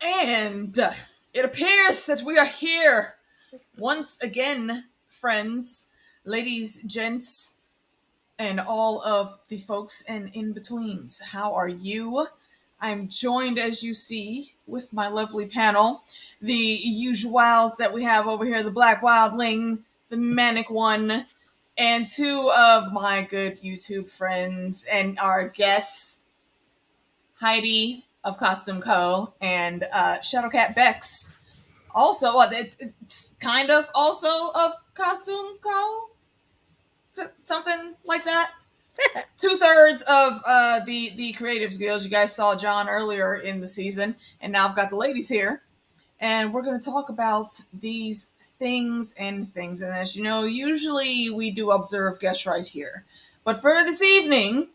And it appears that we are here once again, friends, ladies, gents, and all of the folks and in-betweens. How are you? I'm joined, as you see, with my lovely panel, the usuals that we have over here, the Black Wildling, the Manic One, and two of my good YouTube friends and our guests, Heidi of CostumeCo and Shadowcat Bex. Also, it's kind of also of CostumeCo, something like that. 2/3 of the creatives guilds. You guys saw John earlier in the season, and now I've got the ladies here, and we're going to talk about these things and things. And as you know, usually we do observe guests right here, but for this evening,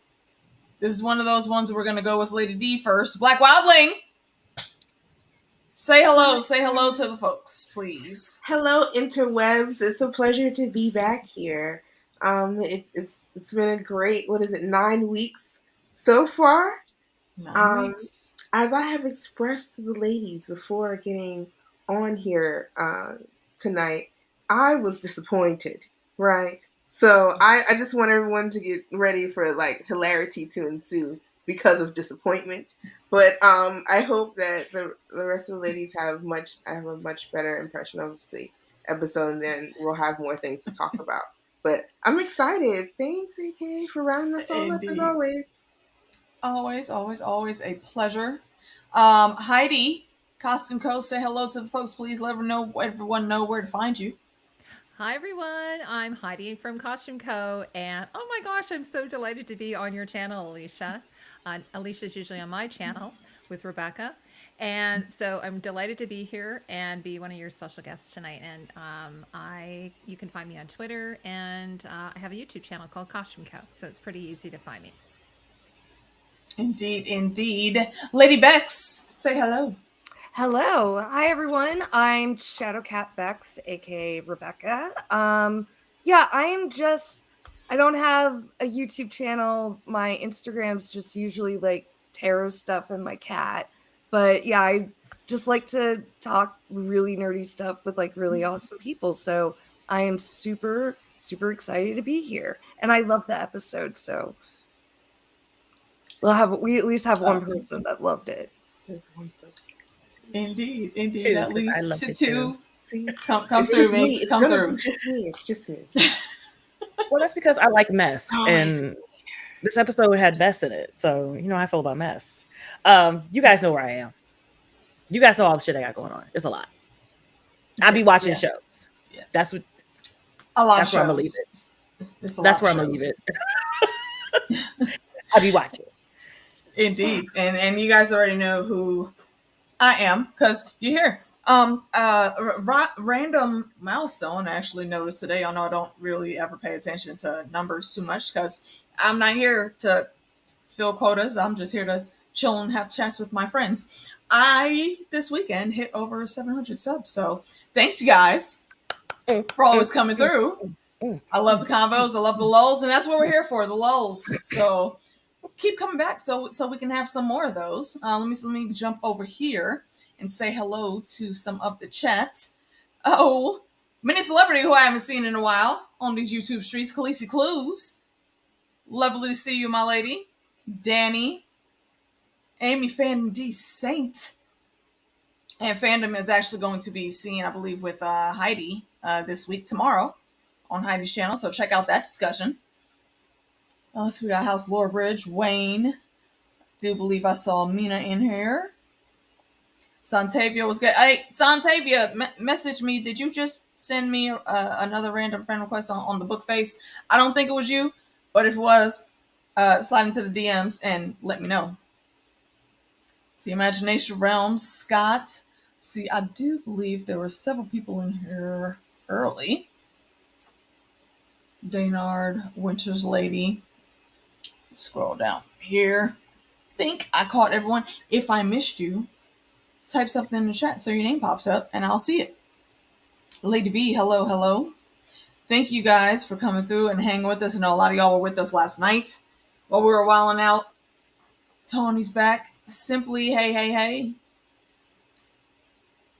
this is one of those ones we're going to go with Lady D first. Black Wildling, say hello to the folks, please. Hello, interwebs. It's a pleasure to be back here. It's been a great, 9 weeks so far? 9 weeks. As I have expressed to the ladies before getting on here tonight, I was disappointed, right? So I just want everyone to get ready for hilarity to ensue because of disappointment. But I hope that the rest of the ladies have a much better impression of the episode, and then we'll have more things to talk about. But I'm excited. Thanks, AK, for rounding us all up as always. Always a pleasure. Heidi, CostumeCo, say hello to the folks, please. Let everyone know where to find you. Hi, everyone. I'm Heidi from CostumeCo, and oh my gosh, I'm so delighted to be on your channel, Alicia. Alicia's usually on my channel with Rebecca, and so I'm delighted to be here and be one of your special guests tonight. And you can find me on Twitter, and I have a YouTube channel called CostumeCo, so it's pretty easy to find me. Indeed. Lady Bex, say hello. Hello. Hi, everyone. I'm Shadowcat Bex, aka Rebecca. I don't have a YouTube channel. My Instagram's just usually like tarot stuff and my cat. But yeah, I just like to talk really nerdy stuff with like really awesome people. So I am super, super excited to be here. And I love the episode. So we at least have one person that loved it. There's one person. Indeed. Two, at least two. See? Come through, Meeks. Come through. It's just me. Well, that's because I like mess, and this episode had mess in it, so you know how I feel about mess. You guys know where I am. You guys know all the shit I got going on. It's a lot. I be watching shows. Yeah, that's what. A lot. That's where I'm gonna leave it. That's where I'm gonna leave it. I be watching. Indeed, and you guys already know who I am because you're here. Random milestone I actually noticed today. I know I don't really ever pay attention to numbers too much because I'm not here to fill quotas. I'm just here to chill and have chats with my friends. I this weekend hit over 700 subs, so thanks you guys for always coming through. I love the convos, I love the lulls, and that's what we're here for, the lulls. So keep coming back so we can have some more of those. Let me jump over here and say hello to some of the chat. Oh, mini celebrity who I haven't seen in a while on these YouTube streets, Khaleesi Clues. Lovely to see you, my lady. Danny, Amy Fandom D Saint. And Fandom is actually going to be seen, I believe, with Heidi this week, tomorrow, on Heidi's channel. So check out that discussion. So we got House Drawbridge, Wayne. Do believe I saw Mina in here. Santavia was good. Hey, Santavia, message me. Did you just send me another random friend request on the book face? I don't think it was you, but if it was, slide into the DMs and let me know. See, Imagination Realms, Scott. See, I do believe there were several people in here early. Daynard, Winter's Lady. Scroll down from here. I think I caught everyone. If I missed you, type something in the chat so your name pops up and I'll see it. Lady B, hello. Thank you guys for coming through and hanging with us. I know a lot of y'all were with us last night while we were wilding out. Tony's back. Simply, hey.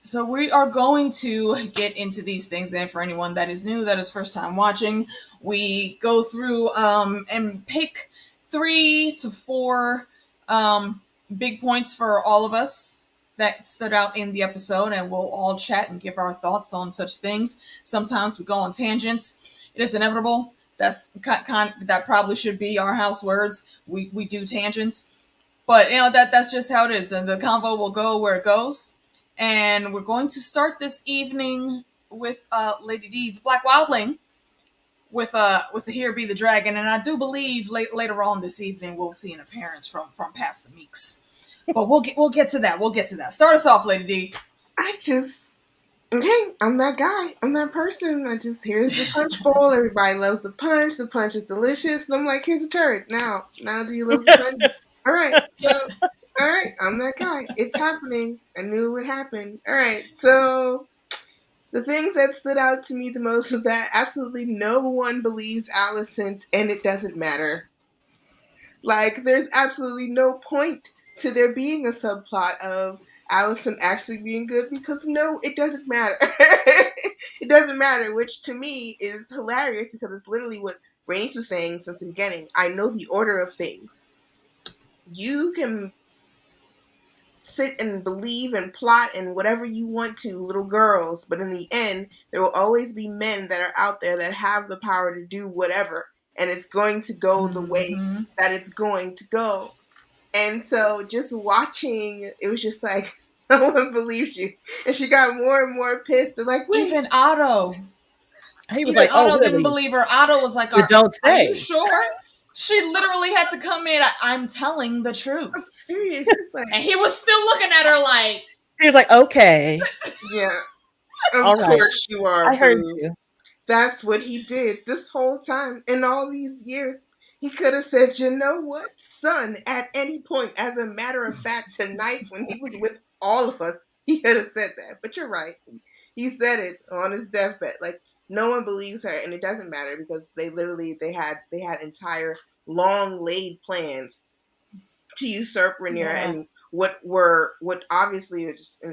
So we are going to get into these things, and for anyone that is new, that is first time watching, we go through and pick 3 to 4 big points for all of us that stood out in the episode, and we'll all chat and give our thoughts on such things. Sometimes we go on tangents. It is inevitable. That probably should be our house words. We do tangents, but that's just how it is, and the convo will go where it goes. And we're going to start this evening with Lady D, the Black Wildling, with the Here Be the Dragon, and I do believe later on this evening we'll see an appearance from past the Meeks. But we'll get to that. We'll get to that. Start us off, Lady D. Okay, I'm that guy. I'm that person. Here's the punch bowl. Everybody loves the punch. The punch is delicious. And I'm like, here's a turd. Now do you love the punch? All right, so, all right, I'm that guy. It's happening. I knew it would happen. All right, so the things that stood out to me the most was that absolutely no one believes Alicent, and it doesn't matter. Like, there's absolutely no point to there being a subplot of Alicent actually being good, because no, it doesn't matter. It doesn't matter, which to me is hilarious, because it's literally what Rhaenys was saying since the beginning. I know the order of things. You can sit and believe and plot and whatever you want to, little girls, but in the end, there will always be men that are out there that have the power to do whatever, and it's going to go the way that it's going to go. And so just watching, it was just like, no one believed you. And she got more and more pissed. They're like, wait. Even Otto. He was like, Otto really? Didn't believe her. Otto was like, don't say. Are you sure? She literally had to come in. I'm telling the truth. I'm serious. And he was still looking at her like. He was like, okay. Yeah. Of course you are. I heard you. That's what he did this whole time. In all these years, he could have said, you know what, son, at any point, as a matter of fact, tonight when he was with all of us, he could have said that. But you're right. He said it on his deathbed. Like, no one believes her, and it doesn't matter, because they had entire long laid plans to usurp Rhaenyra, and what obviously was just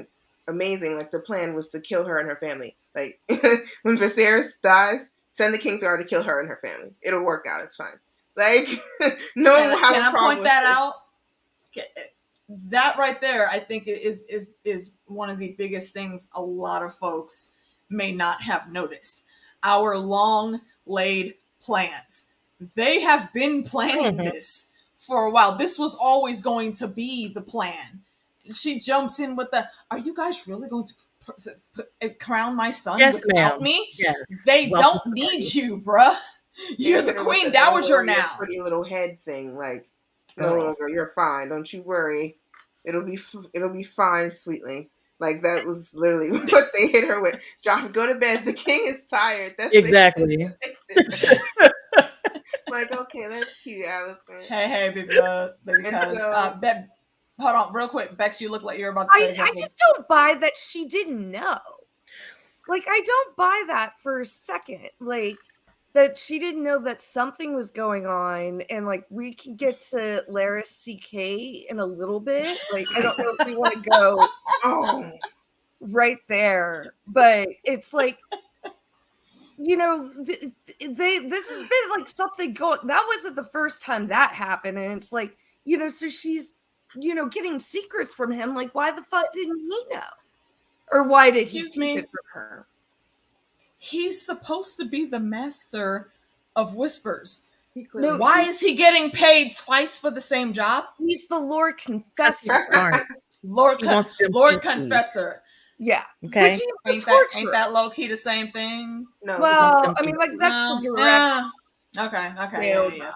amazing. Like, the plan was to kill her and her family. Like, when Viserys dies, send the Kingsguard to kill her and her family. It'll work out. It's fine. Like, no one will have a problem. Can I point that out? That right there, I think, is one of the biggest things a lot of folks may not have noticed. Our long laid plans. They have been planning this for a while. This was always going to be the plan. She jumps in with are you guys really going to crown my son without me? Yes. They don't need you, bruh. You're the queen dowager now. Pretty little head thing, like, no, little girl, you're fine. Don't you worry. It'll be fine, sweetly. Like, that was literally what they hit her with. John, go to bed. The king is tired. That's exactly. Like, okay, that's cute, Alice. Hey, baby, because hold on, real quick, Bex, you look like you're about to say something. I just don't buy that she didn't know. Like, I don't buy that for a second. Like, that she didn't know that something was going on, and like, we can get to Laris CK in a little bit. Like, I don't know if we want to go right there, but it's like, this has been like something going. That wasn't the first time that happened, and it's like, so she's getting secrets from him. Like, why the fuck didn't he know, or why did he keep it from her? He's supposed to be the master of whispers. No, why is he getting paid twice for the same job? He's the Lord Confessor. Lord Confessor. Yeah. Okay. Ain't that low key the same thing? No. Well, I mean, like, that's the direct. Okay. Yeah.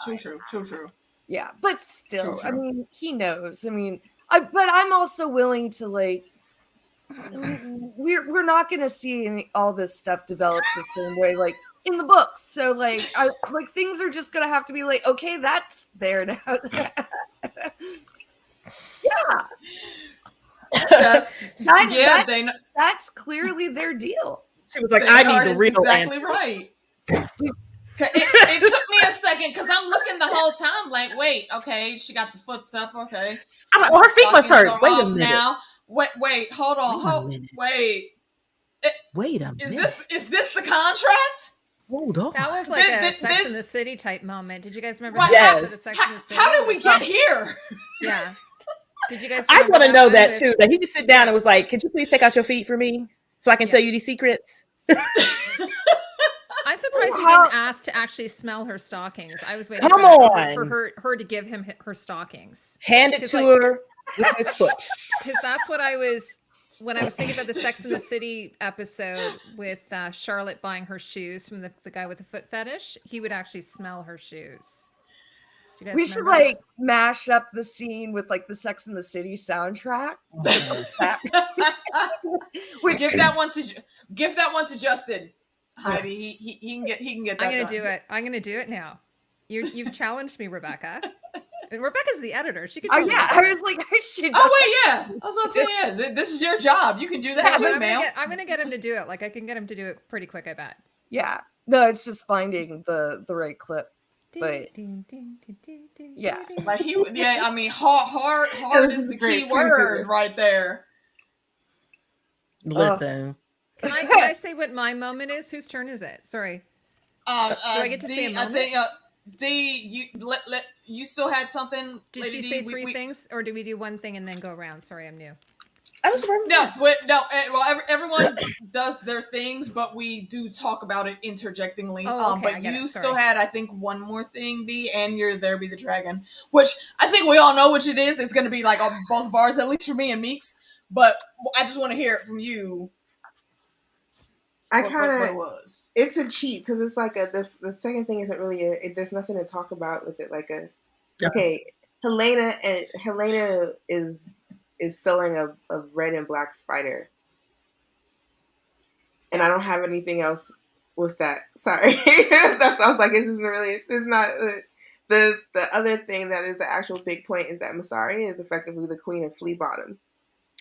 True. Yeah, but still, true. I mean, he knows. I mean, but I'm also willing to, like, we're not going to see all this stuff develop the same way, like, in the books. So, like, things are just going to have to be like, okay, that's there now. Yeah. That's clearly their deal. She was like, I need the real exactly answer. Right. It took me a second, because I'm looking the whole time like, wait, okay, she got the foots up, okay. I'm like, her feet must hurt. Wait a minute. Now. Wait, hold on, wait. Wait a minute. Is this the contract? Hold on. That was like a Sex in the City type moment. Did you guys remember that Yes. episode of Sex in the City? How did we get here? Yeah. Did you guys? I want to know that too. That he just sit down Yeah. and was like, "Could you please take out your feet for me so I can tell you these secrets?" I'm surprised he didn't ask to actually smell her stockings. I was waiting Come for her to give him her stockings. Hand it to her with his foot. Because that's what I was when I was thinking about the Sex in the City episode with Charlotte buying her shoes from the guy with the foot fetish. He would actually smell her shoes. Do you guys We should remember? like mash up the scene with like the Sex in the City soundtrack. Give that one to Justin. Heidi, he can get that. I'm gonna do it now. You've challenged me, Rebecca. And Rebecca's the editor. She could. Oh yeah, I was like, I should. Oh wait, yeah. I was gonna say, yeah. This is your job. You can do that too, man. I'm gonna get him to do it. Like I can get him to do it pretty quick. I bet. Yeah. No, it's just finding the right clip. But yeah, like I mean, hard is the key word right there. Listen. Can I say what my moment is? Whose turn is it? Sorry. Do I get to say a moment? I think D, you still had something. Did she say three things, or do we do one thing and then go around? Sorry, I'm new. No. Well, everyone does their things, but we do talk about it interjectingly. Oh, okay, but you still had, I think, one more thing, B, and your There Be the Dragon, which I think we all know which it is. It's going to be like on both of ours, at least for me and Meeks. But I just want to hear it from you. I kind what it of was. It's a cheat because it's like the second thing isn't really there's nothing to talk about with it. Like okay, Helena is sewing a red and black spider, and I don't have anything else with that. Sorry, that's I was like, it's not the other thing that is the actual big point is that Mysaria is effectively the queen of Flea Bottom.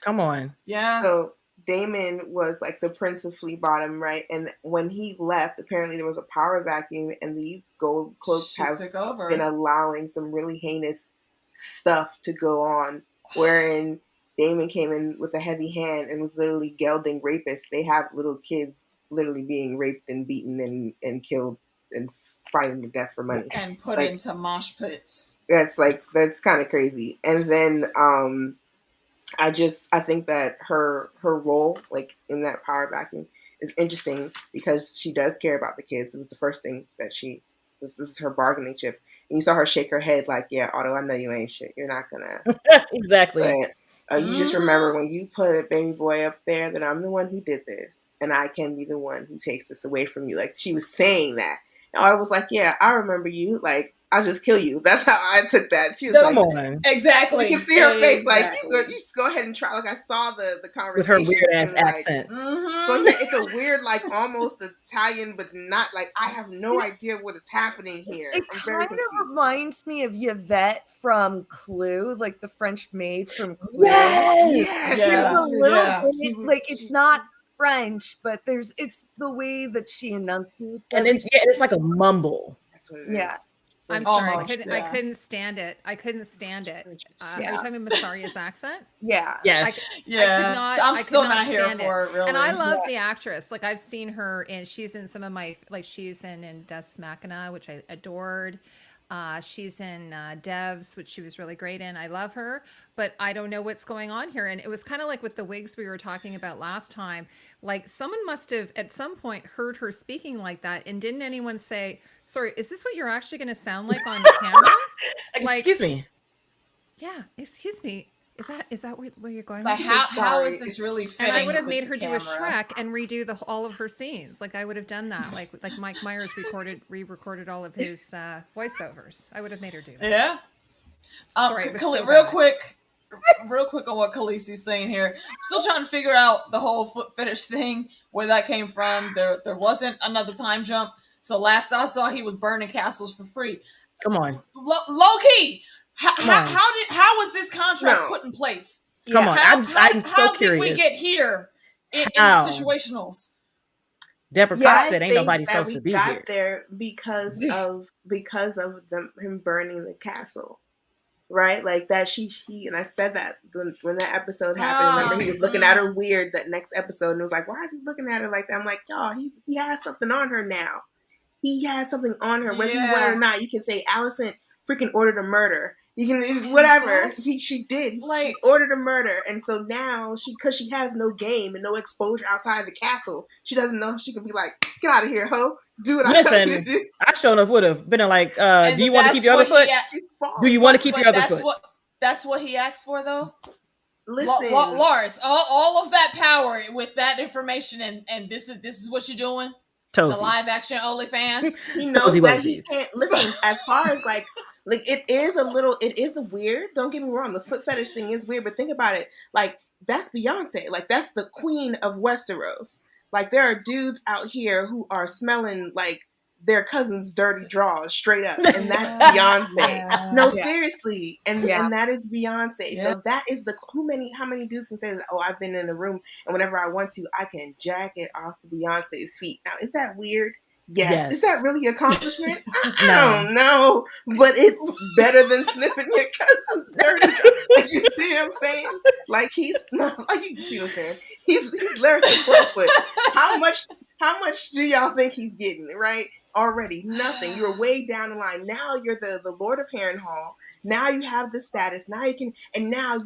Come on, yeah. So Damon was like the prince of Flea Bottom, right? And when he left, apparently there was a power vacuum, and these gold cloaks have been allowing some really heinous stuff to go on, wherein Damon came in with a heavy hand and was literally gelding rapists. They have little kids literally being raped and beaten and killed and fighting to death for money. And put into mosh pits. That's kind of crazy. And then I think that her role, like in that power vacuum, is interesting because she does care about the kids. It was the first thing that this is her bargaining chip. And you saw her shake her head like, yeah, Otto, I know you ain't shit. You're not gonna. Exactly. But you just remember when you put a baby boy up there that I'm the one who did this, and I can be the one who takes this away from you. Like she was saying that. And I was like, yeah, I remember you. Like I'll just kill you. That's how I took that. She was exactly. You can see her face like you just go ahead and try. Like I saw the conversation with her weird ass accent. So yeah, it's a weird, like almost Italian, but not like I have no idea what is happening here. It kind of reminds me of Yvette from Clue, like the French maid from Clue. Yes. There's a little bit, like it's not French, but it's the way that she enunciates, and it's like a mumble. That's what it is. I'm sorry, I couldn't stand it. Are you talking about Mysaria's accent? Yeah. Yes. I'm still not here for it, really. And I love the actress. Like I've seen her she's in some of my, like she's in Death Machina, which I adored. She's in Devs, which she was really great in. I love her, but I don't know what's going on here. And it was kind of like with the wigs we were talking about last time. Like someone must have at some point heard her speaking like that, and didn't anyone say, "Sorry, is this what you're actually going to sound like on camera?" Like, excuse me. Yeah, excuse me. Is that where you're going? Like how is this really fitting? And I would have made her do a Shrek and redo all of her scenes. Like I would have done that. Like Mike Myers re-recorded all of his voiceovers. I would have made her do that. Yeah. Sorry, real quick on what Khaleesi's saying here. I'm still trying to figure out the whole foot fetish thing, where that came from. There wasn't another time jump. So last I saw, he was burning castles for free. Come on. Low key. How was this contract put in place? Come on, I'm so curious. How did we get here in the situationals? Deborah Cox said, "Ain't nobody supposed to be here." There because of him burning the castle. right? Like that he and I said that when that episode happened. Remember, he was looking at her weird that next episode, and it was like, why is he looking at her like that? I'm like, y'all, he has something on her now. He has something on her, whether you want it or not. You can say Allison freaking ordered a murder. You can whatever she did. She ordered a murder, and so now because she has no game and no exposure outside the castle, she doesn't know she could be like, get out of here, ho. Do what I tell you to do. I sure enough would have been like, do you want to keep your other foot? Do you want to keep your other foot? That's what he asked for, though. Listen, Lars, all of that power with that information, and this is what you're doing. Toesies. The live action OnlyFans. He knows that he can't listen. As far as like it is weird. Don't get me wrong. The foot fetish thing is weird, but think about it. Like that's Beyonce. Like that's the queen of Westeros. Like there are dudes out here who are smelling like their cousin's dirty drawers straight up, and that's Beyonce. No, seriously, and that is Beyonce. Yeah. So that is how many dudes can say that? Oh, I've been in a room, and whenever I want to, I can jack it off to Beyonce's feet. Now, is that weird? Yes. Is that really accomplishment? I don't know, but it's better than sniffing your cousin's dirty drawers. Like you see what I'm saying? Like you see what I'm saying? He's literally 12 foot. How much do y'all think he's getting? Right? Already nothing. You're way down the line. Now you're the Lord of Harrenhal. Now you have the status. Now you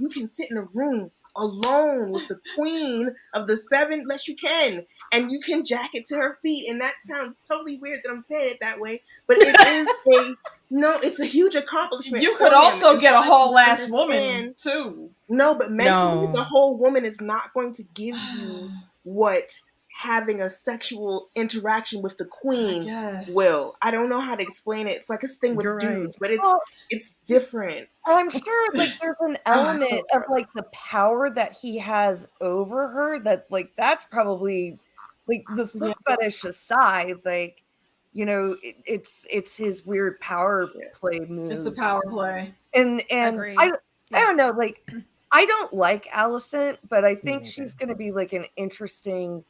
can sit in a room alone with the queen of the seven. Unless you can, and you can jack it to her feet. And that sounds totally weird that I'm saying it that way, but it is it's a huge accomplishment. You could also get a whole ass woman too. No, but mentally, the whole woman is not going to give you what having a sexual interaction with the queen will. I don't know how to explain it. It's like a thing with dudes, but it's different. I'm sure like there's an element of like the power that he has over her that like that's probably like the foot fetish aside, like it's his weird power play move. It's a power play. And I don't know, like I don't like Allison, but I think she's gonna be like an interesting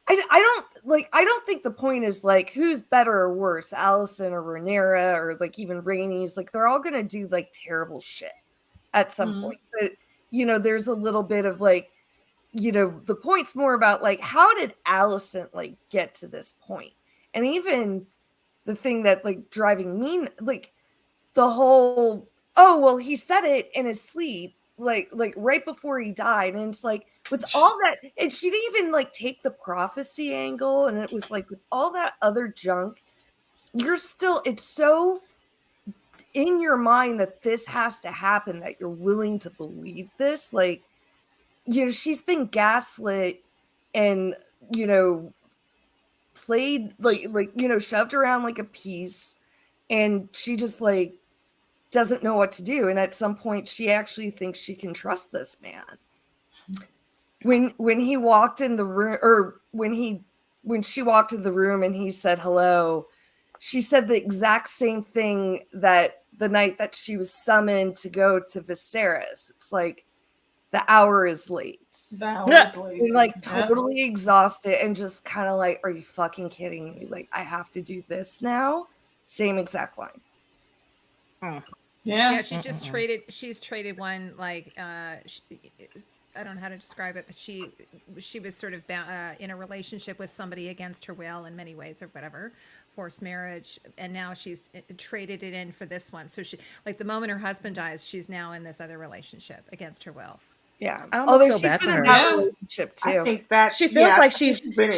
I don't think the point is like who's better or worse, Allison or Rhaenyra or like even Rhaenys. Like they're all gonna do like terrible shit at some point. But there's a little bit of like, the point's more about like how did Allison like get to this point? And even the thing that like driving me like the whole he said it in his sleep. Like right before he died, and it's like with all that, and she didn't even like take the prophecy angle, and it was like with all that other junk, it's so in your mind that this has to happen that you're willing to believe this. Like she's been gaslit and played like shoved around like a piece, and she just like doesn't know what to do, and at some point she actually thinks she can trust this man. When he walked in the room, or when she walked in the room and he said hello, she said the exact same thing that the night that she was summoned to go to Viserys. It's like the hour is late. Like totally exhausted and just kind of like, are you fucking kidding me? Like I have to do this now. Same exact line. Yeah, she's traded one like I don't know how to describe it, but she was sort of in a relationship with somebody against her will in many ways or whatever, forced marriage, and now she's traded it in for this one. So she like the moment her husband dies, she's now in this other relationship against her will. Yeah. Although she's been in that relationship too. I think that she feels like she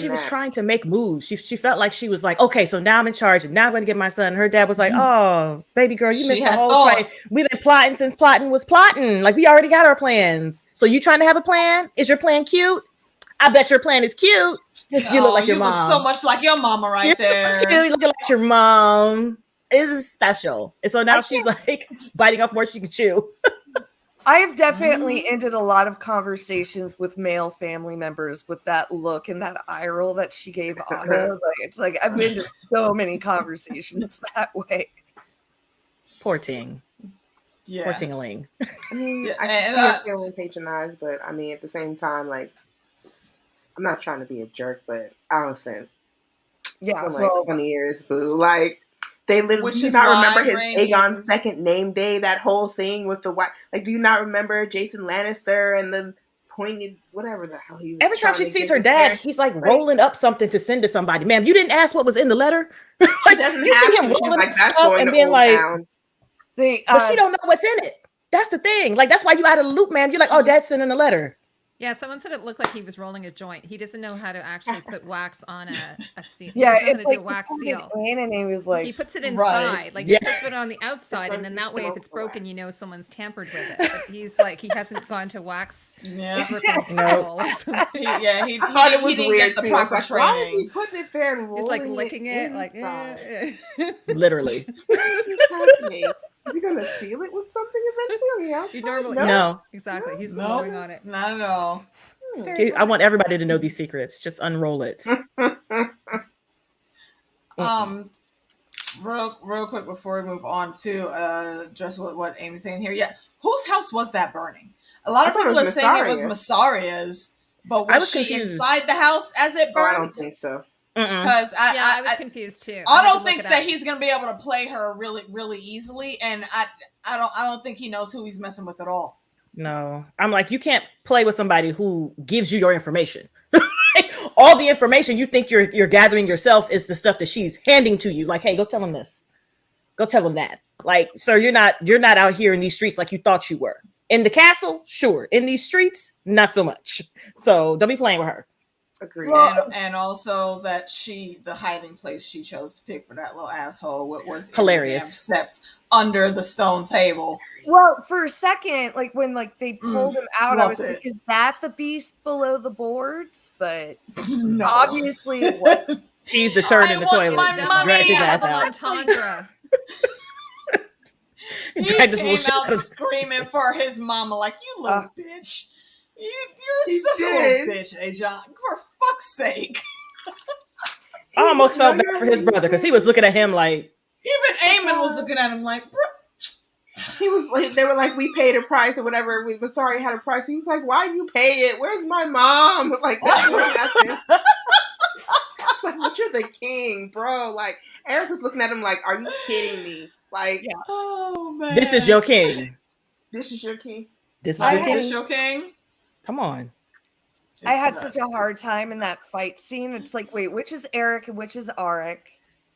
was trying to make moves. She felt like she was like, okay, so now I'm in charge, and now I'm going to get my son. Her dad was like, oh, baby girl, you missed the whole train. We've been plotting since plotting was plotting. Like we already got our plans. So you trying to have a plan? Is your plan cute? I bet your plan is cute. You look like your mom. You look so much like your mama right there. You look like your mom. Is special. And so now she's like biting off more she can chew. I have definitely ended a lot of conversations with male family members with that look and that eye roll that she gave Otto. Like, it's like I've been to so many conversations that way. Poor Ting. Yeah. Poor Ting-a-ling. I mean, I feel feeling patronized, but I mean, at the same time, like, I'm not trying to be a jerk, but Allison, yeah, like 20 years, boo. Like, They literally, Which do you is not why remember his Rhaenys- Aegon's second name day? That whole thing with the white. Like, do you not remember Jason Lannister and the pointed whatever the hell he was? Every time trying she to sees give her his dad, hair? he's like rolling up something to send to somebody. Ma'am, you didn't ask what was in the letter. She doesn't you have see him to. She's rolling like, up that's stuff going and to being Old like, Town. They but she don't know what's in it. That's the thing. Like, that's why you out of the loop, ma'am. You're like, oh, dad's sending a letter. Yeah, someone said it looked like he was rolling a joint. He doesn't know how to actually put wax on a seal. Yeah, He doesn't know how it's to like do a wax he seal. in and he was He like, puts it inside. Right. Like, Yeah. you're supposed to put it on the outside, and then that way, if it's broken, you know someone's tampered with it. But he's like, he hasn't gone to wax Yeah. gripping No. skull or something. He I thought it was didn't weird get the too. I was proper like, why is he training. putting it there and rolling He's like licking it, like, inside? Literally. What is this happening? Is he gonna seal it with something eventually on the outside? He normally No. exactly. He's Nope. going on it. Not at all. It's very I want everybody to know these secrets. Just unroll it. Real quick before we move on to just what Amy's saying here. Yeah, whose house was that burning? A lot of I thought it people are was saying it was Myssaria's, but I was was she confused. inside the house as it Oh, I burned? don't think so. Because I was confused too. Otto had to look thinks it that up. he's gonna be able to play her really easily, and I don't think he knows who he's messing with at all. No. I'm like, you can't play with somebody who gives you your information. All the information you think you're gathering yourself is the stuff that she's handing to you. Like, hey, go tell him this. Go tell him that. Like, sir, you're not out here in these streets like you thought you were. In the castle, sure. In these streets, not so much. So don't be playing with her. Agreed. Well, And also that the hiding place she chose to pick for that little asshole was Hilarious. Except under the stone table. well, for a second, like when like they pulled him out, I was loved like, it. is that the beast below the boards? But No. obviously it wasn't. He's the turd in the want toilet. my Just money. dragged his ass Double out. entendre. He Dragged his came little shit out out of- screaming for his mama, like, you little bitch. You're He such a did. little bitch, Ajon. For fuck's sake. I almost felt bad for his brother because he was looking at him like, Even Eamon was looking at him like, bro. He was like, they were like, we paid a price or whatever. We were sorry had a price. He was like, why you pay it? Where's my mom? Like, that's nothing. It's like, but you're the king, bro. Like, Eric was looking at him like, are you kidding me? Like, Oh, man. this is your king. this is your king? This is I your Is had- king. this your king? Come on. I had It's such a nuts. hard It's time in that nuts. fight scene. It's like, wait, which is Eric and which is Arik?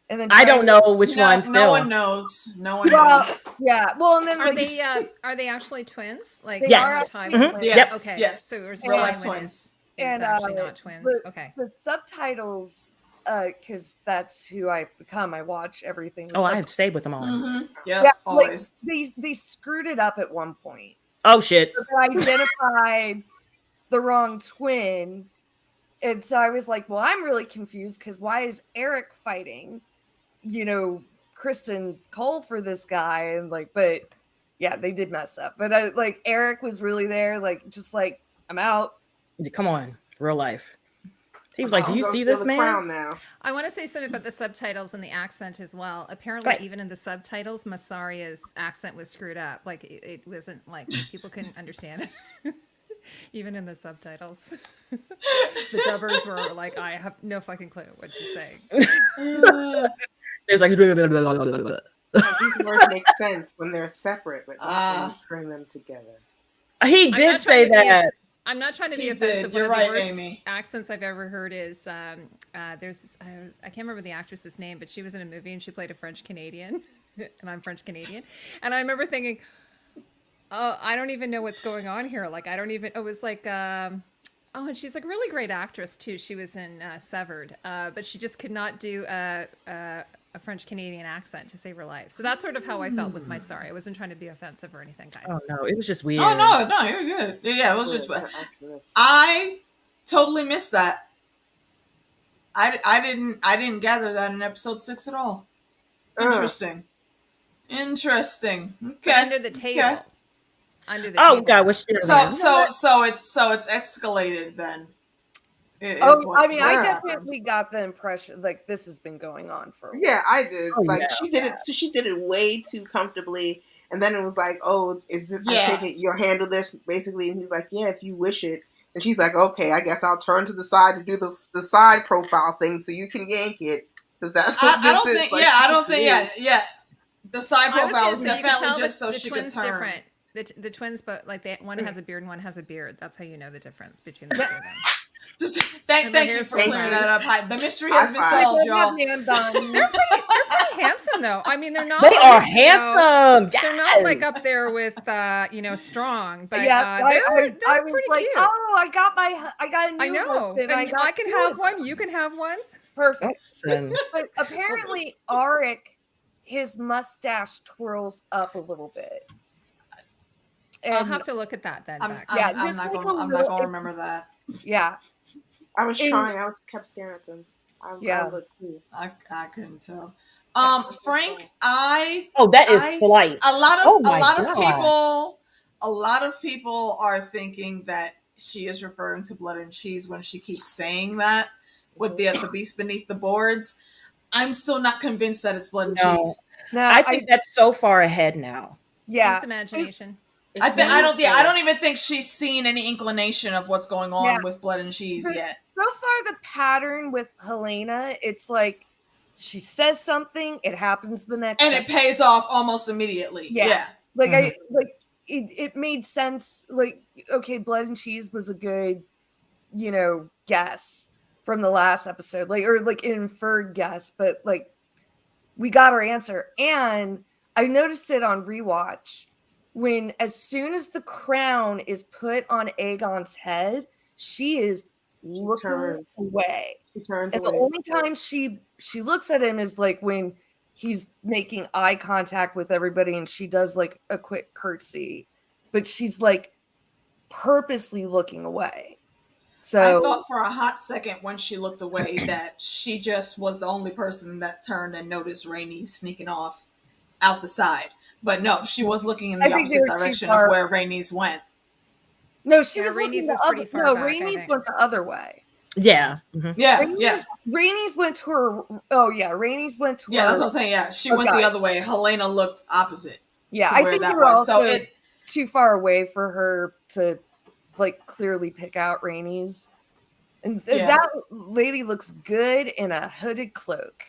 And then I don't know which No, one still. no one knows. No one Well, knows. yeah. Well, and then Are like, they actually twins? Like They Yes. are are twins? twins. Yes, Okay. yes. So there's Real one life twin twins. is And, actually not twins. but- Okay. the subtitles, because that's who I've become. I watch everything. with Oh, subtitles. I've stayed with them on. Mm-hmm. Yep, Yeah, like, always. they screwed it up at one point. Oh shit. So they identified the wrong twin. And so I was like, well, I'm really confused because why is Eric fighting, Kristen Cole for this guy? And like, but yeah, they did mess up. But Eric was really there, like, just like, I'm out. Come on. Real life. He was like, do I'm you gonna see steal this the man? crown now. I want to say something about the subtitles and the accent as well. Apparently, Right. even in the subtitles, Myssaria's accent was screwed up. Like, it wasn't like people couldn't understand it. Even in the subtitles. The dubbers were like, I have no fucking clue what she's saying. There's like, These words make sense when they're separate, but not when you string them together. he I'm did not say trying to be that. I'm not trying to be He offensive. did. You're One of the right, worst Amy. accents I've ever heard is I can't remember the actress's name, but she was in a movie and she played a French Canadian, and I'm French Canadian, and I remember thinking, oh, I don't even know what's going on here. Like, I don't even. It was like, and she's like a really great actress too. She was in Severed, but she just could not do a French Canadian accent to save her life. So that's sort of how I felt with Mysaria. I wasn't trying to be offensive or anything, guys. Oh no, it was just weird. Oh, no, you're good. Yeah, it was just. I totally missed that. I didn't gather that in episode 6 at all. Interesting. Interesting. But Okay. under the table. Okay. Under the Oh table. god, which So it's escalated then. Is I what's mean, I happened. definitely got the impression like this has been going on for a while. Yeah, I did. Oh, like yeah. she did it. So she did it way too comfortably, and then it was like, "Oh, is it? Yeah. I take it you'll handle this basically." And he's like, "Yeah, if you wish it." And she's like, "Okay, I guess I'll turn to the side to do the side profile thing, so you can yank it." Because that's what I don't think. like, I don't think. Yeah. The side I was profile gonna is say, you can definitely tell just so the she could twins turn. different. The twins, but like one has a beard and one has a beard. That's how you know the difference between the two of them. Thank you for clearing that up. The mystery has been solved, y'all. They're pretty handsome, though. I mean, they're not. They are handsome. Yes. They're not like up there with strong, but yeah, they're I pretty was like, cute. oh, I got a new I know. husband. And I can have one. You can have one. Perfect. But apparently, Arik, his mustache twirls up a little bit. And I'll have to look at that then. I'm not gonna remember that. Yeah, I was trying. I kept staring at them. I looked too. I couldn't tell. Frank, that is slight. A lot of people are thinking that she is referring to Blood and Cheese when she keeps saying that with the beast beneath the boards. I'm still not convinced that it's Blood and Cheese. No, I think that's so far ahead now. Yeah, it's imagination. I don't even think she's seen any inclination of what's going on with Blood and Cheese yet. So far, the pattern with Helena, it's like she says something, it happens the next, and it pays off almost immediately. Yeah. Like it made sense. Like, okay, Blood and Cheese was a good, guess from the last episode, or an inferred guess, but like we got our answer, and I noticed it on rewatch. When as soon as the crown is put on Aegon's head, she is looking away. She turns and away. The only time she looks at him is like when he's making eye contact with everybody, and she does like a quick curtsy, but she's like purposely looking away. So I thought for a hot second when she looked away that she just was the only person that turned and noticed Rhaenys sneaking off out the side. But no, she was looking in the opposite direction of where Rhaenys went. No, she was looking the other. No, Rhaenys went the other way. Yeah. Mm-hmm. Yeah. Rhaenys went to her. Oh yeah, Rhaenys went to her. Yeah, that's what I'm saying. Yeah, she went the other way. Helena looked opposite. Yeah, I think that was also too far away for her to like clearly pick out Rhaenys. And that lady looks good in a hooded cloak.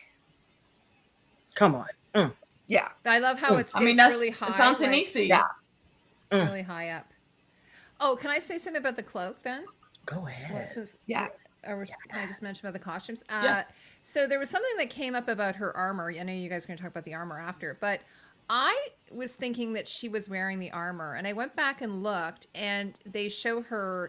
Come on. Yeah, I love how it's really high. It sounds easy. Yeah, really high up. Oh, can I say something about the cloak then? Go ahead. Can I just mention about the costumes? So there was something that came up about her armor. I know you guys are going to talk about the armor after, but I was thinking that she was wearing the armor, and I went back and looked, and they show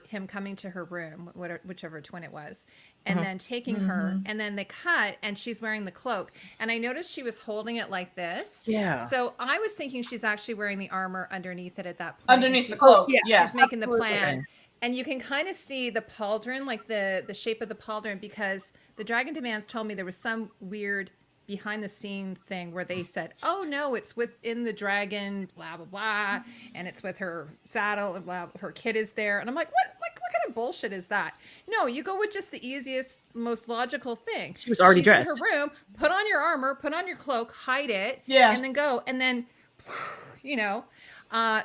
him coming to her room, whichever twin it was, and then taking her, and then they cut, and she's wearing the cloak, and I noticed she was holding it like this. Yeah. So I was thinking she's actually wearing the armor underneath it at that point. Underneath the cloak. Yeah. She's making the plan. And you can kind of see the pauldron, like the shape of the pauldron, because the Dragon Demands told me there was some weird behind the scene thing where they said, oh no, it's within the dragon, blah, blah, blah. And it's with her saddle and blah, her kid is there. And I'm like, what kind of bullshit is that? No, you go with just the easiest, most logical thing. She was already dressed. In her room, put on your armor, put on your cloak, hide it. Yeah. And then go. And then,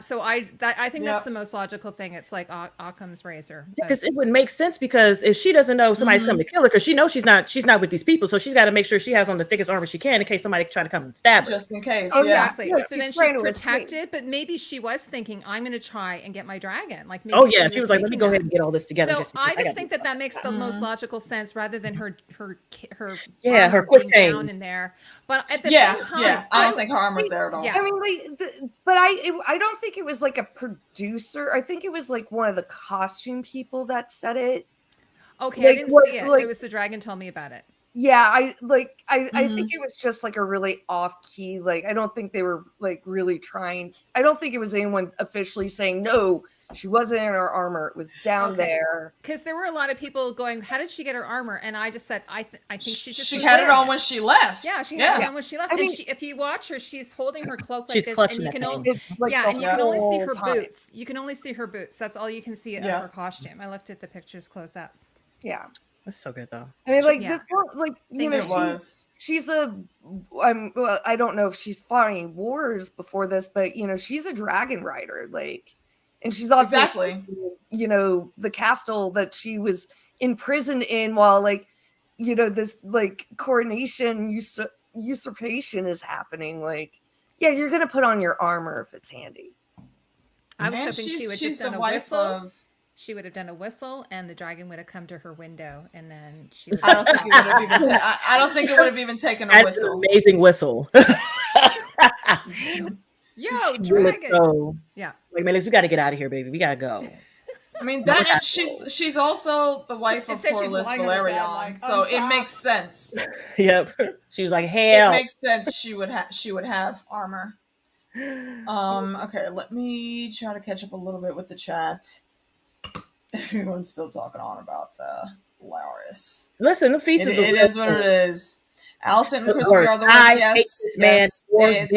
so I think that's the most logical thing. It's like Occam's razor. Because it would make sense, because if she doesn't know somebody's coming to kill her, because she knows she's not with these people, so she's got to make sure she has on the thickest armor she can in case somebody try to come and stab her. Just in case. Exactly. Yeah, so then she's protected, but maybe she was thinking, I'm going to try and get my dragon. Like maybe she was like, let me go ahead and get all this together. So I just think that makes the most logical sense rather than her quick chain down in there. But at the same time, I don't think her armor's there at all. Yeah. I mean, but I don't think it was like a producer. I think it was like one of the costume people that said it. Okay, I didn't see it. It was the dragon told me about it. Yeah, I think it was just like a really off key. Like, I don't think they were like really trying. I don't think it was anyone officially saying no. She wasn't in her armor. It was down there. Because there were a lot of people going, how did she get her armor? And I just said, I think she had it on when she left. Yeah, she had it on when she left. If you watch her, she's holding her cloak like this, and you can only see her boots. You can only see her boots. That's all you can see of her costume. I looked at the pictures close up. Yeah, that's so good though. I mean, like this girl, like she's I don't know if she's fighting wars before this, but she's a dragon rider, like. And she's also, the castle that she was imprisoned in while, like, this like coronation usurpation is happening. Like, yeah, you're gonna put on your armor if it's handy. I was And hoping she would she's just done the a wife whistle. of. She would have done a whistle, and the dragon would have come to her window, and then she would. I don't think it would have even. I don't think it would have even taken a That's whistle. an amazing whistle. Yo, She would look dragon. so Yeah. like, Melis, we got to get out of here, baby. We got to go. I mean that, and she's also the wife It of said she's Corlys lying on her bed, Valerion, like, so I'm it makes trapped. sense. Yep. She was like, It hell. makes sense. She would have armor. Okay, let me try to catch up a little bit with the chat. Everyone's still talking on about Laris. Listen, the feats It is what it is. Allison and Crispy are the ones. I hate Yes, this man yes. more than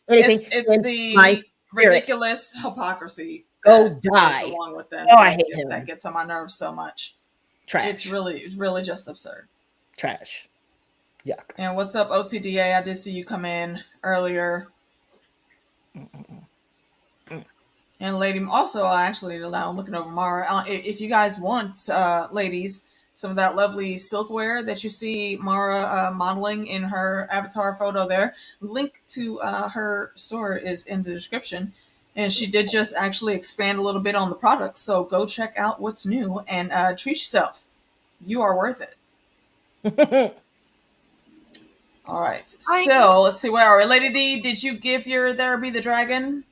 anything It's in the my spirit. ridiculous hypocrisy. Go that die. goes along with them. Oh, I hate him. That gets on my nerves so much. Trash. It's really just absurd. Trash. Yuck. And what's up, OCDA? I did see you come in earlier. And lady, also, now I'm looking over Mara. If you guys want, ladies, some of that lovely silkware that you see Mara modeling in her avatar photo there, link to her store is in the description. And she did just actually expand a little bit on the product, so go check out what's new and treat yourself. You are worth it. All right, so let's see, where are we? Lady D, did you give your There Be the Dragon?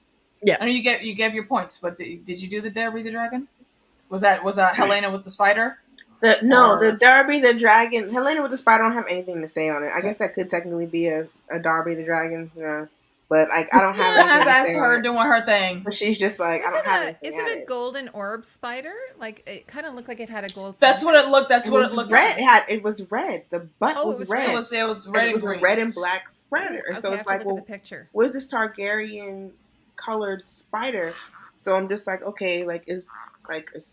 Yeah. I know you gave your points, but did you do the There Be the Dragon? Was that Helena with the spider? The Darby the Dragon. Helena with the spider don't have anything to say on it. I guess that could technically be a Darby the Dragon, but like I don't have anything to That's say her on it. doing her thing. But she's just like, I don't have anything. Is it a golden orb spider? Like it kind of looked like it had a gold. That's what it looked. That's what it looked red. like. It was red. The butt was red. It was red. It was and a red and black spider. Okay, so it's like, well, the picture. Where's this Targaryen colored spider? So I'm just like, okay, is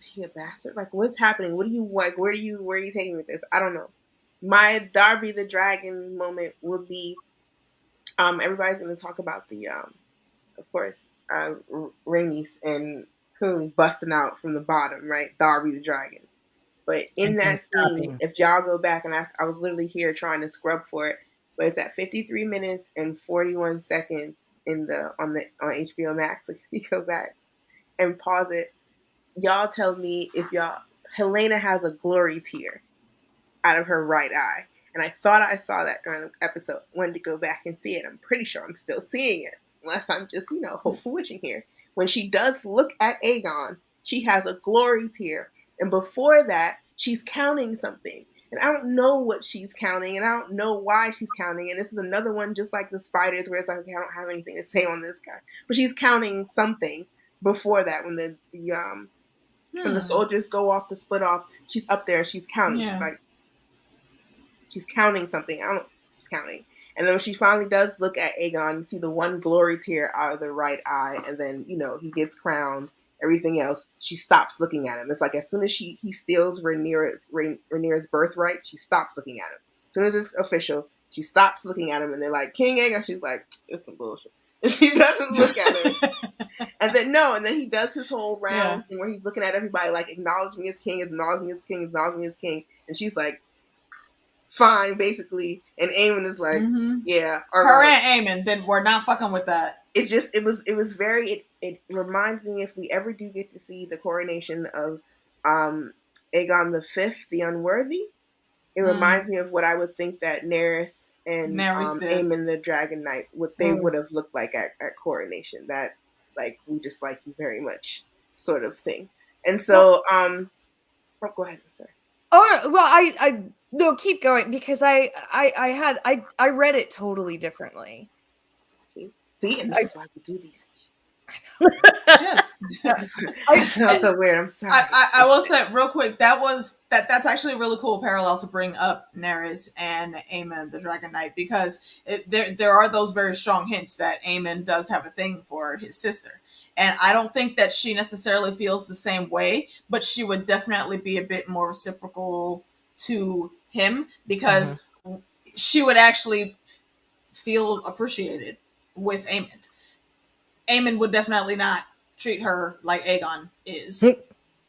he a bastard? Like, what's happening? What do you like? Where are you taking with this? I don't know. My Darby the Dragon moment will be, everybody's going to talk about the, of course, Rhaenys and clearly busting out from the bottom, right? Darby the Dragon. But in that scene, if y'all go back, and I was literally here trying to scrub for it, but it's at 53 minutes and 41 seconds on HBO Max. So if you go back and pause it, y'all tell me if Helena has a glory tear out of her right eye. And I thought I saw that during the episode. Wanted to go back and see it. I'm pretty sure I'm still seeing it. Unless I'm just, hopeful witching here. When she does look at Aegon, she has a glory tear. And before that, she's counting something. And I don't know what she's counting. And I don't know why she's counting. And this is another one just like the spiders where it's like, okay, I don't have anything to say on this guy. But she's counting something before that when when the soldiers go off to split off, she's up there and she's counting. Yeah. She's counting something. She's counting. And then when she finally does look at Aegon, you see the one glory tear out of the right eye. And then, he gets crowned, everything else. She stops looking at him. It's like as soon as he steals Rhaenyra's birthright, she stops looking at him. As soon as it's official, she stops looking at him. And they're like, King Aegon. She's like, it's some bullshit. And she doesn't look at him. And then he does his whole round thing where he's looking at everybody like, acknowledge me as king, acknowledge me as king, acknowledge me as king. And she's like, fine, basically. And Aemon is like, yeah. Her and Aemon, then we're not fucking with that. It reminds me, if we ever do get to see the coronation of Aegon V, the Unworthy, it reminds me of what I would think that Nerys and Aemon the Dragon Knight, what they would have looked like at coronation. That, like, we just like you very much sort of thing. And so, go ahead, I'm sorry. Oh, well, no, keep going, because I read it totally differently. See, and this is why we do these things. I know. Yes. It sounds so weird. I'm sorry. I will say real quick, that's actually a really cool parallel to bring up Nerys and Aemon the Dragon Knight, because there are those very strong hints that Aemon does have a thing for his sister. And I don't think that she necessarily feels the same way, but she would definitely be a bit more reciprocal to him, because she would actually feel appreciated with Aemon. Aemon would definitely not treat her like Aegon is.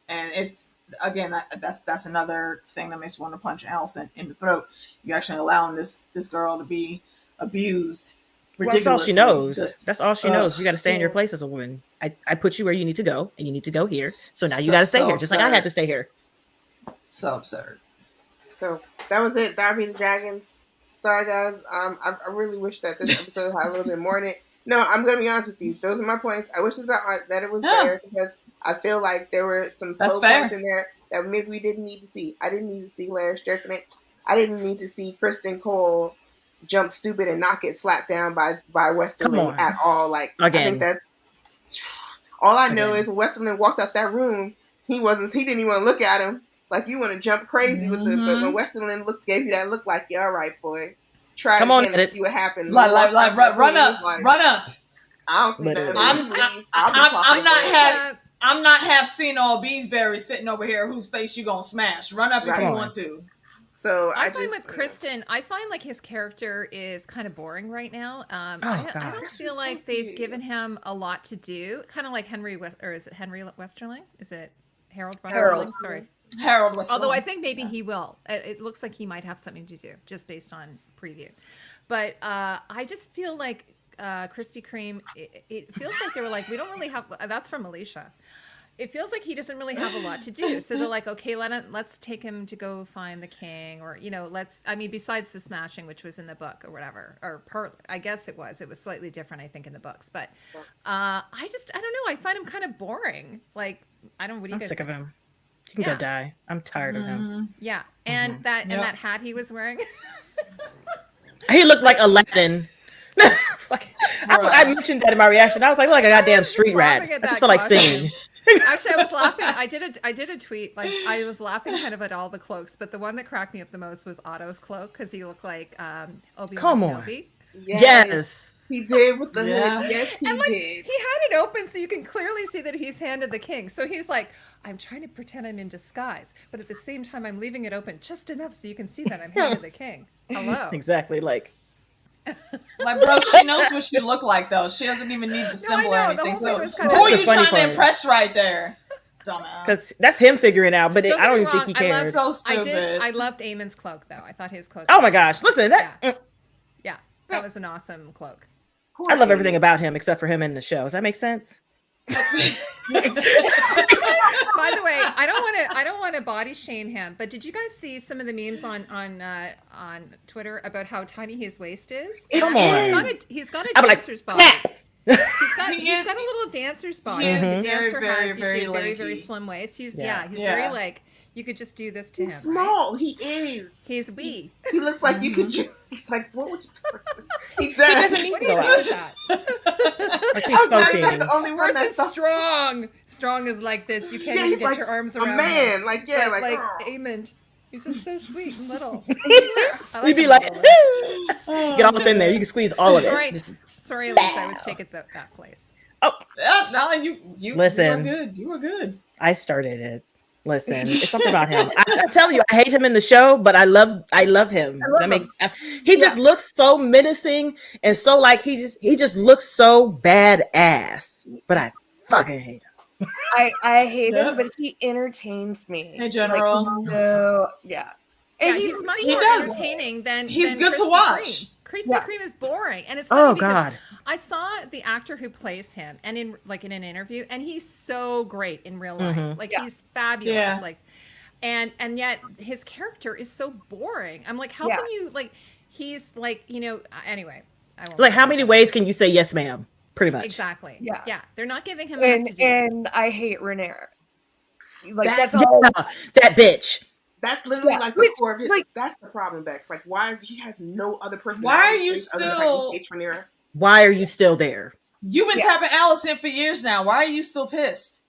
And it's again, that's another thing that makes me want to punch Allison in the throat. You're actually allowing this girl to be abused. Well, that's all she knows. Just, that's all she knows. You got to stay in your place as a woman. I put you where you need to go, and you need to go here. So now you got to stay here, just like I had to stay here. So absurd. So that was it. Darby the Dragons. Sorry, guys. I really wish that this episode had a little bit more in it. No, I'm going to be honest with you. Those are my points. I wish that it was there because I feel like there were some slow points in there that maybe we didn't need to see. I didn't need to see Larys jerking it. I didn't need to see Kristen Cole jump stupid and not get slapped down by Westerling at all. Like, again. I think that's all I know is when Westerling walked out that room, he didn't even want to look at him. Like, you want to jump crazy with the, but when Westerling gave you that look, like, yeah, all right, boy, try it again and see what happens. Like, run up. I don't see that. I'm not half seen all Beesbury sitting over here whose face you gonna smash. Run up if you want to. So I find with Kristen, I find like his character is kind of boring right now. I don't feel like they've given him a lot to do. Kind of like Henry Westerling? Is it Harold Westerling? Sorry. Harold Westerling. Although I think maybe he will. It looks like he might have something to do just based on preview. But I just feel like Krispy Kreme, it feels like they were like, we don't really have, that's from Alicia. It feels like he doesn't really have a lot to do. So they're like, okay, let's take him to go find the king, or, besides the smashing, which was in the book or whatever, or I guess it was slightly different, I think, in the books. But I don't know. I find him kind of boring. Like, what do you guys think? I'm sick of him. He can go die. I'm tired of him. Yeah. And that hat he was wearing. He looked like Aladdin. I mentioned that in my reaction. I was like, look, a goddamn street rat. I just feel like singing. Actually, I was laughing. I did a tweet. Like, I was laughing kind of at all the cloaks, but the one that cracked me up the most was Otto's cloak, because he looked like Obi-Wan Kenobi. Yes. He did with the hood. Yes, he and, did. He had it open so you can clearly see that he's handed the king. So he's like, I'm trying to pretend I'm in disguise, but at the same time, I'm leaving it open just enough so you can see that I'm handed the king. Hello. Exactly. Like, bro, she knows what she look like, though. She doesn't even need the symbol or anything. So who are you trying to impress right there? Dumbass. Because that's him figuring out, but I don't even think he cares. So stupid. I loved Aemon's cloak, though. I thought his cloak. Oh my gosh! Listen, that was an awesome cloak. I love everything about him except for him in the show. Does that make sense? By the way, I don't want to body shame him, but did you guys see some of the memes on Twitter about how tiny his waist is? Come on. He's got a dancer's body. He's got a little dancer's body. He is Dancer very, has very, very, very slim waist. He's very like, you could just do this to him. He's small. Right? He is. He's wee. He looks like you could just like, what would you do? He does. He doesn't need to do that. That's the only one that's so strong. Strong is like this. You can't even get like your arms around a man. him. Like Aemond. He's just so sweet and little. You'd be like, get all up in there. You can squeeze all of it. Sorry, Alicia, I was taking that place. Oh, no, you listen. were good. You were good. I started it. Listen, it's something about him. I'm telling you, I hate him in the show, but I love him. He just looks so menacing and so like he just looks so badass. But I fucking hate him. I hate him, but he entertains me. Hey, General. Like, yeah. And he's much more entertaining than he's than good Krispy to watch. Krispy Kreme is boring, and it's funny because God. I saw the actor who plays him, and in an interview, and he's so great in real life. Like he's fabulous. Yeah. Like, and yet his character is so boring. I'm like, how can you like? He's like, anyway. I won't. Like, how many ways can you say yes, ma'am? Pretty much. Exactly. Yeah. Yeah. They're not giving him enough to do. And I hate Rhaenyra. Like that's all. That bitch. That's literally like the core of his. Like, that's the problem, Bex. Like, he has no other person? Why are you still? Why are you still there? You've been tapping Allison for years now. Why are you still pissed?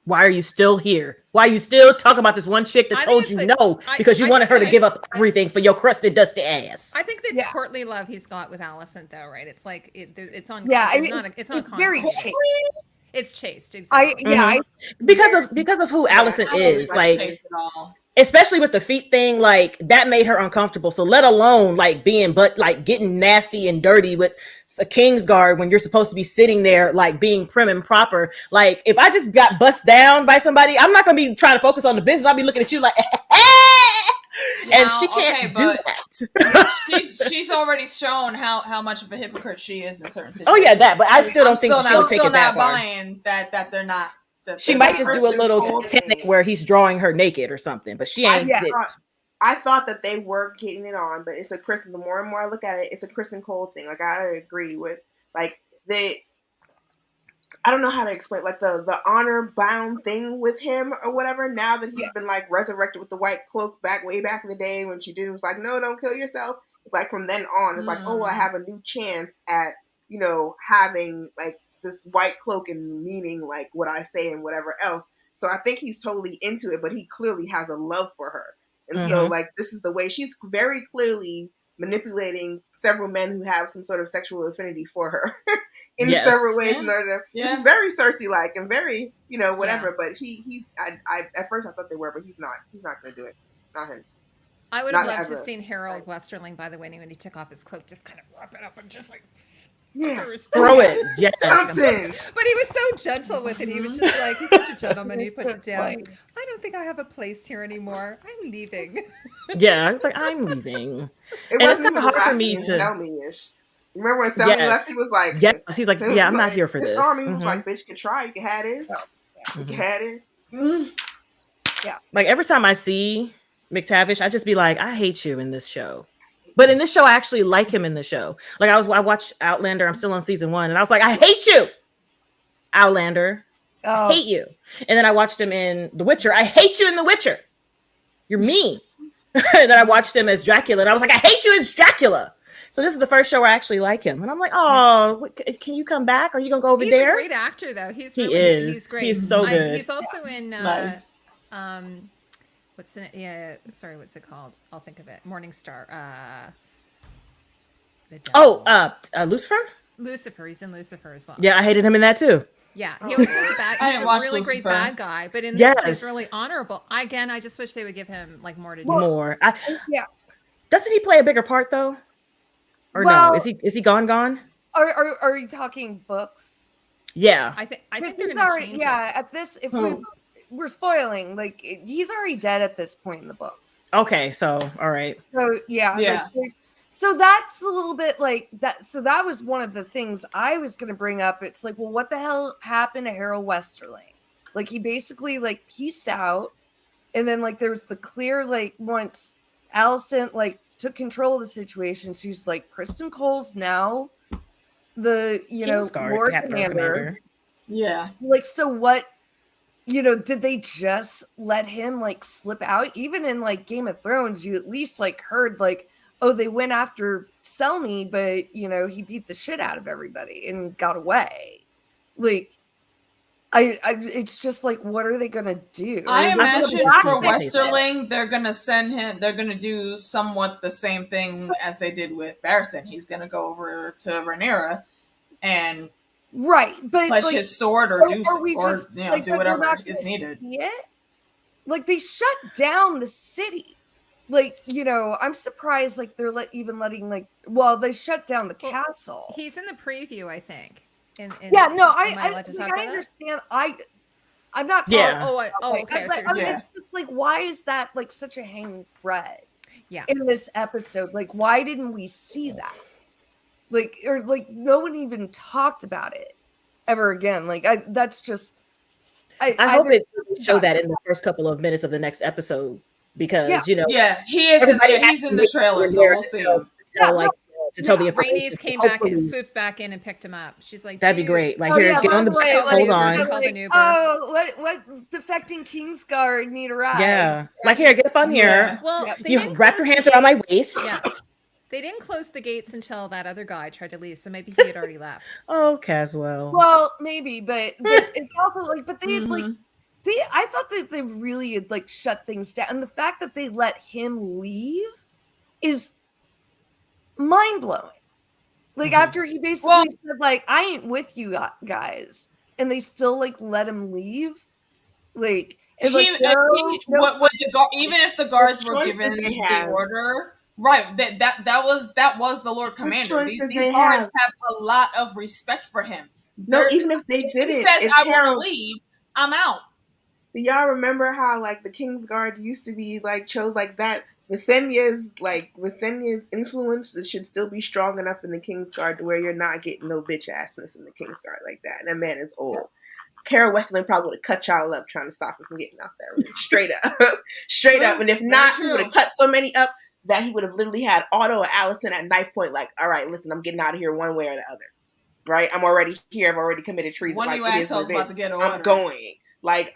Why are you still here? Why are you still talking about this one chick that told you no because you wanted her to give up everything for your crusted, dusty ass? I think that's courtly love he's got with Allison, though, right? It's like it's on. Yeah, it's not very chaste. It's chaste, exactly. Because of who Allison is. Like, especially with the feet thing, like that made her uncomfortable. So let alone like getting nasty and dirty with a Kingsguard when you're supposed to be sitting there like being prim and proper. Like if I just got bust down by somebody, I'm not gonna be trying to focus on the business. I'll be looking at you like, and she can't do that. she's already shown how much of a hypocrite she is in certain situations. Oh yeah, that. But I still don't think she'll take it that far. Buying that they're not. She might just do a little Titanic where he's drawing her naked or something, but she ain't. I thought that they were getting it on, but it's a Kristen. The more and more I look at it, it's a Kristen Cole thing. Like I agree with like I don't know how to explain like the honor bound thing with him or whatever. Now that he's been like resurrected with the white cloak way back in the day when she did, it was like, no, don't kill yourself. Like from then on, it's like, oh, I have a new chance at having like this white cloak and meaning like what I say and whatever else. So I think he's totally into it, but he clearly has a love for her. And so like this is the way she's very clearly manipulating several men who have some sort of sexual affinity for her in several ways in order to she's very Cersei-like and very, whatever, but I at first I thought they were, but he's not gonna do it. Not him. I would have loved to have seen Harold Westerling, by the way, when he took off his cloak, just kind of wrap it up and just like throw it. Yeah. Something. But he was so gentle with it. He was just like, he's such a gentleman. He puts it down. I don't think I have a place here anymore. I'm leaving. Yeah, it's like I'm leaving. It wasn't even hard for me to tell me-ish. You remember when Selmy left? He was like, he was like, yeah, I'm not here for this. Army was like, bitch, you can try. You can have this. You can have it. Yeah. Like every time I see McTavish, I just be like, I hate you in this show. But in this show, I actually like him in the show. Like I watched Outlander. I'm still on season 1, and I was like, I hate you, Outlander. I hate you. And then I watched him in The Witcher. I hate you in The Witcher. You're mean. And then I watched him as Dracula, and I was like, I hate you as Dracula. So this is the first show where I actually like him, and I'm like, oh, can you come back? Are you gonna go over there? He's a great actor, though. He's great. He's so good. He's also in nice. What's it called? I'll think of it. Morningstar. Lucifer? Lucifer. He's in Lucifer as well. Yeah, I hated him in that too. Yeah, he was bad. He's a really great bad guy, but in this he's really honorable. I just wish they would give him like more to do. More. Doesn't he play a bigger part though? Or no? Is he gone? Are you talking books? Yeah. I think they're gonna change it. At this, if we're spoiling, like he's already dead at this point in the books. Okay, so all right. So yeah. So that's a little bit like that. So that was one of the things I was going to bring up. It's like, well, what the hell happened to Harold Westerling? Like he basically like pieced out, and then like there was the clear like once Alicent like took control of the situation, she's like Kristen Cole's now the Lord Commander. Yeah. Like so what? Did they just let him like slip out? Even in like Game of Thrones, you at least like heard like, oh, they went after Selmy, but he beat the shit out of everybody and got away. Like, it's just like, what are they gonna do? I imagine for Westerling, they're gonna send him. They're gonna do somewhat the same thing as they did with Barristan. He's gonna go over to Rhaenyra and but flesh his sword or do whatever is needed. Like they shut down the city. Like, I'm surprised, like, they're even letting, like, they shut down the castle. He's in the preview, I think. I understand. I'm not talking. Yeah. Okay. It's just, like, why is that, like, such a hanging thread in this episode? Like, why didn't we see that? Like, or, like, no one even talked about it ever again. Like, that's just... I hope it show that in the first couple of minutes of the next episode. Because he is he's in the trailer, so we'll see him. To tell the information. Rhaenys came back and swooped back in and picked him up. She's like, that'd be great. Like, get on the way, hold on. What defecting Kingsguard need a ride? Yeah, like here, get up on here. Yeah. Well, you wrap your hands around my waist. Yeah. They didn't close the gates until that other guy tried to leave, so maybe he had already left. Oh, Caswell. Well, maybe, but it's also like, but they had like. I thought that they really had like shut things down. And the fact that they let him leave is mind-blowing. Like after he basically said like, I ain't with you guys. And they still like let him leave. Like, And like, Even if the guards were choice given that they the have. order, right? That was the Lord Commander. These guards have a lot of respect for him. No, even if they He didn't, says, if "I want to Harold, leave. I'm out." do y'all remember how like the King's Guard used to be like chose like that? Visenya's influence should still be strong enough in the King's Guard to where you're not getting no bitch assness in the King's Guard like that. And that man is old. Kara Westerling probably would have cut y'all up trying to stop him from getting out there. Straight up. Straight up. And if not, he would have cut so many up that he would have literally had Otto or Allison at knife point like, all right, listen, I'm getting out of here one way or the other. Right? I'm already here. I've already committed treason. One of you assholes about to get an order. I'm going. Like,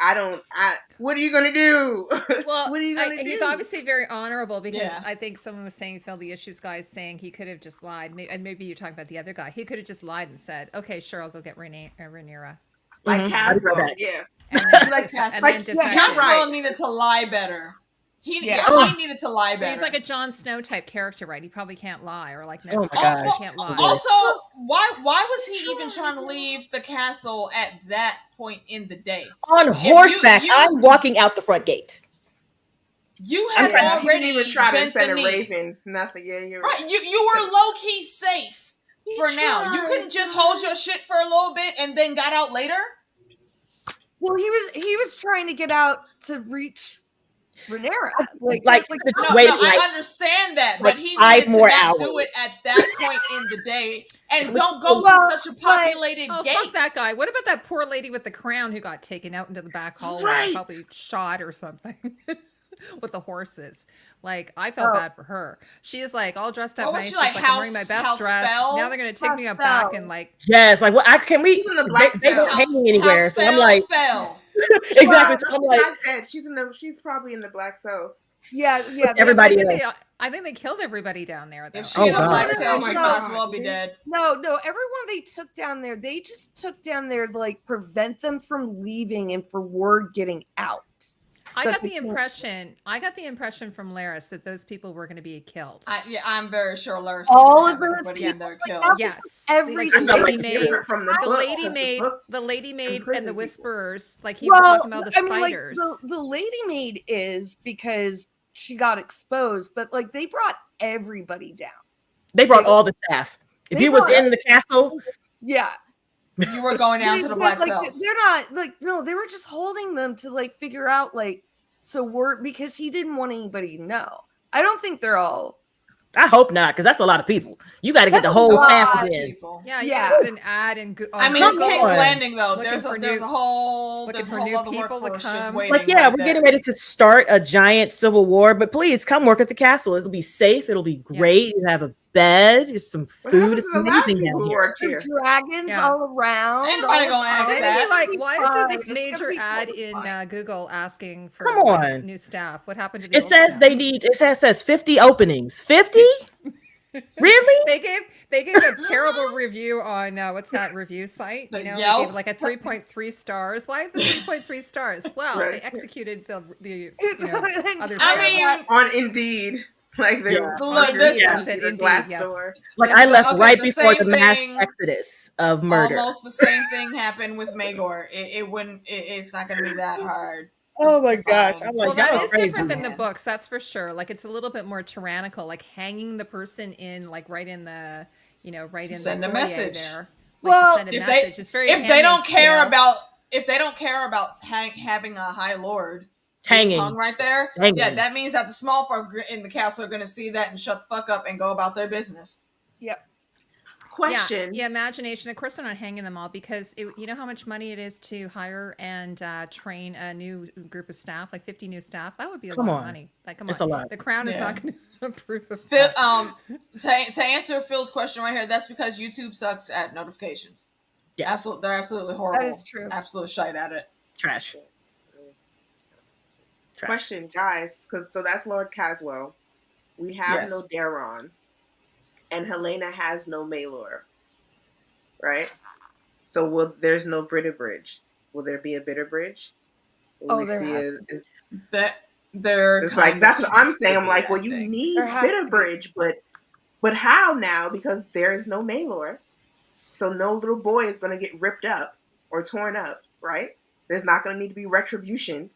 what are you going to do? Well, what are you going to do? He's obviously very honorable because I think someone was saying, Phil, the issues guy is saying he could have just lied. And maybe you're talking about the other guy. He could have just lied and said, okay, sure, I'll go get Rhaenyra. Like Caswell, yeah. And then, like Caswell needed to lie better. He needed to lie better. But he's like a Jon Snow type character, right? He probably can't lie, or like Ned Stark can't lie. Also, why was he even trying to leave the castle at that point in the day? On horseback, I'm walking out the front gate. You had already didn't even try to send a raven. Nothing. Yeah, you're right. You were low key safe for now. You couldn't just hold your shit for a little bit and then got out later. Well, he was trying to get out to reach Rhaenyra. I understand that, but he needed to not do it at that point in the day, and don't go to such a populated gate. Fuck that guy. What about that poor lady with the crown who got taken out into the back hallway, probably shot or something? With the horses. Like, I felt bad for her. She is like all dressed up nice. Like, I'm wearing my best dress. Now they're gonna take me out back and like like what can we in the black they don't hang me anywhere. So I'm like exactly. So I'm like, not dead. She's probably in the black cell. Yeah. Everybody I think they killed everybody down there. Though. If she in a black cell, she might as well be dead. No. Everyone they took down there, they just took down there to like prevent them from leaving and for word getting out. I got the impression from Larys that those people were going to be killed. I'm very sure Larys. All of those people in there killed. Yes, every lady maid, the lady maid, and the whisperers. Like he was talking about the spiders. Like, the lady maid is because she got exposed, but like they brought everybody down. They brought all the staff. If he was in the castle, you were going down to the black cells. They're not like no, they were just holding them to like figure out like because he didn't want anybody to know. I don't think they're all. I hope not, because that's a lot of people. You got to get the whole family in. Yeah, you got to put an ad and. I mean, it's King's Landing though. There's a whole other workforce just waiting. Like, we're getting ready to start a giant civil war, but please come work at the castle. It'll be safe. It'll be great. You have a bed, there's some food. It's amazing down here. Dragons all around. Ain't nobody gonna ask that. Like, why is there this major ad in Google asking for new staff? What happened to the It says 50 openings. 50? Really? They gave a terrible review on what's that review site? You know, they gave like a 3.3 stars. Why the 3.3 stars? Well, they executed the other. I mean, on Indeed. Like they glass door. Like I left right before the mass exodus of murder. Almost the same thing happened with Maegor. It's not going to be that hard. Oh my gosh! I'm like, that is different than the books, that's for sure. Like it's a little bit more tyrannical, like hanging the person in, like right in the, send a message there. Like, if they don't care about having a high lord hanging hung right there, that means that the small folk in the castle are going to see that and shut the fuck up and go about their business. Yep. Question. Yeah, imagination. Of course, they're not hanging them all because you know how much money it is to hire and train a new group of staff, like 50 new staff. That would be a lot of money. Like, come on, a lot. The Crown is not going to approve of Phil, to answer Phil's question right here, that's because YouTube sucks at notifications. Yes, they're absolutely horrible. That is true. Absolute shite at it. Trash. Question, guys, so that's Lord Caswell. We have no Daron. And Helena has no Maelor, right? So there's no Bridge. Will there be a Bitterbridge? It's like that's what I'm saying. I'm like, well, you need Bitterbridge, but how now? Because there is no Maelor, so no little boy is going to get ripped up or torn up, right? There's not going to need to be retribution.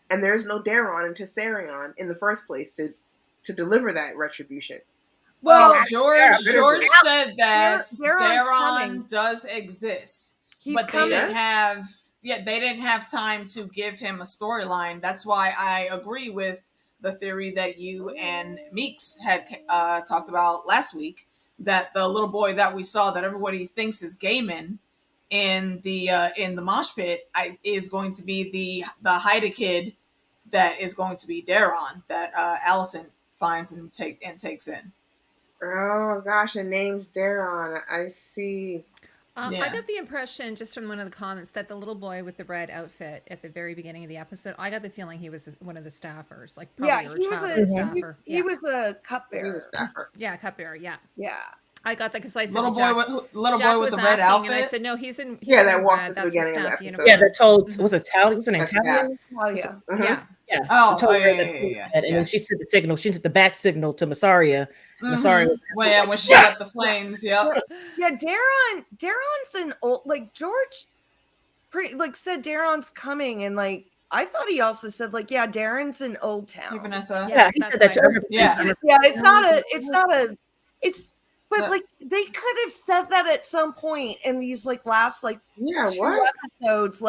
and there's no Daron and Tessarion in the first place to deliver that retribution. Well, George said that Daron does exist, but they didn't have time to give him a storyline. That's why I agree with the theory that you and Meeks had talked about last week, that the little boy that we saw that everybody thinks is Gaiman in the mosh pit is going to be the Haida kid that is going to be Daron that Allison finds and takes in. Oh gosh, the name's Daron. I see. I got the impression just from one of the comments that the little boy with the red outfit at the very beginning of the episode, I got the feeling he was one of the staffers, like probably he was a staffer. He was a cupbearer. He was a staffer. Yeah, cupbearer. Yeah. Yeah. I got that because I said little boy with the red outfit. And I said no, he's in. That walked at the beginning of the episode. Yeah, that told was it Tally? Was her name Tally? Oh yeah. Yeah. Yeah. Oh, yeah. And then she sent the signal. She sent the back signal to Mysaria. Mysaria. When she got the flames. Yep. Yeah, Daron's an old, like George pretty said Daron's coming, and I thought he also said Darren's in Old Town. Hey, Vanessa. Yeah, he said that to everybody. Yeah. Yeah, but they could have said that at some point in these last two episodes,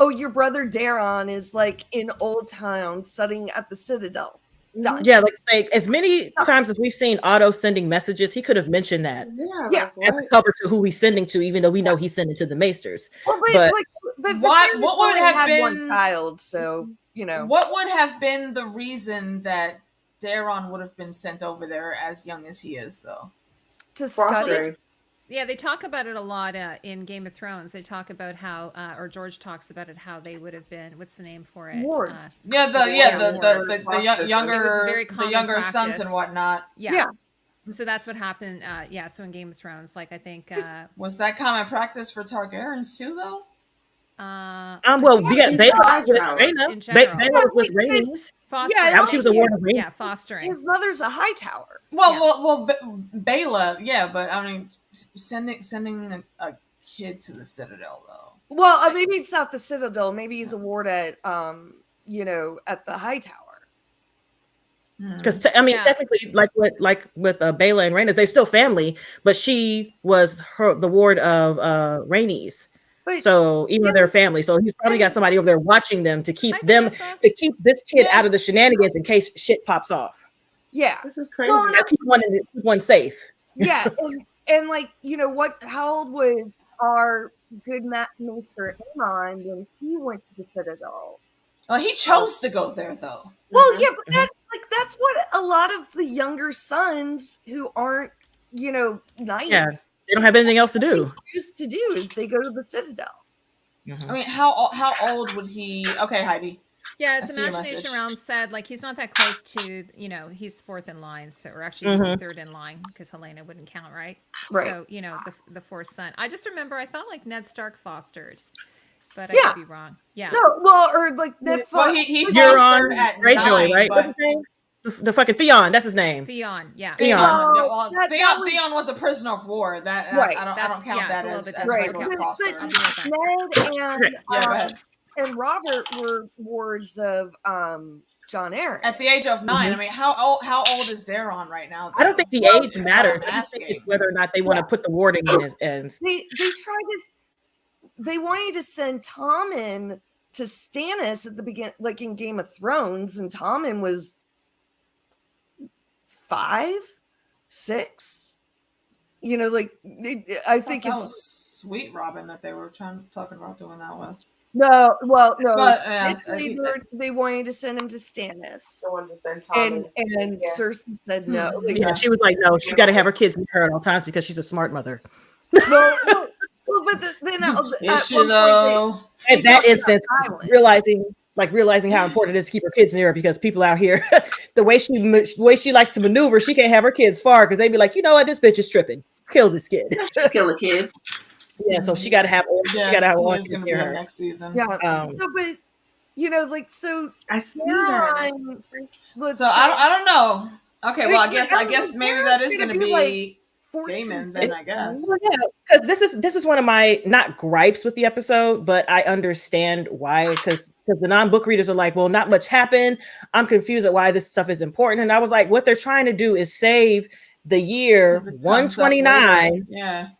oh, your brother Daron is in Old Town studying at the Citadel. Done. Yeah, like as many times as we've seen Otto sending messages, he could have mentioned that. Yeah, as a cover to who he's sending to, even though we know he's sending to the Maesters. Well, but what would have been one child? So what would have been the reason that Daron would have been sent over there as young as he is, though? To study. Yeah, they talk about it a lot in Game of Thrones. They talk about how, or George talks about it, how they would have been. What's the name for it? Wards. The younger sons and whatnot. Yeah. So that's what happened. So in Game of Thrones, I think was that common practice for Targaryens too, though? Well, Baela was with Rhaenys. She was a ward of Rhaenys. Yeah, fostering. His mother's a high tower. Well, Baela, but I mean, sending a kid to the Citadel, though. Well, maybe it's not the Citadel. Maybe he's a ward at, at the high tower. Because technically, like with Baela and Rhaenys, they're still family, but she was the ward of Rhaenys. So even though they're family, so he's probably got somebody over there watching them to keep this kid out of the shenanigans in case shit pops off. Yeah, this is crazy. Well, keep one safe. Yeah, and how old was our good Master Aemon when he went to the Citadel? Oh, he chose to go there, though. Well, yeah, but that's what a lot of the younger sons who aren't, knights. Yeah. They don't have anything else to do. Used to do is they go to the Citadel. I mean, how old would he? Okay, Heidi. Yeah, his imagination realm said he's not that close to he's fourth in line, or actually third in line because Helena wouldn't count, right? So the fourth son. I just remember I thought Ned Stark fostered, but I could be wrong. Yeah. No, well, or Ned. Well, he fostered at Greyjoy, 9, right? But... The fucking Theon, that's his name. Theon, yeah. Theon was a prisoner of war. That I don't count that as regular foster. Ned and Robert were wards of John Arryn at the age of 9. I mean, how old is Daron right now? I don't think the age matters. I think it's whether or not they want to put the warding in his ends. They wanted to send Tommen to Stannis at the beginning, like in Game of Thrones, and Tommen was 5, 6. I think that was Sweet Robin that they were talking about doing that with. No. But, they wanted to send him to Stannis. They wanted to send Tommen. And Cersei said no. Yeah, she was like, no, she got to have her kids with her at all times because she's a smart mother. Well, but then is she though? At that instance, realizing how important it is to keep her kids near her, because people out here, the way she likes to maneuver, she can't have her kids far because they'd be like, you know what, this bitch is tripping. Kill this kid. Kill a kid. Yeah, so she got to have. She got to have one going to be her next season. Yeah, but so I see that. So I don't know. Okay, well, I guess maybe that is going to be gaming, then I guess. Well, yeah, because this is one of my not gripes with the episode, but I understand why. Because the non-book readers are like, well, not much happened. I'm confused at why this stuff is important. And I was like, what they're trying to do is save the year 129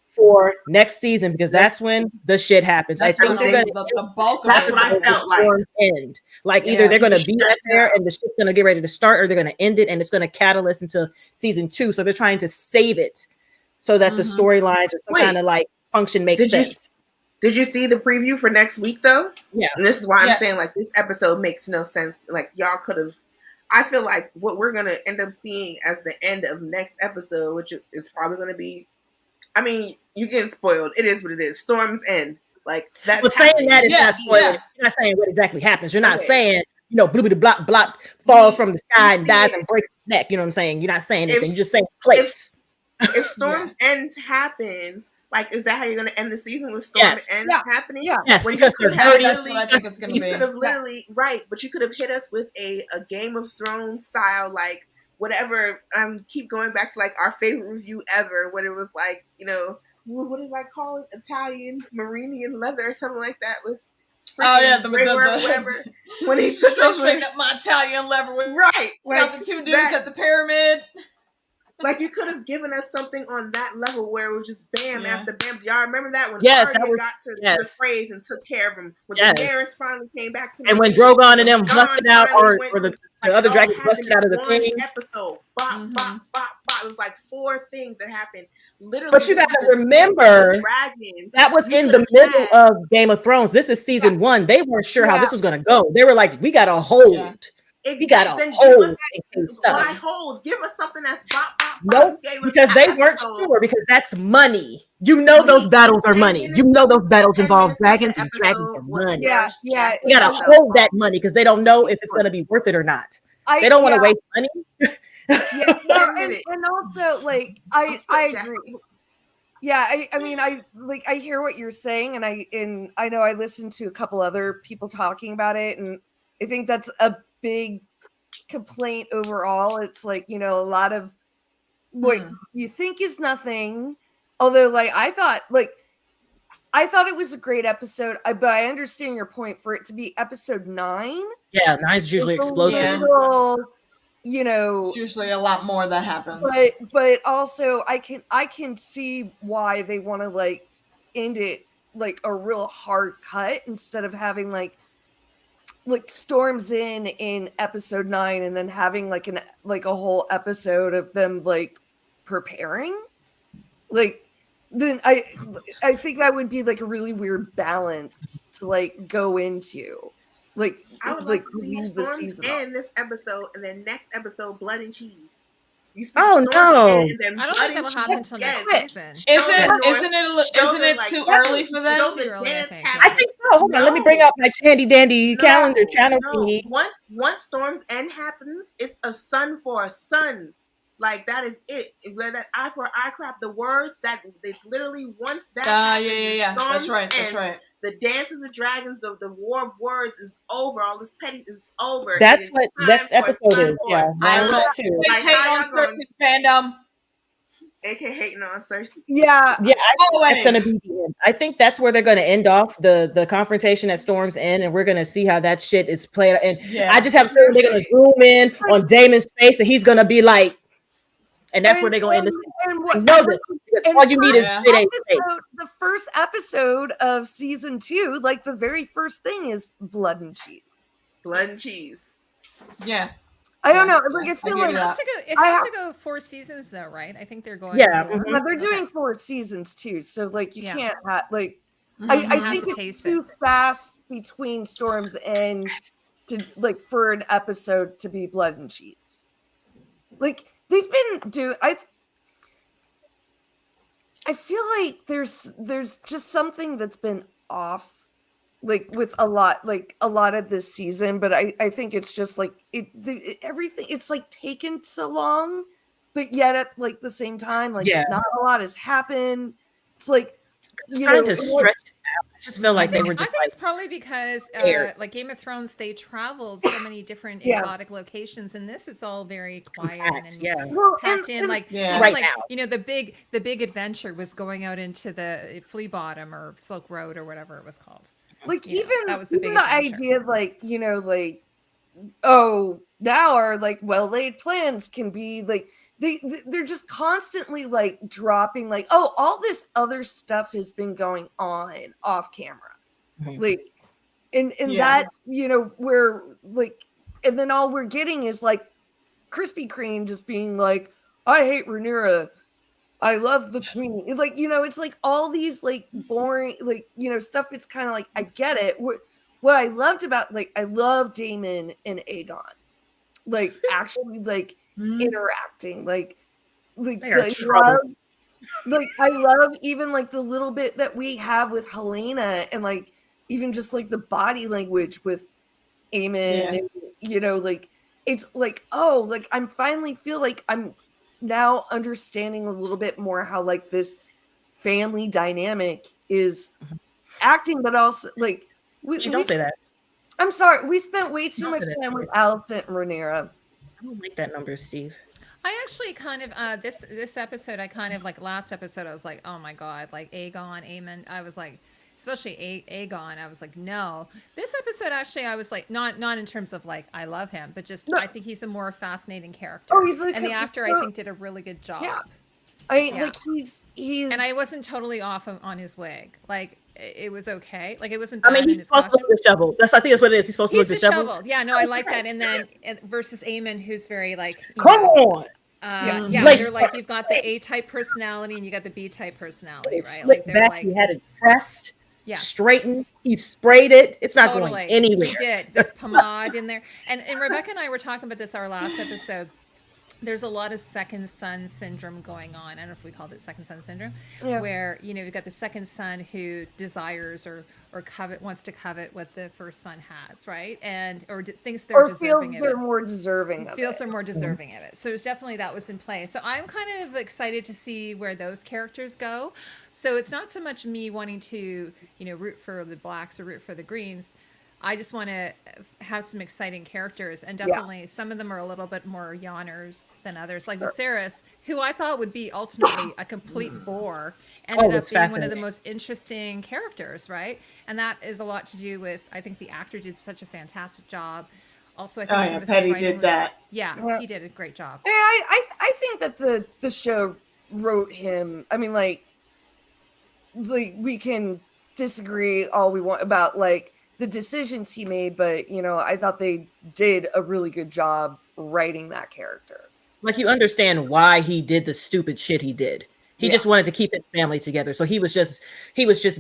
for next season, because that's when the shit happens. That's I think they're gonna the bulk of that's what I felt like. End. Like either they're gonna be up there and the shit's gonna get ready to start, or they're gonna end it and it's gonna catalyst into season 2. So they're trying to save it so that the storylines or some kind of like function makes sense. Did you see the preview for next week though? Yeah. And this is why I'm saying like this episode makes no sense. Like y'all could have. I feel like what we're gonna end up seeing as the end of next episode, which is probably gonna be. I mean, you getting spoiled. It is what it is. Storm's End. Like that's but saying that is not spoiling. You're not saying what exactly happens. You're not saying, you know, block falls from the sky and dies and breaks his neck. You know what I'm saying? You're not saying anything. You're just saying place. If Storm's End happens, like, is that how you're going to end the season with Storm's End happening? Yes, when because that's what I think it's going to be. You could have literally, but you could have hit us with a Game of Thrones style, like, whatever. Keep going back to, like, our favorite review ever, when it was, like, you know, what did I call it? Italian Marinian leather or something like that with the whatever. When he took over, straight up my Italian leather, like the two dudes at the pyramid. Like you could have given us something on that level where it was just bam after bam. Do y'all remember that when Arya got to the phrase and took care of him? When Daenerys finally came back to and when Drogon and them busted out, or the other dragons busted out of the thing. Episode, bop, bop, bop, bop. It was like 4 things that happened. Literally, but you got to remember that was in the middle of Game of Thrones. This is season 1. They weren't sure how this was going to go. They were like, "We got to hold. We got to hold." Why hold? Give us something that's bop, bop, bop. Nope, because they weren't sure. Because that's money. You know those battles are money. You know those battles involve dragons, and dragons are money. Yeah. You got to hold that money because they don't know if it's going to be worth it or not. They don't want to waste money. And also, like, I agree. Yeah, I mean, I hear what you're saying, and I know I listened to a couple other people talking about it, and I think that's a big complaint overall. It's like, you know, a lot of what you think is nothing, although like I thought it was a great episode, but I understand your point for it to be episode 9. Yeah, 9 is usually explosive. You know, it's usually a lot more that happens. But also I can see why they want to like end it like a real hard cut instead of having like Storms in episode 9 and then having like a whole episode of them like preparing. Like then I think that would be like a really weird balance to like go into. Like I would like to see Storms end this episode and then next episode Blood and Cheese. You see no! I don't think that'll happen until next season. Isn't it too early for that? Too early, I think. I think so. Hold on, let me bring up my handy dandy calendar channel. Once Storm's End happens, it's a sun for a sun. Like that is it. That eye for eye crap. The words that it's literally once that. That's right. That's right. The Dance of the Dragons, the War of Words is over. All this petty is over. That's what next episode is. Yeah, I hate on Cersei fandom. AK hating on Cersei. Yeah. I think that's gonna be the end. I think that's where they're gonna end off the confrontation at Storm's End, and we're gonna see how that shit is played. And I just have a feeling they're gonna zoom in on Daemon's face, and he's gonna be like. And that's where they're going to end this. Because all you need is the first episode of season 2, like the very first thing is Blood and Cheese. Blood and Cheese. Yeah. I don't know. Like I feel like it has to go 4 seasons though, right? I think they're going. But they're doing 4 seasons too, so like you can't have like. I think it's too fast between Storms and to like for an episode to be Blood and Cheese. Like. They've been doing. I feel like there's just something that's been off, like with a lot of this season. But I think it's just like everything. It's like taken so long, but yet at like the same time, like not a lot has happened. It's like trying to stretch it out. just feel like they were I just think like it's probably because, scared. like Game of Thrones, they traveled so many different Yeah. exotic locations, and this is all very quiet Compact, and yeah. Well, packed in. Like Yeah. even Right like now. the big adventure was going out into the Flea Bottom or Silk Road or whatever it was called. like You know, even that was the even big the adventure. idea, like like oh, now our like well laid plans can be like they're just constantly like dropping like, oh, all this other stuff has been going on off camera, Mhm. like and Yeah. that where like, and then all we're getting is like Krispy Kreme just being like, I hate Rhaenyra, I love the queen. Like, it's like all these like boring, like, stuff. It's kind of like, I get it. What I loved about, like, I love Daemon and Aegon, like, actually, like, Mhm. interacting, like, They are I trouble. I love even like the little bit that we have with Helena, and like even just like the body language with Aemon, Yeah. and like it's like, oh, like I'm finally feel like I'm now understanding a little bit more how like this family dynamic is acting, but also like You don't say that. I'm sorry, we spent way too Don't much say that, time with Steve. Alicent and Rhaenyra. I don't like that number, Steve. I actually kind of this episode, I kind of like last episode, I was like, oh my god, like Aemon, I was like, especially Aegon, I was like, no. This episode, actually, I was like, not in terms of like I love him, but just No. I think he's a more fascinating character. Oh, he's like and the actor, I think, did a really good job. Yeah. Yeah. Like he's And I wasn't totally off on his wig. Like it was okay. Like it wasn't I bad mean, in he's his supposed to costume. look disheveled. I think that's what it is. He's supposed to He's look disheveled. disheveled. Yeah, no, I like that. And then versus Aemon, who's very like, Come on. yeah, Like, they're like, you've got the A-type personality and you got the B-type personality, it's right? slicked Like they're back. like, He had it pressed, yes, straightened. He sprayed it. It's not totally. going anywhere. He did. There's pomade in there. And Rebecca and I were talking about this our last episode. There's a lot of second son syndrome going on. I don't know if we called it second son syndrome, where you've got the second son who desires or wants to covet what the first son has, right? And or thinks they're or deserving feels of they're it. more deserving of Feels it. they're more deserving of it. So it's definitely that was in play. So I'm kind of excited to see where those characters go. So it's not so much me wanting to root for the blacks or root for the greens. I just want to have some exciting characters, and definitely some of them are a little bit more yawners than others. Like Viserys, who I thought would be ultimately a complete bore, ended up being one of the most interesting characters, right? And that is a lot to do with, I think the actor did such a fantastic job. Also, I think Petty did that. Yeah, he did a great job. Yeah, I think that the show wrote him. I mean, like we can disagree all we want about like the decisions he made, but I thought they did a really good job writing that character. Like, you understand why he did the stupid shit he did. He just wanted to keep his family together. So he was just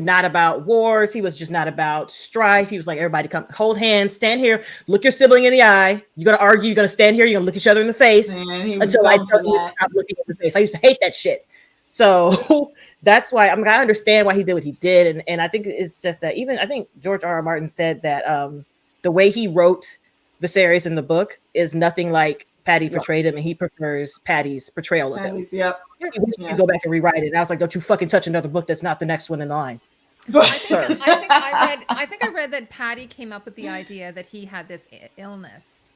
not about wars. He was just not about strife. He was like, everybody come hold hands, stand here, look your sibling in the eye. You're going to argue. You're going to stand here. You're going to look each other in the face until I tell you to stop looking in the face. I used to hate that shit. So that's why I understand why he did what he did. And I think it's just that I think George R.R. Martin said that the way he wrote Viserys in the book is nothing like Patty portrayed him, and he prefers Patty's portrayal of him. Yep. He wished he'd go back and rewrite it. And I was like, don't you fucking touch another book that's not the next one in line. I think I read that Patty came up with the idea that he had this illness,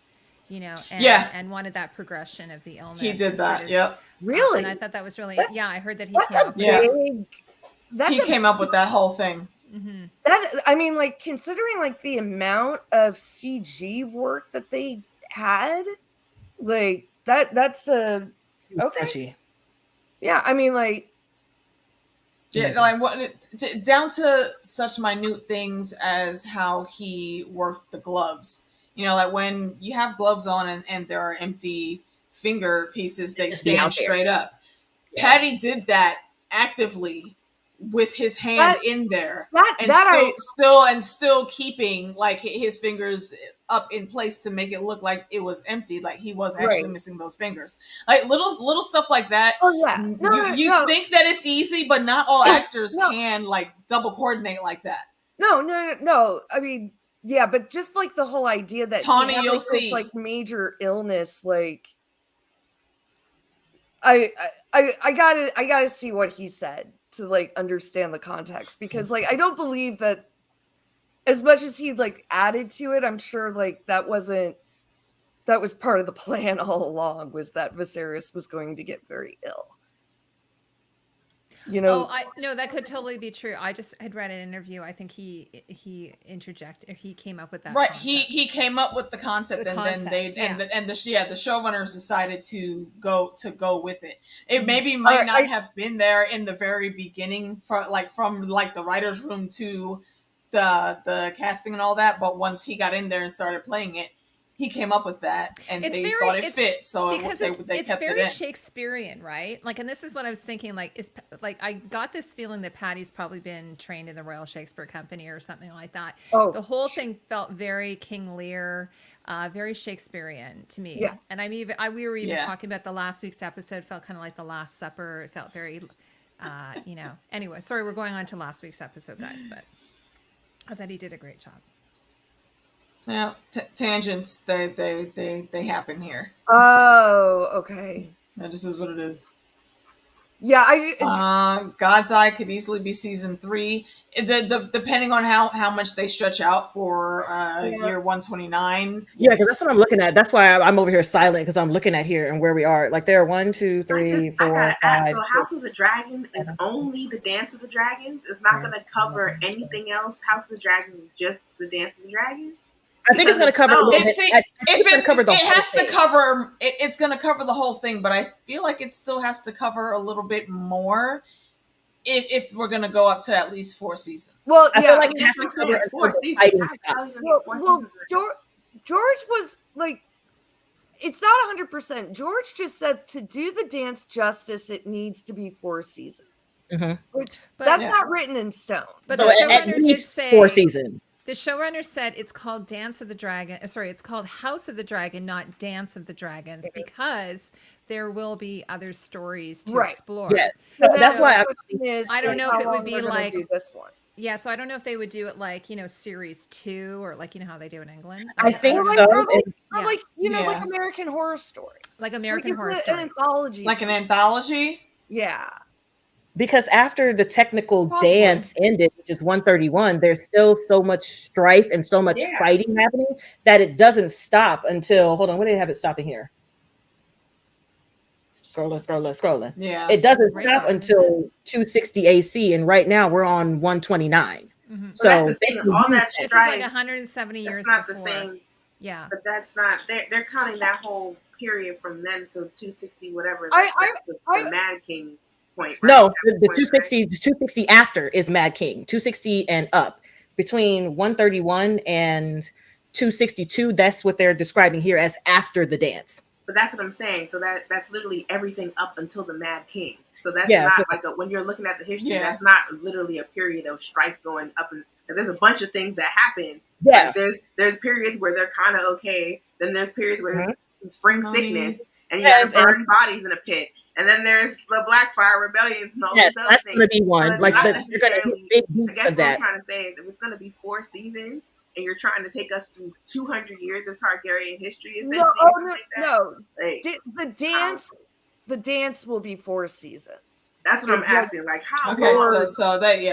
and wanted that progression of the illness. He did that. Yep. Really? And I thought that was really, I heard that he came up with he came up with that whole thing. Mm-hmm. I mean, like, considering like the amount of CG work that they had, like that's okay. Touchy. Yeah, I mean, like, like down to such minute things as how he worked the gloves. Like when you have gloves on and there are empty finger pieces, they stand straight up. Yeah. Patty did that actively with his hand in there, still keeping like his fingers up in place to make it look like it was empty, like he was actually missing those fingers. Like little stuff like that. Oh yeah, you think that it's easy, but not all actors can like double coordinate like that. No. I mean, yeah, but just like the whole idea that Tawny, you'll see like major illness, like I gotta see what he said. to like understand the context, because like I don't believe that as much as he like added to it, I'm sure like that was part of the plan all along, was that Viserys was going to get very ill. You know, No, that could totally be true. I just had read an interview. I think he interjected, or he came up with that. Right, concept. he came up with the concept, then they and the showrunners decided to go with it. It maybe might not have been there in the very beginning, from the writers' room to the casting and all that, but once he got in there and started playing it, he came up with that, and they thought it fit, so because they it's kept very it in. Shakespearean, right? Like, and this is what I was thinking. Like, I got this feeling that Patty's probably been trained in the Royal Shakespeare Company or something like that. Oh, the whole thing felt very King Lear, very Shakespearean to me. Yeah. And we were even talking about the last week's episode. Felt kind of like the Last Supper. It felt very, Anyway, sorry, we're going on to last week's episode, guys, but I thought he did a great job. Yeah, tangents, they happen here. Oh, okay. That just is what it is. Yeah, God's Eye could easily be season 3. Depending on how much they stretch out for year 129. Yeah, because that's what I'm looking at. That's why I'm over here silent, because I'm looking at here and where we are. Like, there are 1, 2, 3, 4, 5. So House of the Dragons is only the Dance of the Dragons. It's not going to cover anything else. House of the Dragons is just the Dance of the Dragons. I think it's going to cover. It's going to cover the whole thing, but I feel like it still has to cover a little bit more if we're going to go up to at least 4 seasons. Well, I feel like it has to cover 4 seasons. Well, George was like, it's not 100%. George just said to do the dance justice, it needs to be 4 seasons, which that's not written in stone. But so the at showrunner did say 4 seasons. The showrunner said it's called Dance of the Dragon. Sorry, it's called House of the Dragon, not Dance of the Dragons, because there will be other stories to explore. Yes, so that's why I don't know if it would be like this one. Yeah, so I don't know if they would do it like, series 2, or like, how they do in England. I think so. Like American Horror Story. Like American Horror Story. An anthology. Like an anthology? Yeah. Because after the technical dance ended, which is 131, there's still so much strife and so much fighting happening that it doesn't stop until, hold on, what do they have it stopping here? Scrolling. Yeah. It doesn't stop until 260 AC, and right now we're on 129. So that's the thing, all that strife, this is like 170 years not before. The same. Yeah. But that's not, they're counting that whole period from then to 260, whatever. The Mad King's point, right? No, the 260, the 260 after is Mad King. 260 and up. Between 131 and 262, that's what they're describing here as after the dance. But that's what I'm saying. So that's literally everything up until the Mad King. So that's not when you're looking at the history, that's not literally a period of strife going up. And there's a bunch of things that happen. Yeah. Like there's periods where they're kind of okay. Then there's periods where there's spring sickness and you have burned bodies in a pit. And then there's the Blackfyre rebellions and all those things. That's going to be one. So like you're going to be big beats of that. What I'm trying to say is, if it's going to be 4 seasons and you're trying to take us through 200 years of Targaryen history, essentially, the dance will be 4 seasons. That's what I'm asking. Like how? Okay, so they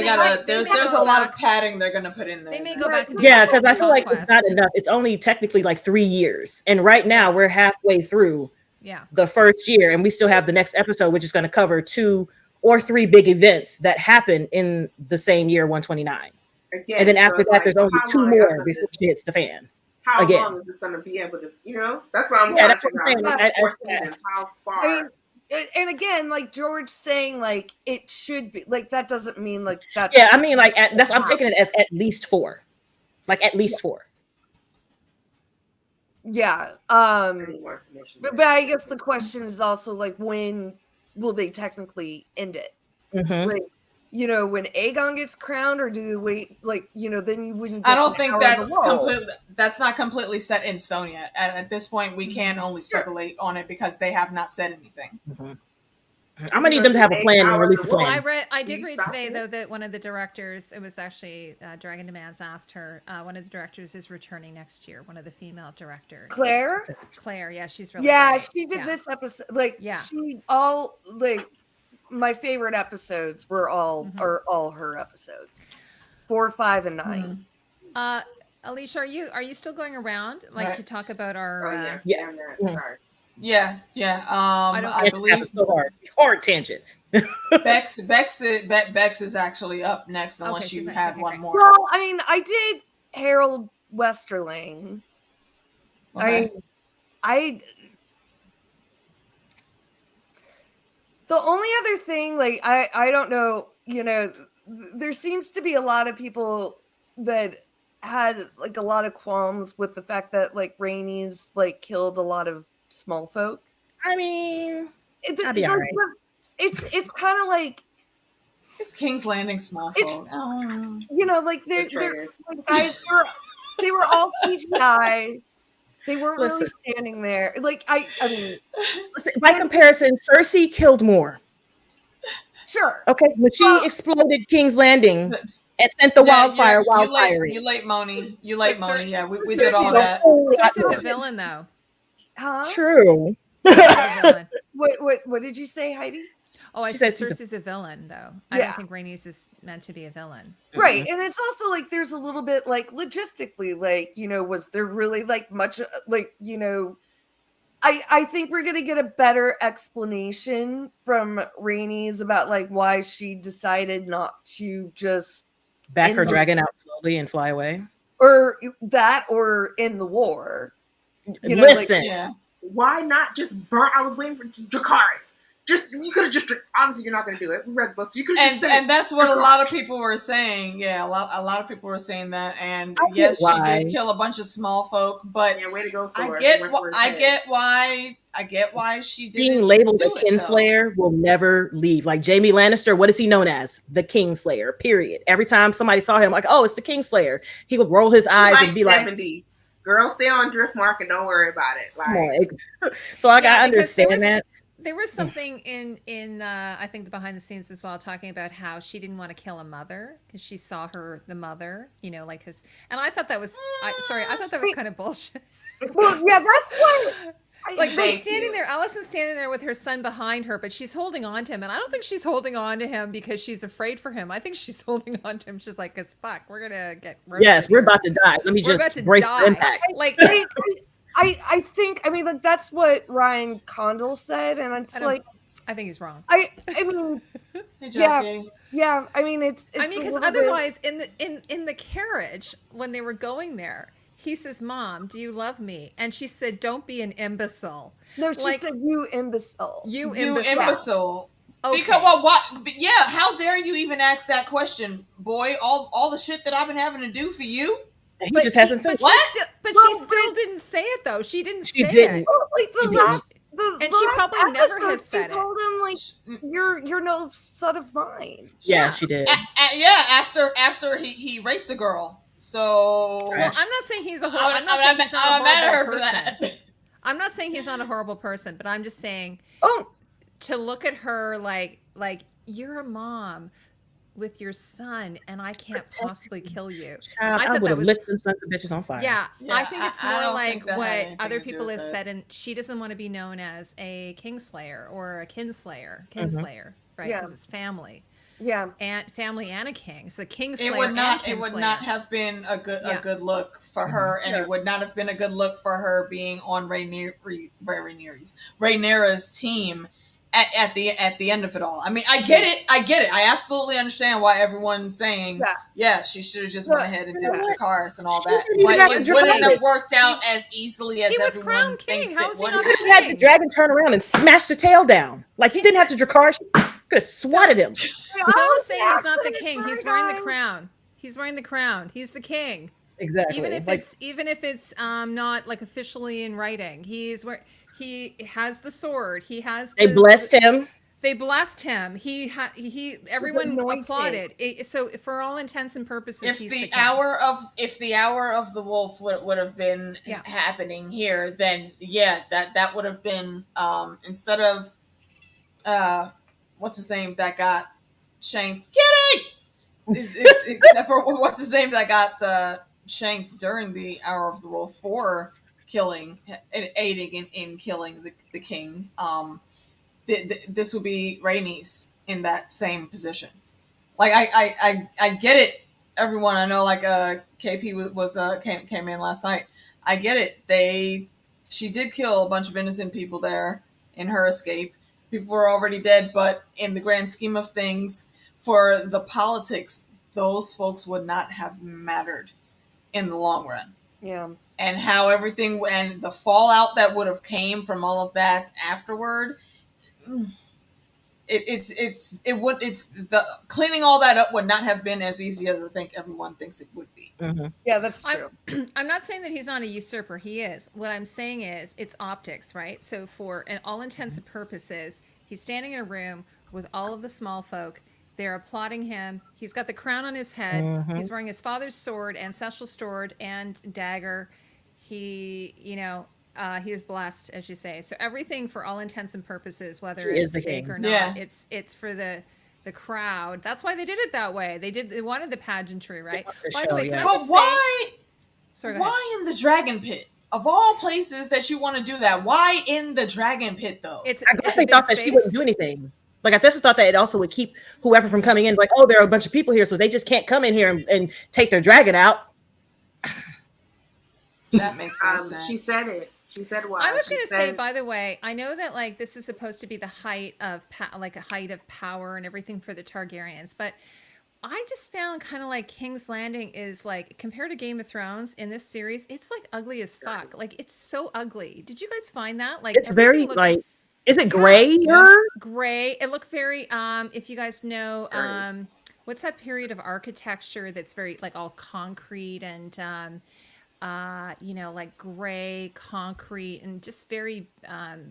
gotta. There's a lot of padding they're gonna put in there. They may go back. Because I feel like it's not enough. It's only technically like 3 years, and right now we're halfway through. The first year, and we still have the next episode, which is going to cover 2 or 3 big events that happen in the same year, 129. Again, and then after that, there's only 2 more before she hits the fan. How long is this going to be able to? That's what I'm. That's what I'm saying. How far? And again, like George saying, like it should be like that doesn't mean like that. Yeah, I mean, like that's I'm taking it as at least 4, like at least 4. Yeah. But I guess the question is also like, when will they technically end it? Like, when Aegon gets crowned, or do they wait? Like, then you wouldn't. I don't think that's not completely set in stone yet. At this point, we can only speculate on it because they have not said anything. I'm gonna need them to have a plan and release a plan. I did read today though that one of the directors, it was actually Dragon Demands asked her, one of the directors is returning next year. One of the female directors, Claire, yeah, she's really great. She did this episode. Like, she all like my favorite episodes were all her episodes, 4, 5, and 9. Alicia, are you still going around to talk about our? Yeah. Sorry. Yeah. I believe so hard tangent. Bex is actually up next, unless you had one more. Well, I mean, I did Harold Westerling. Okay. I the only other thing, like, I don't know, there seems to be a lot of people that had like a lot of qualms with the fact that like Rhaenys like killed a lot of small folk. I mean, I'd be all right. It's kind of like it's King's Landing small folk. Like they're like, guys, they were all CGI. They weren't really standing there. Like I mean, by comparison, Cersei killed more. Sure. Okay, when she exploded King's Landing and sent the wildfire. You late, Moni. You late, Moni. Yeah, we did all that. Cersei's a villain, though. Huh? True. What did you say, Heidi? Oh, I said Cersei's a villain, though. I don't think Rhaenys is meant to be a villain. Right. And it's also like there's a little bit like logistically, like, was there really like much like, I think we're going to get a better explanation from Rhaenys about like why she decided not to just back her dragon out slowly and fly away. Or that, or in the war. Listen. Why not just burn? I was waiting for Dracarys. You could have just, obviously you're not going to do it. We read the book, so you could have and that's what a lot of people were saying. Yeah, a lot of people were saying that. And yes, she did kill a bunch of small folk, but way to go. I get why she did. Being labeled a Kinslayer will never leave. Like Jaime Lannister, what is he known as? The Kingslayer. Period. Every time somebody saw him, like, oh, it's the Kingslayer, he would roll his eyes and be like, "Girl, stay on Driftmark and don't worry about it." Like, so I understand that. There was something in I think the behind the scenes as well, talking about how she didn't want to kill a mother because she saw the mother, like his. And I thought that was, I thought that was kind of bullshit. Well, yeah, that's what. Like she's standing there, Allison's standing there with her son behind her, but she's holding on to him, and I don't think she's holding on to him because she's afraid for him. I think she's holding on to him. She's like, "Cause fuck, we're gonna get roasted." Yes, we're about to die. Let me just brace for impact. Like. I think, I mean, like, that's what Ryan Condal said, and it's like, I think he's wrong. I mean, yeah. I mean, it's I mean, because otherwise, in the carriage when they were going there, he says, "Mom, do you love me?" And she said, "Don't be an imbecile." No, she said, "You imbecile." You imbecile. Okay. Because what? Yeah, how dare you even ask that question, boy? All the shit that I've been having to do for you. He just hasn't said what? She still didn't say it though. She didn't say it. Well, like she probably never has said it. Told him like you're no son of mine. Yeah, she did. After he raped the girl. So I'm not saying he's a horrible. I'm not saying he's not a horrible person, but I'm just saying. To look at her like you're a mom with your son, and I can't possibly kill you. I would have lit them sons of bitches on fire. Yeah, I think it's more like what other people have said, and she doesn't want to be known as a Kingslayer or a Kinslayer, right? Because it's family. Yeah, and family and a king. So Kingslayer. It would not have been a good look for her, and it would not have been a good look for her being on Rhaenyra's team. At the end of it all. I mean, I get it. I absolutely understand why everyone's saying, she should have just went ahead and did Dracarys and all that. But it wouldn't have worked out as easily as everyone thinks it would have. You had the dragon turn around and smash the tail down. Like, you didn't have to Dracarys. You could have swatted him. I was saying he's not the king. He's wearing the crown. He's wearing the crown. He's the king. Exactly. Even if it's not like officially in writing. He has the sword. He has. They blessed him. They blessed him. Everyone applauded. So for all intents and purposes, if the hour of the wolf would have been happening here, then that would have been instead of what's his name that got shanked. Kitty. Except for what's his name that got shanked during the hour of the wolf for aiding in killing the king. This would be Rhaenys in that same position. Like I get it. Everyone I know, like KP came in last night. I get it. She did kill a bunch of innocent people there in her escape. People were already dead, but in the grand scheme of things, for the politics, those folks would not have mattered in the long run. Yeah. And how everything and the fallout that would have came from all of that afterward, it's the cleaning all that up would not have been as easy as I think everyone thinks it would be. Mm-hmm. Yeah, that's true. I'm not saying that he's not a usurper. He is. What I'm saying is it's optics, right? So for all intents and purposes, he's standing in a room with all of the small folk. They're applauding him. He's got the crown on his head. Mm-hmm. He's wearing his father's sword, ancestral sword, and dagger. He, he is blessed, as you say. So everything, for all intents and purposes, whether it's fake or not, it's for the crowd. That's why they did it that way. They wanted the pageantry, right? By the way, but why in the dragon pit? Of all places that you want to do that, why in the dragon pit though? I guess they thought that she wouldn't do anything. Like, I just thought that it also would keep whoever from coming in. Like, oh, there are a bunch of people here, so they just can't come in here and take their dragon out. That makes sense. She said it. She said why. I was going to say, by the way, I know that like this is supposed to be the height of like a height of power and everything for the Targaryens, but I just found kind of like King's Landing is like, compared to Game of Thrones in this series, it's like ugly as fuck. Like, it's so ugly. Did you guys find that? Like, it's very like. Is it gray? Gray. It looked very, if you guys know, what's that period of architecture that's very like all concrete and, like gray concrete and just very,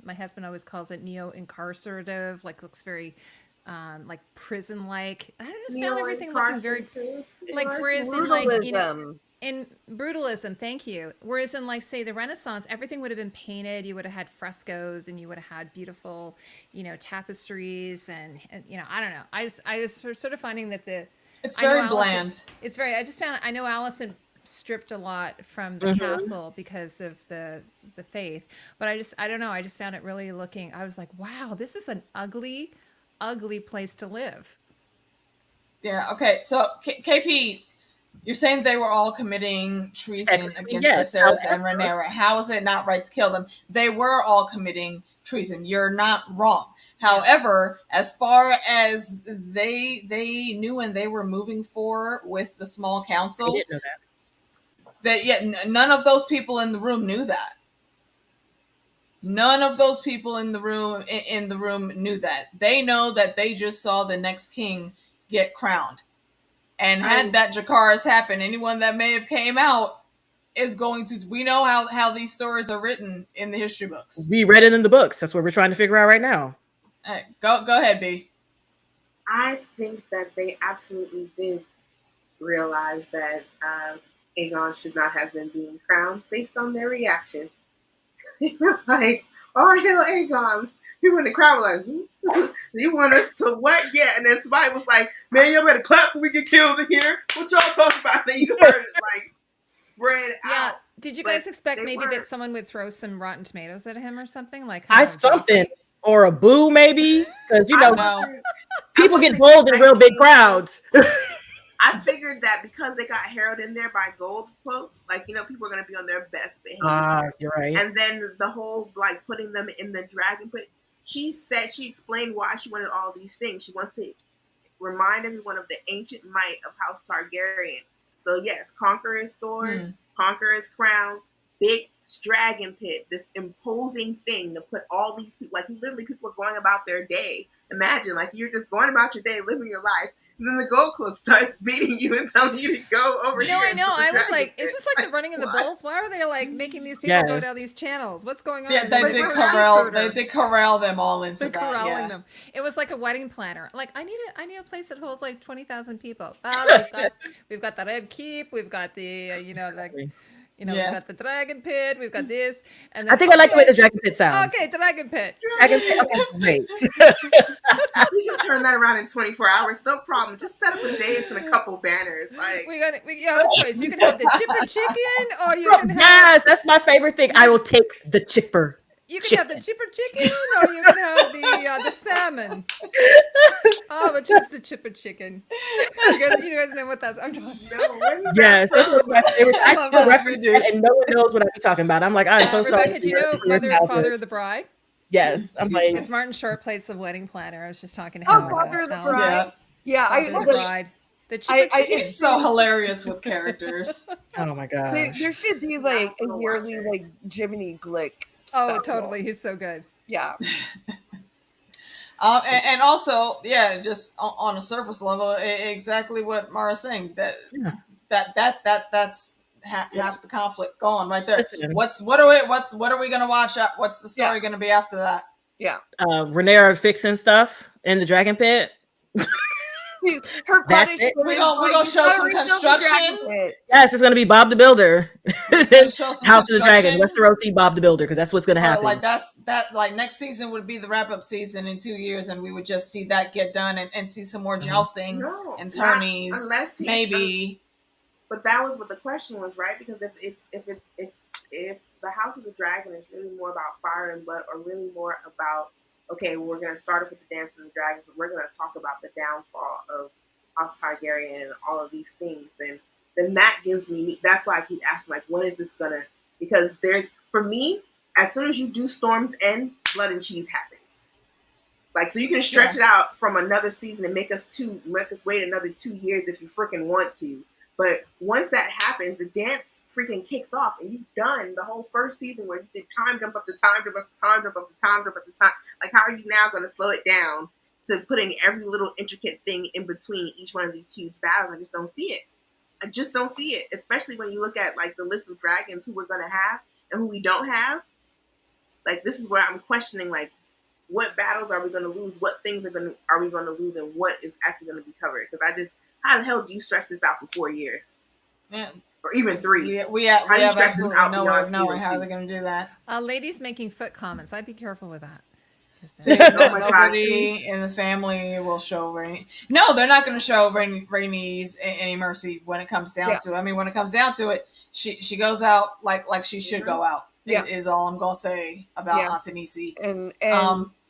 my husband always calls it neo-incarcerative, like looks very, like prison-like. I don't just found everything looking very, like, whereas in like, in brutalism, thank you. Whereas in, like, say, the Renaissance, everything would have been painted. You would have had frescoes, and you would have had beautiful, tapestries, and I don't know. I was sort of finding that it's very bland. It's very. I just found. I know Allison stripped a lot from the castle because of the faith, but I don't know. I just found it really looking. I was like, wow, this is an ugly place to live. Yeah. Okay. So KP. You're saying they were all committing treason against Viserys and Rhaenyra. How is it not right to kill them? They were all committing treason. You're not wrong. However, as far as they knew and they were moving forward with the small council, they didn't know that. None of those people in the room knew that. None of those people in the room knew that. They know that they just saw the next king get crowned. And had that Jacaris happen, anyone that may have came out is going to. We know how these stories are written in the history books. We read it in the books. That's what we're trying to figure out right now. All right, go ahead, B. I think that they absolutely did realize that Aegon should not have been being crowned based on their reaction. They were like, "Oh, hail Aegon!" People in the crowd were like, "You want us to what?" Yeah, and then somebody was like, "Man, y'all better clap before we get killed in here." What y'all talking about? Then you heard it like spread out. Did you guys expect maybe that someone would throw some rotten tomatoes at him or something? Like something or a boo maybe, because people get bold in real big crowds. I figured that because they got heralded in there by gold quotes, like, people are going to be on their best behavior. You're right. And then the whole, like, putting them in the dragon pit, she explained why she wanted all these things. She wants to remind everyone of the ancient might of House Targaryen. So, yes, Conqueror's sword, Conqueror's crown, big dragon pit, this imposing thing to put all these people, like, literally people are going about their day. Imagine, like, you're just going about your day, living your life. And then the gold cloak starts beating you and telling you to go over here. No, I know. I was like, is this like the running of the bulls? Why are they like making these people go down these channels? What's going on? Yeah, they corral them all into that. Corralling them. It was like a wedding planner. Like, I need a place that holds like 20,000 people. We've got the Red Keep. We've got the we've got the dragon pit. We've got this. And then, I think I like the way the dragon pit sounds. Okay, dragon pit. Dragon pit. Okay, great. We can turn that around in 24 hours. No problem. Just set up a dais and a couple banners. Like we have a choice. You can have the chipper chicken, or you can have. Yes, that's my favorite thing. I will take the chipper. You can have the chipper chicken, or you can have the salmon. Oh, but just the chipper chicken. You guys know what that's. I'm talking. No, where is Yes, that that's one of from? my favorites. I love still that. reference that, and no one knows what I'm talking about. I'm like, I'm so sorry. Rebecca, do you know Father of the Bride? Yes, I'm Excuse like, It's Martin Short plays the wedding planner. I was just talking to Oh, him Father of the about Bride. Yeah. Yeah, Father of the Bride. The chipper chicken. He's so hilarious with characters. oh my gosh. There should be like a yearly like Jiminy Glick. Oh, special. totally. He's so good. Yeah. And also, yeah, just on a surface level, exactly what Mara's saying. That's half the conflict going right there. Listen. What are we gonna watch? What's the story gonna be after that? Yeah. Rhaenyra fixing stuff in the dragon pit. Her That's punishment. it. We gonna show some construction. Yes, it's gonna be Bob the Builder. It's gonna show some House of the Dragon, construction. Westerosi Bob the Builder, because that's what's gonna happen. Like like next season would be the wrap up season in 2 years, and we would just see that get done and see some more jousting and tourneys, maybe. But that was what the question was, right? Because if the House of the Dragon is really more about fire and blood, or really more about, okay, well, we're going to start off with the Dance of the Dragons, but we're going to talk about the downfall of House Targaryen and all of these things, then that gives me, that's why I keep asking, like, when is this going to, because for me, as soon as you do Storm's End, Blood and Cheese happens. Like, so you can stretch it out from another season and make us wait another 2 years if you freaking want to. But once that happens, the dance freaking kicks off, and you've done the whole first season where you did time jump up to time jump up to time jump up to time jump up to time. Like, how are you now going to slow it down to putting every little intricate thing in between each one of these huge battles? I just don't see it. I just don't see it, especially when you look at like the list of dragons who we're going to have and who we don't have. Like, this is where I'm questioning, like, what battles are we going to lose? What things are we going to lose, and what is actually going to be covered? Because how the hell do you stretch this out for 4 years? Yeah. Or even 3? We have absolutely no way of knowing how they're going to do that. Ladies making foot comments. I'd be careful with that. See, nobody in the family will show Rhaenys. No, they're not going to show Rhaenys any mercy when it comes down to it. I mean, when it comes down to it, she goes out like she should go out. Yeah. Is all I'm going to say about Auntie Nisi. And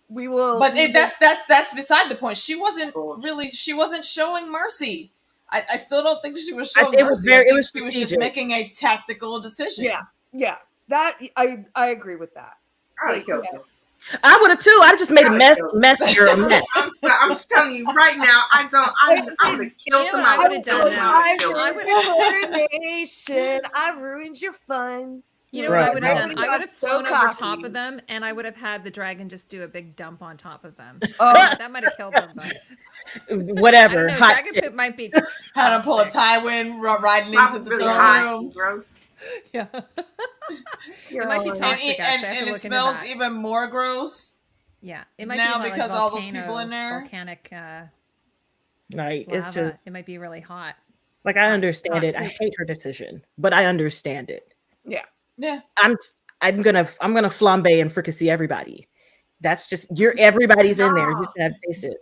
we will. But that's beside the point. She wasn't showing mercy. I still don't think she was showing mercy. She was just making a tactical decision. Yeah. That I agree with that. I would have too. I just made a messier a mess. I'm telling you right now, I would have killed them. I would have done that. I would have coordination. I ruined your fun. You know what I would have done? I would have flown over top of them, and I would have had the dragon just do a big dump on top of them. That might have killed them. But whatever. Dragon poop might be. How to pull a Tywin riding into the throne room. Gross. Yeah. It might be toxic, and it smells even more gross. Yeah, it might now be because all those people in there. Volcanic. Right, lava. it's just. It might be really hot. Like, I understand it. I hate her decision, but I understand it. Yeah. I'm gonna flambe and fricassee everybody. That's just everybody's in there. You just have to face it.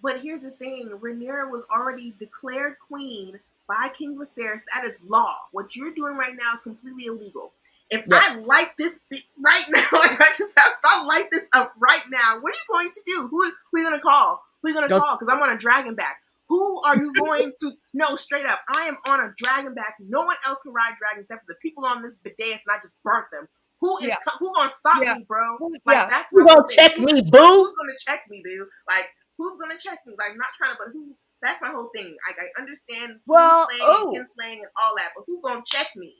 But here's the thing: Rhaenyra was already declared queen by King Viserys. That is law. What you're doing right now is completely illegal. If I light this right now, I light this up right now, what are you going to do? Who are you going to call? Who are you going to call? Because I'm on a dragon back. Who are you going to? No, straight up. I am on a dragon back. No one else can ride dragons except for the people on this bidet, and I just burnt them. Who going to stop me, bro? Like, that's who going to check me, boo? Who's going to check me, dude? Like, who's going to check me? Like, not trying to, but who? That's my whole thing. Like, I understand kinslaying and all that, but who's going to check me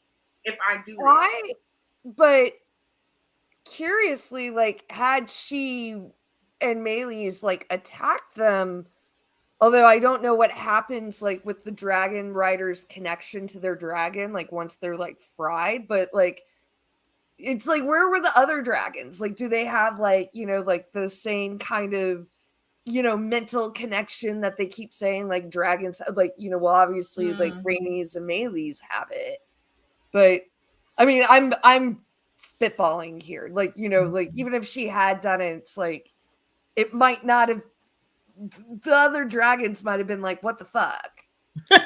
if I do that? But curiously, like, had she and Meleys like attacked them, although I don't know what happens like with the dragon riders' connection to their dragon, like once they're like fried, but like it's like, where were the other dragons? Like, do they have like, like the same kind of, mental connection that they keep saying like dragons, like, well, obviously like Rhaenys and Meleys have it, but I mean, I'm spitballing here. Like, like even if she had done it, it's like, it might not have, the other dragons might have been like, what the fuck? And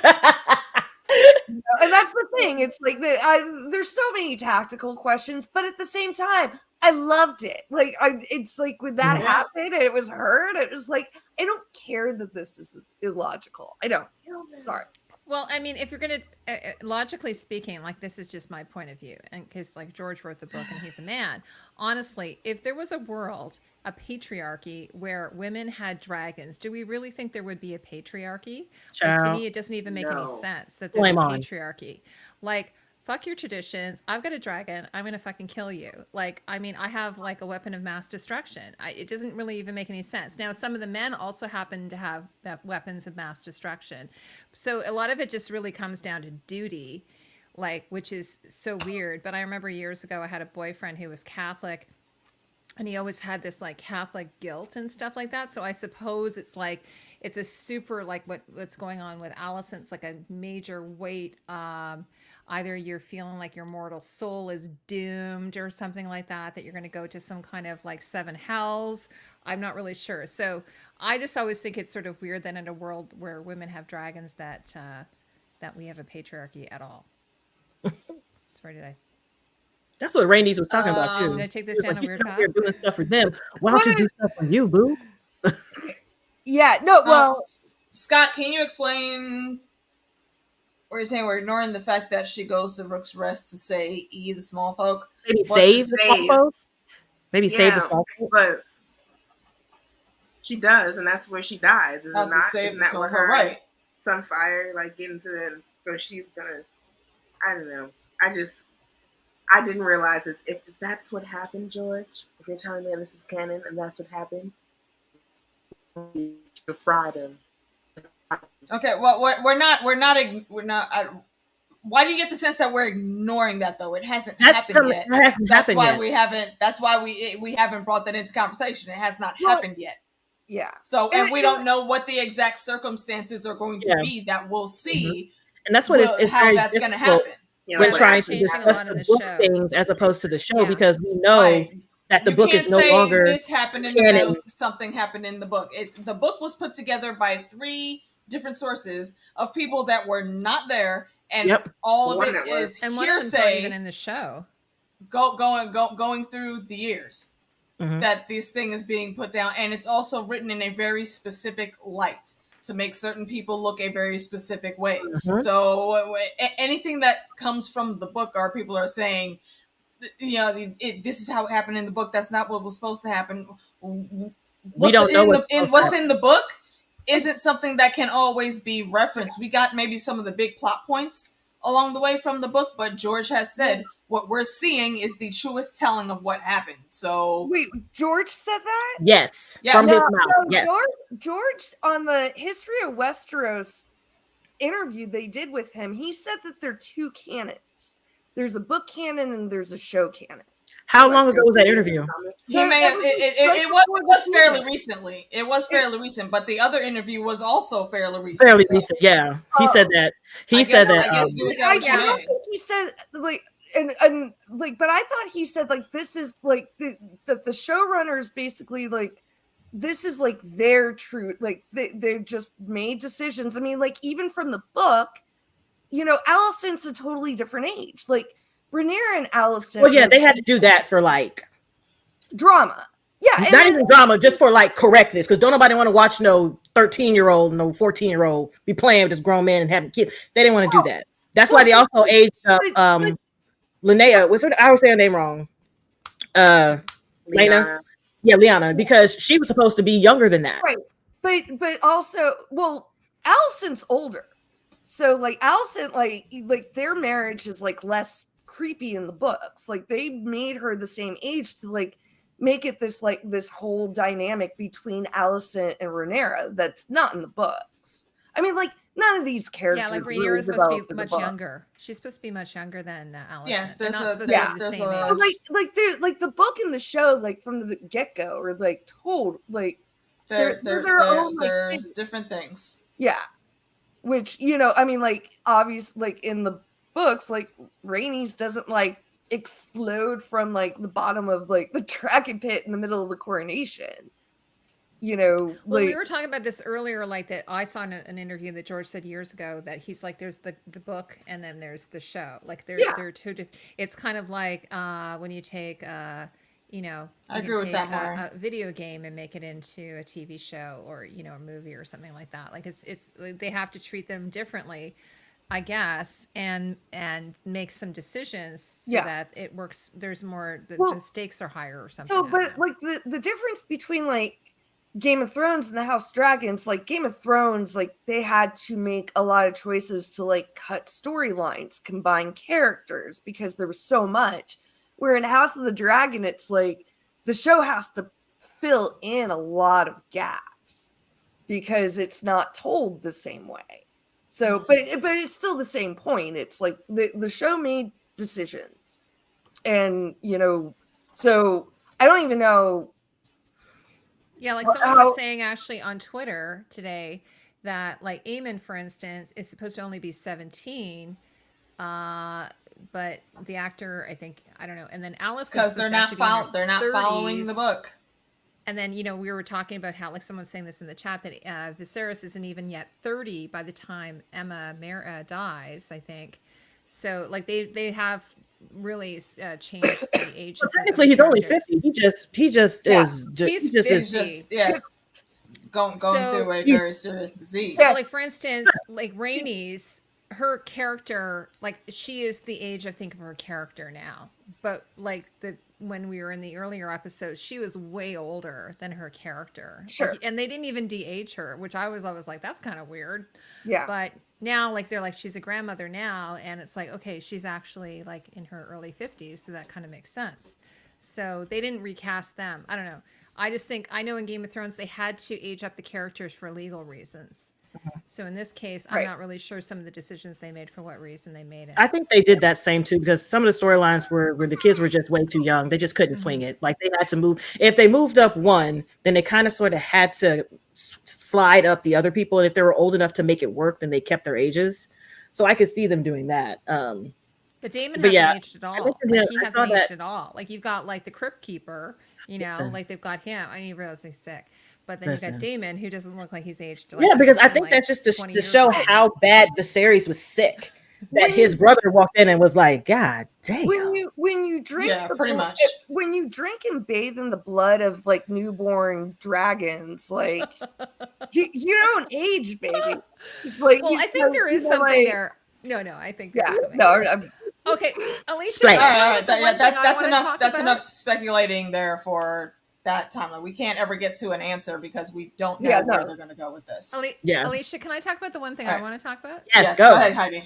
that's the thing. It's like, there's so many tactical questions, but at the same time, I loved it. Like, it's like when that Yeah. happened and it was her, and it was like, I don't care that this is illogical. I don't. Sorry. Well, I mean, if you're going to, logically speaking, like this is just my point of view, and because like George wrote the book and he's a man, honestly, if there was a world, a patriarchy where women had dragons, do we really think there would be a patriarchy? Like, to me, it doesn't even make any sense that there's a patriarchy. Like, fuck your traditions. I've got a dragon. I'm going to fucking kill you. Like, I mean, I have like a weapon of mass destruction. It doesn't really even make any sense. Now, some of the men also happen to have weapons of mass destruction. So a lot of it just really comes down to duty, like, which is so weird. But I remember years ago, I had a boyfriend who was Catholic, and he always had this like Catholic guilt and stuff like that. So I suppose it's like, it's a super, like what's going on with Allison. It's like a major weight. Either you're feeling like your mortal soul is doomed or something like that, that you're going to go to some kind of like 7 hells. I'm not really sure. So I just always think it's sort of weird that in a world where women have dragons that we have a patriarchy at all. Sorry, did I? That's what Rhaenys was talking about too. Did I take this down a weird path? You're doing stuff for them. Why don't you do stuff for you, boo? Yeah, no, well, Scott, can you explain what you're saying? We're ignoring the fact that she goes to Rook's Rest to say the small folk. Maybe save the small folk? Maybe save the small folk? But she does, and that's where she dies. Is it not? Isn't that where her right? Sunfire, like, get into them. So she's gonna, I don't know. I didn't realize it. If that's what happened, George, if you're telling me this is canon and that's what happened, you fried him. Okay, well, we're not. Why do you get the sense that we're ignoring that though? It hasn't happened yet. That's why we haven't. That's why we haven't brought that into conversation. It has not happened yet. Yeah. So, and we don't know what the exact circumstances are going to be that we'll see. And that's what it's how that's going to happen. When trying to discuss the book things as opposed to the show, because we know that the book is no longer this happened in the book, something happened in the book. The book was put together by 3 different sources of people that were not there, and all of it is hearsay. Even in the show, going through the years that this thing is being put down, and it's also written in a very specific light to make certain people look a very specific way. So anything that comes from the book, or people are saying, you know, this is how it happened in the book. That's not what was supposed to happen. We don't know what's in the book isn't something that can always be referenced. We got maybe some of the big plot points along the way from the book, but George has said what we're seeing is the truest telling of what happened. So wait, George said that? Yes. From his mouth. Yes. George, on the History of Westeros interview they did with him, he said that there are 2 canons. There's a book canon and there's a show canon. How long ago was that interview? He may have, it was fairly recently. It was fairly recent, but the other interview was also fairly recent. Fairly recent, yeah. He said that. He said that. I don't think he said like, and like, but I thought he said like this is like the showrunners basically like this is like their truth. Like they just made decisions. I mean, like even from the book, you know, Allison's a totally different age. Like Rhaenyra and Allison. Well, yeah, they had to do that for like drama. Yeah, not even drama, just for like correctness. Because don't nobody want to watch no 13-year-old, no 14-year-old be playing with this grown man and having kids. They didn't want to do that. That's why they also aged up. Linnea, I was saying her name wrong. Lena. Yeah, Lyanna, because she was supposed to be younger than that. Right. But also, well, Allison's older. So like Allison, like their marriage is like less creepy in the books. Like they made her the same age to like make it this whole dynamic between Allison and Rhaenyra that's not in the books. I mean, like none of these characters. Yeah, like Rhaenyra is supposed to be much younger. She's supposed to be much younger than Allison. Yeah, there's like the book and the show, like from the get go, are like told like there's different things. Yeah, which you know, I mean, like obvious, like in the books, like Rhaenys doesn't like explode from like the bottom of like the dragon pit in the middle of the coronation. You know, well, we were talking about this earlier, like that I saw in an interview that George said years ago that he's like, there's the book and then there's the show. Like there are 2 different. It's kind of like when you take you know, I you agree can with take that more. a video game and make it into a TV show or, you know, a movie or something like that. Like it's they have to treat them differently, I guess, and make some decisions so Yeah. that it works. There's more, Well, the stakes are higher or something. So, I don't but know. like the difference between like Game of Thrones and the House of Dragons, like Game of Thrones, like they had to make a lot of choices to like cut storylines, combine characters because there was so much. Where in House of the Dragon, it's like the show has to fill in a lot of gaps because it's not told the same way. So, but it's still the same point. It's like the show made decisions, and you know, so I don't even know. Yeah, like someone was saying actually on Twitter today that like Eamon, for instance, is supposed to only be 17, but the actor, I think, I don't know, and then Alice because they're not following the book. And then, you know, we were talking about how, like, someone's saying this in the chat, that Viserys isn't even yet 30 by the time Emma dies, I think. So, like, they have really changed the age. Well, technically, he's only 50. He just is. He's going through a very serious disease. So, like, for instance, like Rhaenys, her character, like, she is the age, I think, of her character now. But like when we were in the earlier episodes, she was way older than her character. Sure. Like, and they didn't even de-age her, which I was like, that's kind of weird. Yeah. But now, like, they're like, she's a grandmother now, and it's like, okay, she's actually like in her early 50s, so that kind of makes sense. So they didn't recast them. I don't know. I just think, I know in Game of Thrones they had to age up the characters for legal reasons. So in this case, I'm not really sure some of the decisions they made, for what reason they made it. I think they did that same too, because some of the storylines where the kids were just way too young. They just couldn't swing it. Like they had to move. If they moved up one, then they kind of sort of had to slide up the other people. And if they were old enough to make it work, then they kept their ages. So I could see them doing that. But Daemon hasn't aged at all. Like, he hasn't aged at all. Like, you've got like the Crypt Keeper, you know, like they've got him. I didn't realize he's sick. But then you've got Daemon, who doesn't look like he's aged. Like, yeah, because I think that's just to show how bad Viserys was sick. That his brother walked in and was like, "God damn!" When you drink, pretty much. When you drink and bathe in the blood of like newborn dragons, like you don't age, baby. Like, well, I think there is something there. No, I think there's something. No, okay, Alicia. All right, that's enough. That's enough speculating there for that time. Like, we can't ever get to an answer because we don't know where they're going to go with this. Alicia, can I talk about the one thing I want to talk about? Yes, go ahead, Heidi.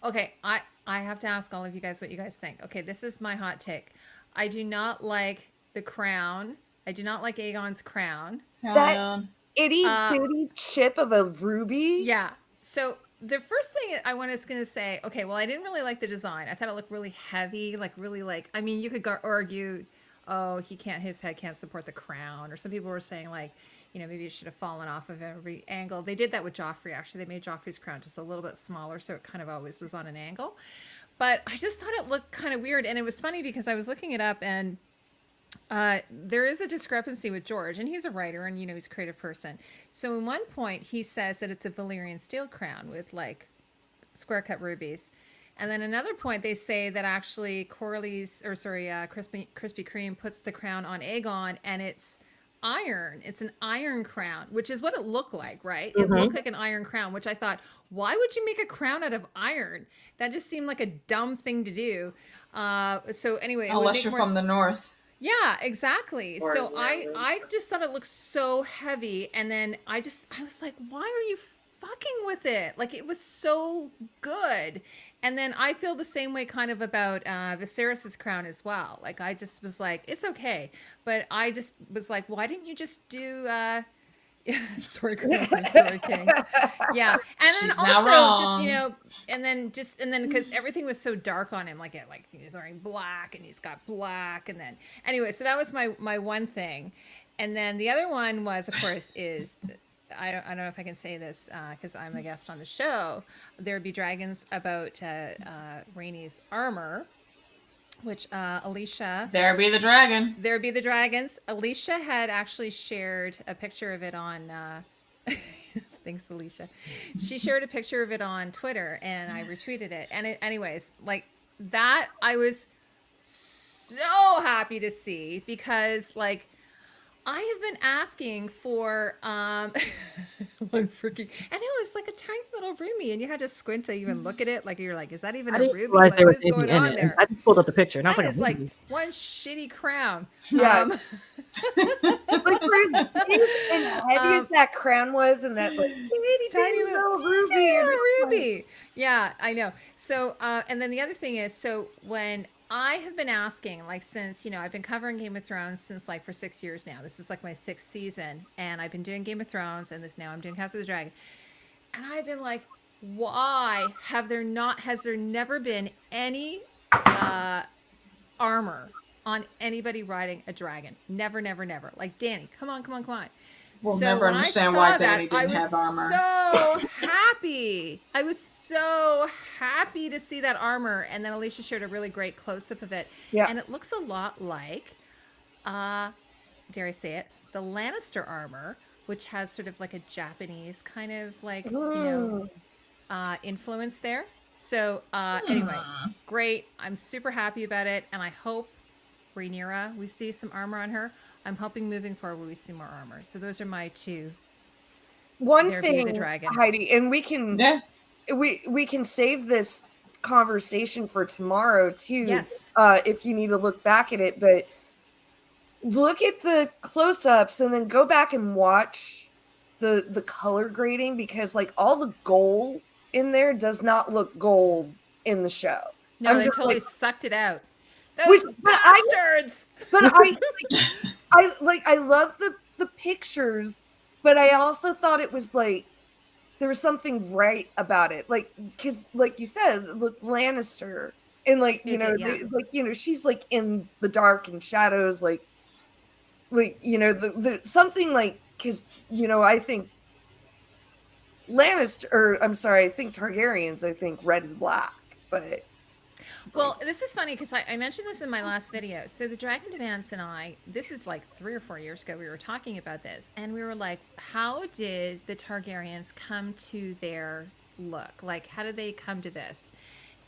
Okay, I have to ask all of you guys what you guys think. Okay, this is my hot take. I do not like the crown. I do not like Aegon's crown. That itty bitty chip of a ruby. Yeah. So the first thing I was going to say, okay, well, I didn't really like the design. I thought it looked really heavy, like really like, I mean, you could argue, oh, his head can't support the crown. Or some people were saying like, you know, maybe it should have fallen off of every angle. They did that with Joffrey, actually. They made Joffrey's crown just a little bit smaller, so it kind of always was on an angle. But I just thought it looked kind of weird. And it was funny because I was looking it up, and there is a discrepancy with George, and he's a writer, and, you know, he's a creative person. So in one point, he says that it's a Valyrian steel crown with, like, square-cut rubies. And then another point, they say that actually Krispy Kreme puts the crown on Aegon, and it's iron. It's an iron crown, which is what it looked like, right? It looked like an iron crown, which I thought, why would you make a crown out of iron? That just seemed like a dumb thing to do. So anyway, unless you're from the north. Yeah, exactly. So I just thought it looked so heavy, and then I was like, why are you fucking with it? Like, it was so good. And then I feel the same way kind of about Viserys's crown as well. Like, I just was like, it's okay. But I just was like, why didn't you just do Sword Queen, Sword King? Yeah. And then also just, you know, and then because everything was so dark on him, like he's wearing black and he's got black, and then anyway, so that was my one thing. And then the other one was, of course, is I don't know if I can say this because I'm a guest on the show. There'd be dragons about Rhaenys' armor, which Alicia... There be the dragon. There be the dragons. Alicia had actually shared a picture of it on... Thanks, Alicia. She shared a picture of it on Twitter, and I retweeted it. And anyways, like that, I was so happy to see because like I have been asking for one freaking, and it was like a tiny little ruby, and you had to squint to even look at it. Like you're like, is that even I a didn't ruby? realize Like there was what is anything going in on it. there? I just pulled up the picture, and I was That like, is like one shitty crown. Yeah. Like for as big and heavy as that crown was, and that like tiny little ruby, tiny and little it's like- ruby. Yeah, I know. So, and then the other thing is, so when I have been asking, like, since, you know, I've been covering Game of Thrones since like for 6 years now. This is like my 6th season, and I've been doing Game of Thrones, and this now I'm doing House of the Dragon. And I've been like, why has there never been any armor on anybody riding a dragon? Never, never, never. Like, Danny, come on. We'll So never when understand I why saw Danny that, I didn't was have armor. so happy. I was so happy to see that armor. And then Alicia shared a really great close-up of it. Yeah. And it looks a lot like, dare I say it, the Lannister armor, which has sort of like a Japanese kind of like, you know, influence there. So anyway, great. I'm super happy about it. And I hope Rhaenyra, we see some armor on her. I'm hoping moving forward we see more armor. So those are my two. One There be the thing, dragon. Heidi, and we can we can save this conversation for tomorrow too. Yes. If you need to look back at it, but look at the close-ups and then go back and watch the color grading, because like all the gold in there does not look gold in the show. No, they just, totally like, sucked it out. Those bastards! But I love the pictures, but I also thought it was like there was something right about it, like because like you said, look, Lannister, and like you know, like you know, she's like in the dark and shadows, like you know, the something like, because you know, I think Lannister, or I'm sorry, I think Targaryens, I think red and black, but. Well, this is funny because I mentioned this in my last video. So the Dragon Demands and I, this is like 3 or 4 years ago, we were talking about this, and we were like, how did the Targaryens come to their look? Like, how did they come to this?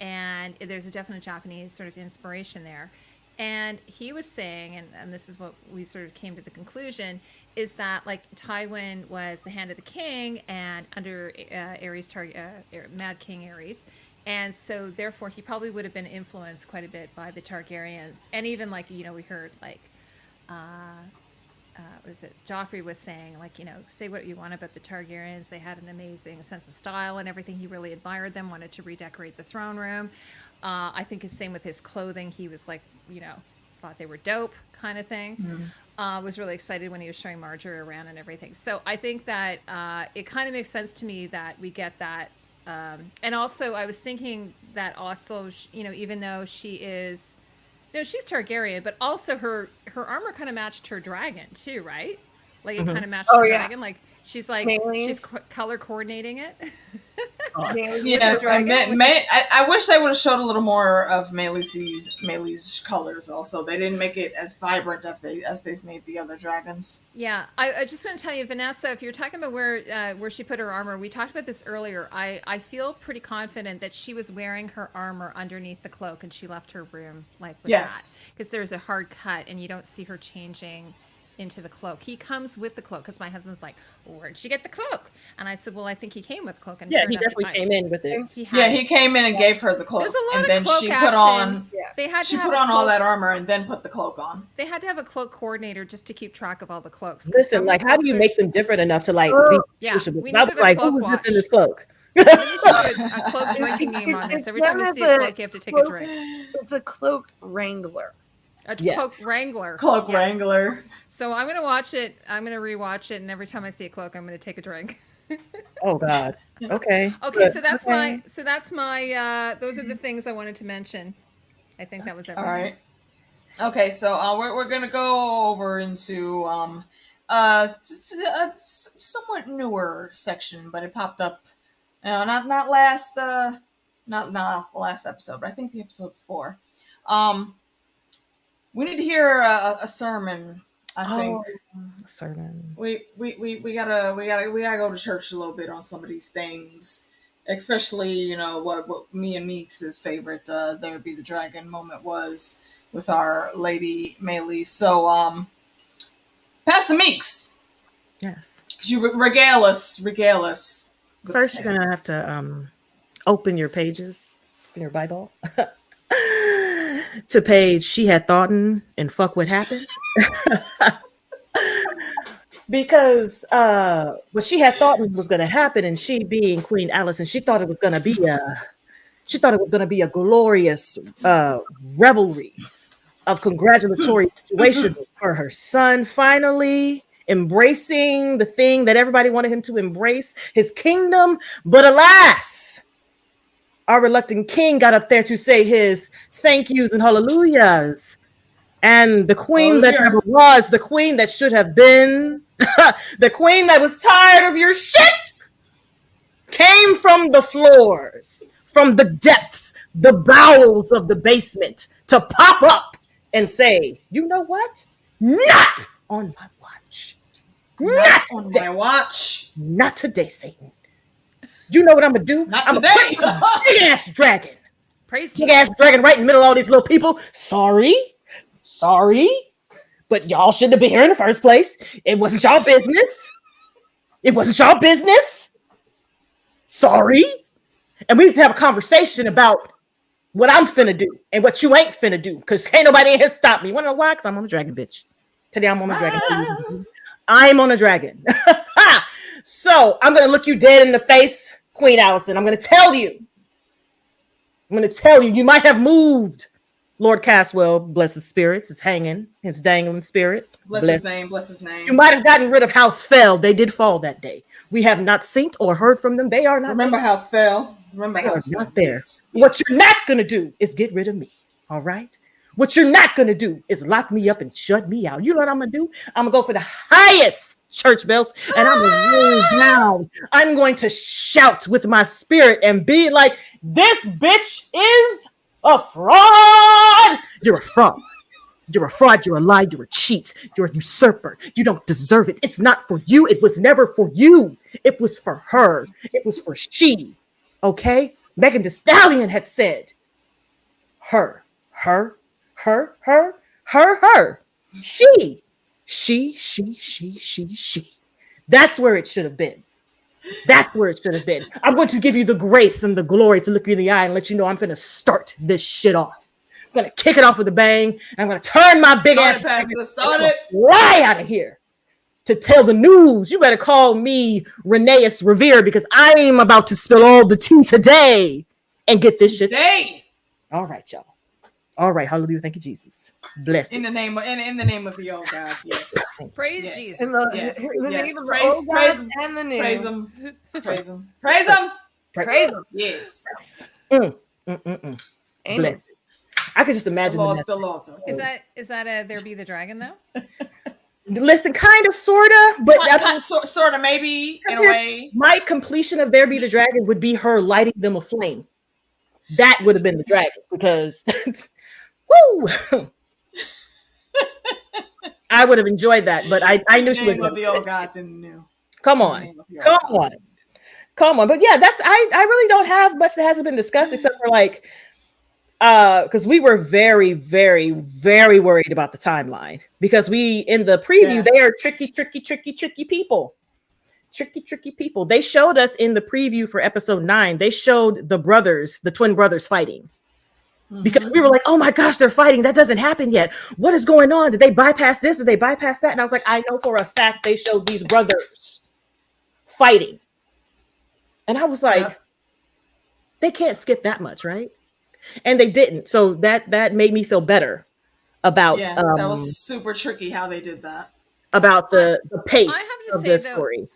And there's a definite Japanese sort of inspiration there. And he was saying, and this is what we sort of came to the conclusion, is that like Tywin was the hand of the king and under Mad King Aerys. And so therefore he probably would have been influenced quite a bit by the Targaryens. And even like, you know, we heard like, what is it? Joffrey was saying like, you know, say what you want about the Targaryens. They had an amazing sense of style and everything. He really admired them, wanted to redecorate the throne room. I think it's same with his clothing. He was like, you know, thought they were dope kind of thing. Was really excited when he was showing Marjorie around and everything. So I think that it kind of makes sense to me that we get that. And also I was thinking that also, you know, even though she is, no, she's Targaryen, but also her armor kind of matched her dragon too, right? Like it kind of matched her dragon. Like she's like, she's color coordinating it. Yeah, I wish they would have showed a little more of Melee's colors. Also, they didn't make it as vibrant as they've made the other dragons. Yeah, I just want to tell you, Vanessa, if you're talking about where she put her armor, we talked about this earlier. I feel pretty confident that she was wearing her armor underneath the cloak, and she left her room like with that, because there's a hard cut, and you don't see her changing into the cloak. He comes with the cloak, because my husband's like, where'd she get the cloak? And I said, well, I think he came with the cloak. And yeah, he definitely came in with it. He came in and gave her the cloak. There's a lot and of then cloak she action. put on she put on all that armor and then put the cloak on. They had to have a cloak coordinator just to keep track of all the cloaks. Listen, like, how do you make them different enough to like be distinguishable? We I was like, who was this in this cloak? I think you should do a cloak drinking game on this. Every time you see a cloak, you have to take a drink. It's a cloak wrangler. A cloak wrangler. Cloak wrangler. So I'm gonna watch it. I'm gonna rewatch it, and every time I see a cloak, I'm gonna take a drink. Oh God. Okay. Okay. So that's my. So that's my. Those are the things I wanted to mention. I think that was everything. All right. Okay. So we're gonna go over into a somewhat newer section, but it popped up. Not last episode, but I think the episode before. We need to hear a sermon. I think sermon. We gotta go to church a little bit on some of these things, especially, you know, what me and Meeks' favorite "There Be the Dragon" moment was. with our Lady Melee. So, Pastor Meeks, Yes. could you regale us? First, you're gonna have to open your pages in your Bible to page she had thoughten and fuck what happened. Because what she had thought was going to happen, and she being Queen Allison, she thought it was going to be a glorious revelry of congratulatory situation for her son finally embracing the thing that everybody wanted him to embrace, his kingdom. But alas, our reluctant king got up there to say his thank yous and hallelujahs. And the queen that never was, the queen that should have been, the queen that was tired of your shit, came from the floors, from the depths, the bowels of the basement to pop up and say, you know what? Not on my watch. Not on my watch. Not today, Satan. You know what I'm going to do? I'm going to put a big-ass dragon. Praise Big-ass dragon right in the middle of all these little people. Sorry, but y'all shouldn't have been here in the first place. It wasn't y'all business. Sorry. And we need to have a conversation about what I'm finna do and what you ain't finna do. Because ain't nobody in here stop me. You wanna know why? Because I'm on a dragon, bitch. Today I'm on a dragon. I'm on a dragon. So I'm gonna look you dead in the face, Queen Allison. I'm gonna tell you, you might have moved. Lord Caswell, bless his spirits, is hanging his dangling spirit. Bless his name. You might have gotten rid of House Fell. They did fall that day. We have not seen or heard from them. They are not. Remember there. House Fell. They are not there. Yes. What you're not gonna do is get rid of me. All right. What you're not gonna do is lock me up and shut me out. You know what I'm gonna do? I'm gonna go for the highest church bells, and I'm gonna roll down. I'm going to shout with my spirit and be like, "This bitch is a fraud! You're a fraud. You're a fraud. You're a lie. You're a cheat. You're a usurper. You don't deserve it. It's not for you. It was never for you. It was for her. It was for she. Okay? Megan Thee Stallion had said, her. She. That's where it should have been. I'm going to give you the grace and the glory to look you in the eye and let you know I'm going to start this shit off. I'm going to kick it off with a bang. I'm going to turn my big ass right out of here to tell the news. You better call me Rhaenys Revere because I'm about to spill all the tea today and get this shit. All right, y'all. All right, hallelujah. Thank you, Jesus. Bless in the name of the old gods. Yes. Praise yes. Jesus. In the name of the old gods and the new. Praise him. Yes. Amen. I could just imagine the Lord. Is that a There Be the Dragon though? Listen, kind of, sorta, but sort of, maybe in a way. My completion of There Be the Dragon would be her lighting them aflame. That would have been the dragon because, woo! I would have enjoyed that, but I knew she would. The old gods in the new. Come on. But yeah, I really don't have much that hasn't been discussed except for like, because we were very, very, very worried about the timeline because we in the preview they are tricky people. Tricky people. They showed us in the preview for episode 9. They showed the twin brothers fighting. Because we were like, oh my gosh, they're fighting. That doesn't happen yet. What is going on? Did they bypass this? Did they bypass that? And I was like, I know for a fact they showed these brothers fighting. And I was like, they can't skip that much, right? And they didn't. So that made me feel better about that was super tricky how they did that. About the pace of the story.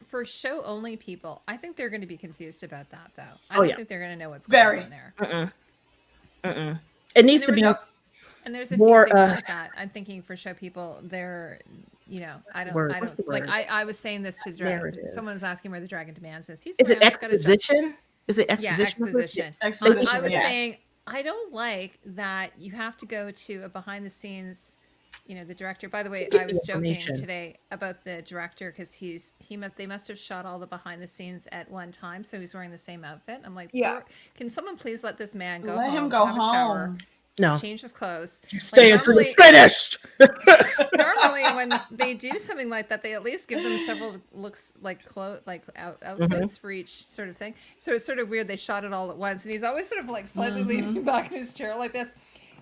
For show only people, I think they're going to be confused about that though. I don't think they're going to know what's going on there. It needs to be and there's a few things like that. I'm thinking for show people, they're I was saying this to the dragon. Someone's asking where the dragon demands is. Is it exposition? Is it exposition? Yeah, exposition. I was saying I don't like that you have to go to a behind the scenes. The director. By the way, I was joking today about the director because they must have shot all the behind the scenes at one time, so he's wearing the same outfit. I'm like, can someone please let this man go? Let him go home. No. Change his clothes. Stay until you're finished. Normally, when they do something like that, they at least give them several looks, like outfits for each sort of thing. So it's sort of weird. They shot it all at once, and he's always sort of like slightly leaning back in his chair like this.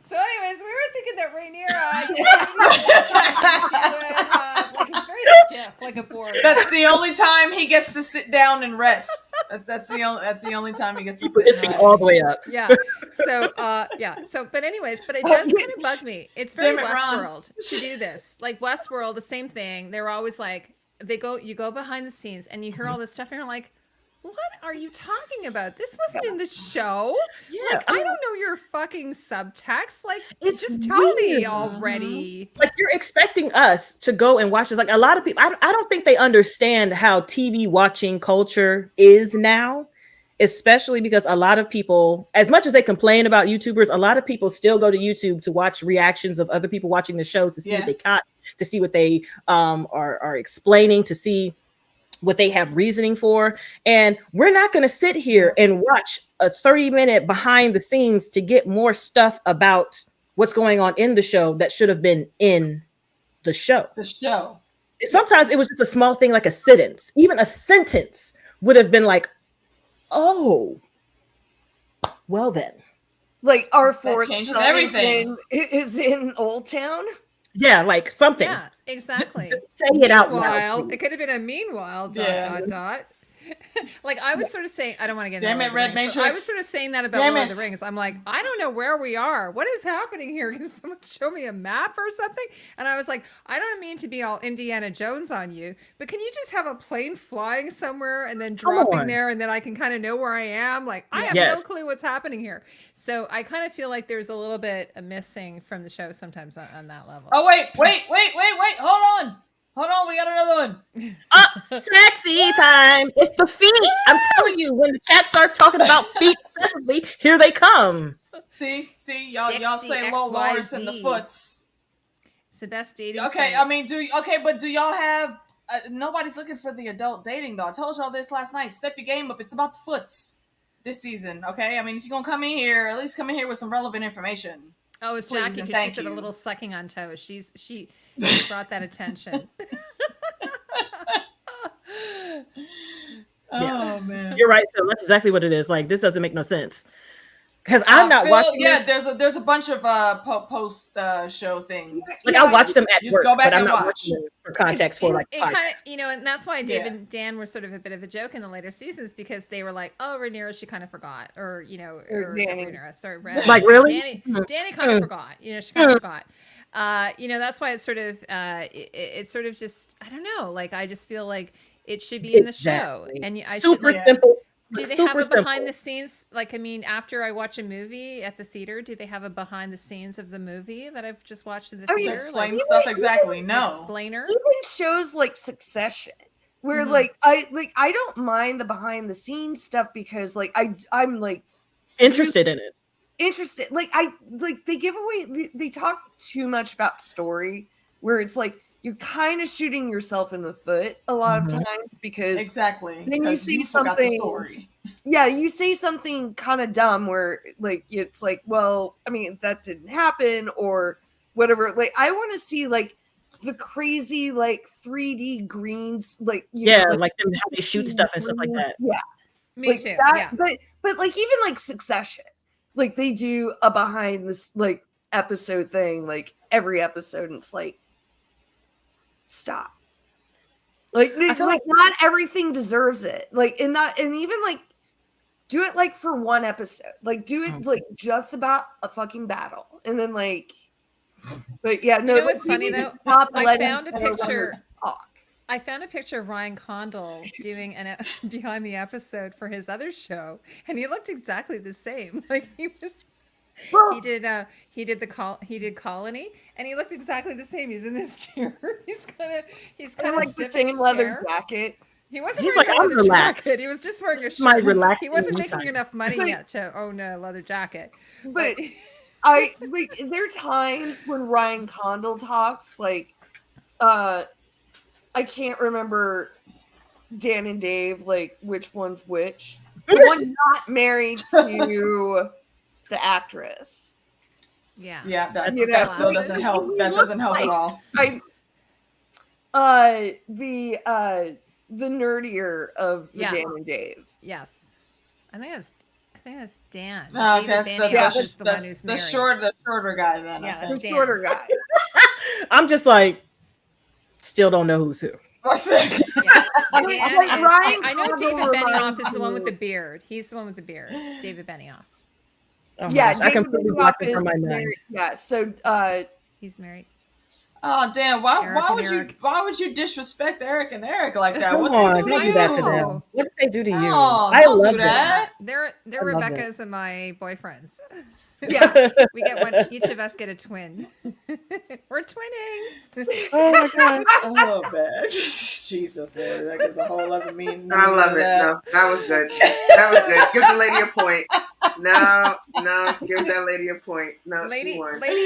So, anyways, we were thinking that Rhaenyra, like he's very stiff, like a board. That's the only time he gets to sit down and rest. That's the only time he gets to sit and rest. All the way up. Yeah. So, but anyways, but it does kind of bug me. It's very Westworld to do this. Like Westworld, the same thing. They're always like, you go behind the scenes and you hear all this stuff and you're like, what are you talking about? This wasn't in the show. Yeah, like, I don't know your fucking subtext. Like, just tell me already. Like, you're expecting us to go and watch this. Like, a lot of people, I don't think they understand how TV watching culture is now, especially because a lot of people, as much as they complain about YouTubers, a lot of people still go to YouTube to watch reactions of other people watching the shows to see what they caught, to see what they are explaining, to see what they have reasoning for. And we're not going to sit here and watch a 30-minute behind the scenes to get more stuff about what's going on in the show that should have been in the show. Sometimes it was just a small thing, like a sentence. Even a sentence would have been like, oh, well then. Like our fourth changes everything. Is in Old Town. Yeah, like something. Yeah, exactly. Say it out loud. It could have been a meanwhile. Dot. Like I was sort of saying, I don't want to get into Damn it, Red Matrix. I was sort of saying that about Lord of the Rings. I'm like, I don't know where we are. What is happening here? Can someone show me a map or something? And I was like, I don't mean to be all Indiana Jones on you, but can you just have a plane flying somewhere and then dropping there, and then I can kind of know where I am? Like, I have no clue what's happening here. So I kind of feel like there's a little bit missing from the show sometimes on that level. Oh, wait. Hold on, we got another one. Sexy time. It's the feet. I'm telling you, when the chat starts talking about feet excessively, here they come. See, y'all say Low Loris and the foots. It's the best dating. Okay, I mean, but do y'all have? Nobody's looking for the adult dating though. I told y'all this last night. Step your game up. It's about the foots this season. Okay, I mean, if you're gonna come in here, at least come in here with some relevant information. Oh, it's Jackie because she said a little sucking on toes. She brought that attention. Oh man, you're right, Phil. That's exactly what it is. Like, this doesn't make no sense because I'm not watching. Yeah, there's a bunch of post show things. Like, I'll watch them at work, go back but I'm and not watch watching them for context for like. It kind of, and that's why Dave and Dan were sort of a bit of a joke in the later seasons because they were like, "Oh, Rhaenyra, she kind of forgot," or or Rhaenyra, sorry, like really, Danny kind of forgot. She kind of forgot. That's why it's sort of it's sort of just, I don't know. Like, I just feel like it should be in the show, and I super simple. Do they have a behind the scenes? Like, I mean, after I watch a movie at the theater, do they have a behind the scenes of the movie that I've just watched in the theater? Explain stuff exactly. No. Explainer. Even shows like Succession, where like I don't mind the behind the scenes stuff because like I'm like interested in it. They give away. They talk too much about story, where it's like you're kind of shooting yourself in the foot a lot of times because then you say something. The story. Yeah, you say something kind of dumb where like it's like, well, I mean, that didn't happen or whatever. Like, I want to see like the crazy like 3D greens, like like them how they shoot stuff and stuff like that. Yeah, me too. Yeah, but like even like Succession, like they do a behind this like episode thing, like every episode, and it's like, stop. Like, not everything deserves it. Like, and even like do it like for one episode. Like, do it like just about a fucking battle, and then like, but yeah, no. What's funny though? I found a picture. I found a picture of Ryan Condal doing an behind the episode for his other show, and he looked exactly the same. Like he was. Well, he did Colony, and he looked exactly the same. He's in this chair. He's kind of like the same leather jacket. He wasn't wearing a leather jacket. He was just wearing a shirt. He wasn't making enough money yet to own a leather jacket. But I like there are times when Ryan Condal talks like I can't remember Dan and Dave, like which one's which. The one not married to the actress. Yeah. Yeah, that You know, still doesn't help. That doesn't help at all. The nerdier of the Yeah. Dan and Dave. Yes. I think that's Dan. Okay, David Benioff is the one that's who's the married. shorter guy then. Yeah, I that's think. The Dan. shorter guy. I'm just like, still don't know who's who. Yeah. Dan is, Ryan I know Condal David Benioff reminds is the one with me- the beard. He's the one with the beard. David Benioff. Oh my Yeah, gosh, I David completely Benioff blocked it is from my mind. married. Yeah, so He's married. Oh damn! Eric Why and would Eric. why would you disrespect Eric and Eric like that? Come What on, they do don't to do that to you? them. What did they do to you? No, I don't love do them. that. They're I love Rebecca's and my boyfriends. yeah. We get one. Each of us get a twin. We're twinning. Oh my god. Oh man, Jesus Lord, that gives a whole other meaning. I love it. No, that was good. That was good. Give the lady a point. No, give that lady a point. No, Lady she won. likes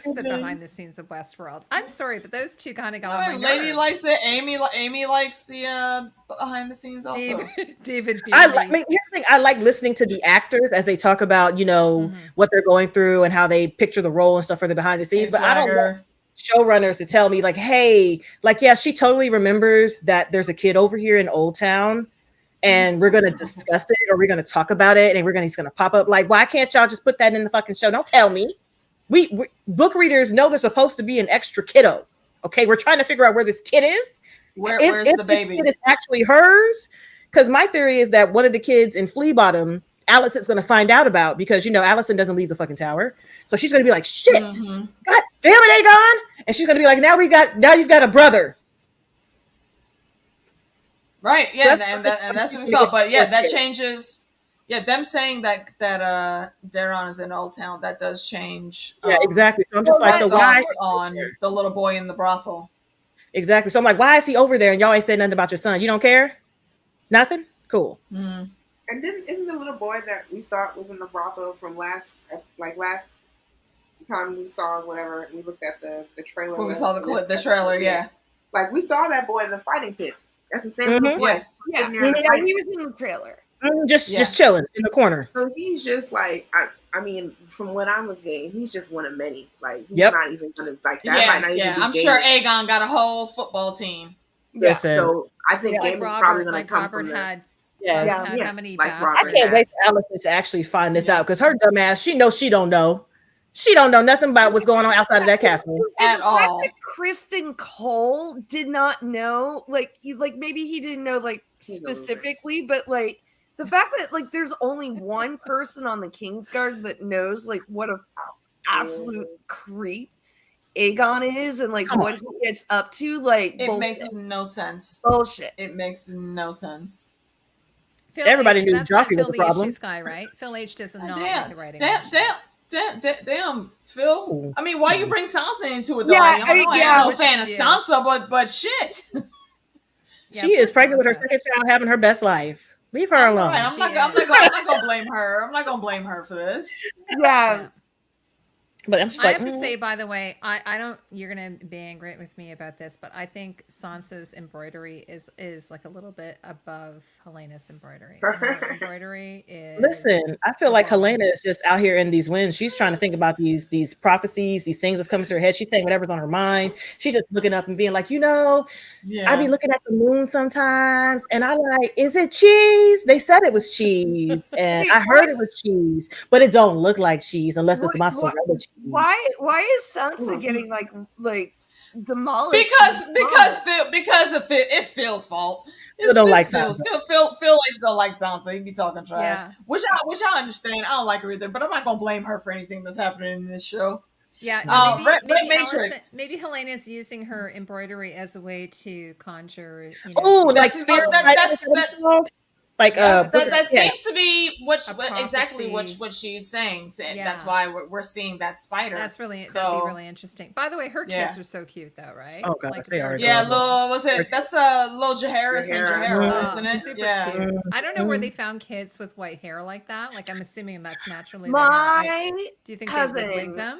the goodness. behind the scenes of Westworld. I'm sorry, but those two kind of got on my Lady nerves. likes it. Amy likes the behind the scenes also. David I Beery. mean, here's the thing. I like listening to the actors as they talk about, what they're going through and how they picture the role and stuff for the behind the scenes. But I don't want showrunners to tell me like, hey, like, yeah, she totally remembers that there's a kid over here in Old Town and we're going to discuss it or we're going to talk about it and he's going to pop up. Like, why can't y'all just put that in the fucking show? Don't tell me. We book readers know there's supposed to be an extra kiddo. Okay. We're trying to figure out where this kid is. Where's the baby? It is actually hers. Because my theory is that one of the kids in Flea Bottom, Allison's going to find out about because, Allison doesn't leave the fucking tower. So she's going to be like, shit, God damn it, Aegon. And she's going to be like, now you've got a brother. Right. Yeah. And that's what we felt. But yeah, that changes. Yeah. Them saying that Daron is in Old Town, that does change. Yeah, exactly. So I'm just like, so why on the little boy in the brothel? Exactly. So I'm like, why is he over there? And y'all ain't said nothing about your son. You don't care? Nothing? Cool. And then isn't the little boy that we thought was in the brothel from last time we saw whatever, we looked at the trailer. When we saw the trailer, yeah. Like we saw that boy in the fighting pit. That's the same little boy. Yeah, he was in the trailer. Just chilling in the corner. So he's just like, I mean, from what I was getting, he's just one of many. Like he's not even gonna like that. Might not even be I'm Game sure Week. Aegon got a whole football team. Yeah, so I think Game Week's probably gonna come Robert from had. Yes. How many? Like bastards? I can't wait for Allison to actually find this out because her dumb ass, she knows she don't know. She don't know nothing about what's going on outside of that castle at all. Kristen Cole did not know, like maybe he didn't know like specifically, but like the fact that like there's only one person on the Kingsguard that knows like what a absolute creep Aegon is and like what he gets up to, like it makes no sense. Bullshit. It makes no sense. Phil Everybody H, knew that's Joffrey Phil was a the problem. issues guy, right? Phil H doesn't know the writing. Damn, Phil. I mean, why you bring Sansa into it though? Yeah, I am no fan of Sansa, but shit. She is pregnant with her second child, having her best life. Leave her alone. Right. I'm not gonna blame her. I'm not gonna blame her for this. Yeah. But I'm just I like, have to say, by the way, I don't. You're gonna be angry with me about this, but I think Sansa's embroidery is like a little bit above Helena's embroidery. Her embroidery is. Listen, I feel like Helena is just out here in these winds. She's trying to think about these prophecies, these things that's coming to her head. She's saying whatever's on her mind. She's just looking up and being like, I be looking at the moon sometimes, and I like, is it cheese? They said it was cheese, and I heard it was cheese, but it don't look like cheese unless it's mozzarella cheese. Why is Sansa getting like demolished? Because it's Phil's fault. It's don't like Phil's. Sansa. Phil H don't like Sansa. He be talking trash, Yeah. which I understand. I don't like her either, but I'm not gonna blame her for anything that's happening in this show. Yeah, Red maybe Matrix. maybe Helena's using her embroidery as a way to conjure. Oh, like that's like that seems to be exactly prophecy. what she's saying. Yeah. That's why we're seeing that spider. That'd be really interesting. By the way, her kids are so cute, though, right? Oh god, they are. Yeah, that's Lil Jaharis and Jahara, isn't it? Super Yeah. cute. I don't know where they found kids with white hair like that. Like, I'm assuming that's naturally. My do you think cousin, they would wig them?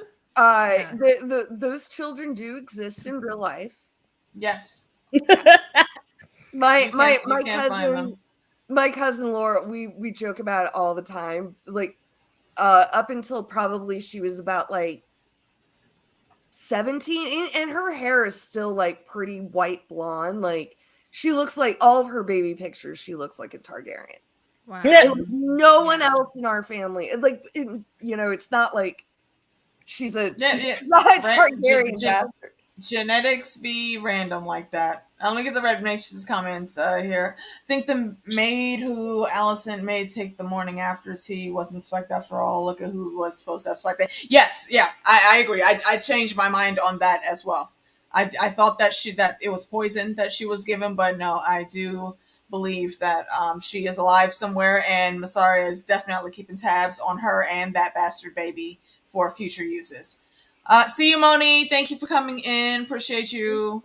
Those children do exist in real life. Yes. My cousin Laura, we joke about it all the time. Like, up until probably she was about like 17, and her hair is still like pretty white blonde. Like she looks like all of her baby pictures. She looks like a Targaryen. Wow. Yeah. And no one Yeah. else in our family. Like, it's not like she's a Yeah. not a Targaryen bastard. Genetics be random like that. I'm gonna get the Red Nations comments here. I think the maid who Allison made take the morning after tea wasn't spiked after all. Look at who was supposed to have spiked it. Yes, yeah, I agree. I changed my mind on that as well. I thought that it was poison that she was given, but no, I do believe that she is alive somewhere, and Mysaria is definitely keeping tabs on her and that bastard baby for future uses. See you, Moni. Thank you for coming in. Appreciate you.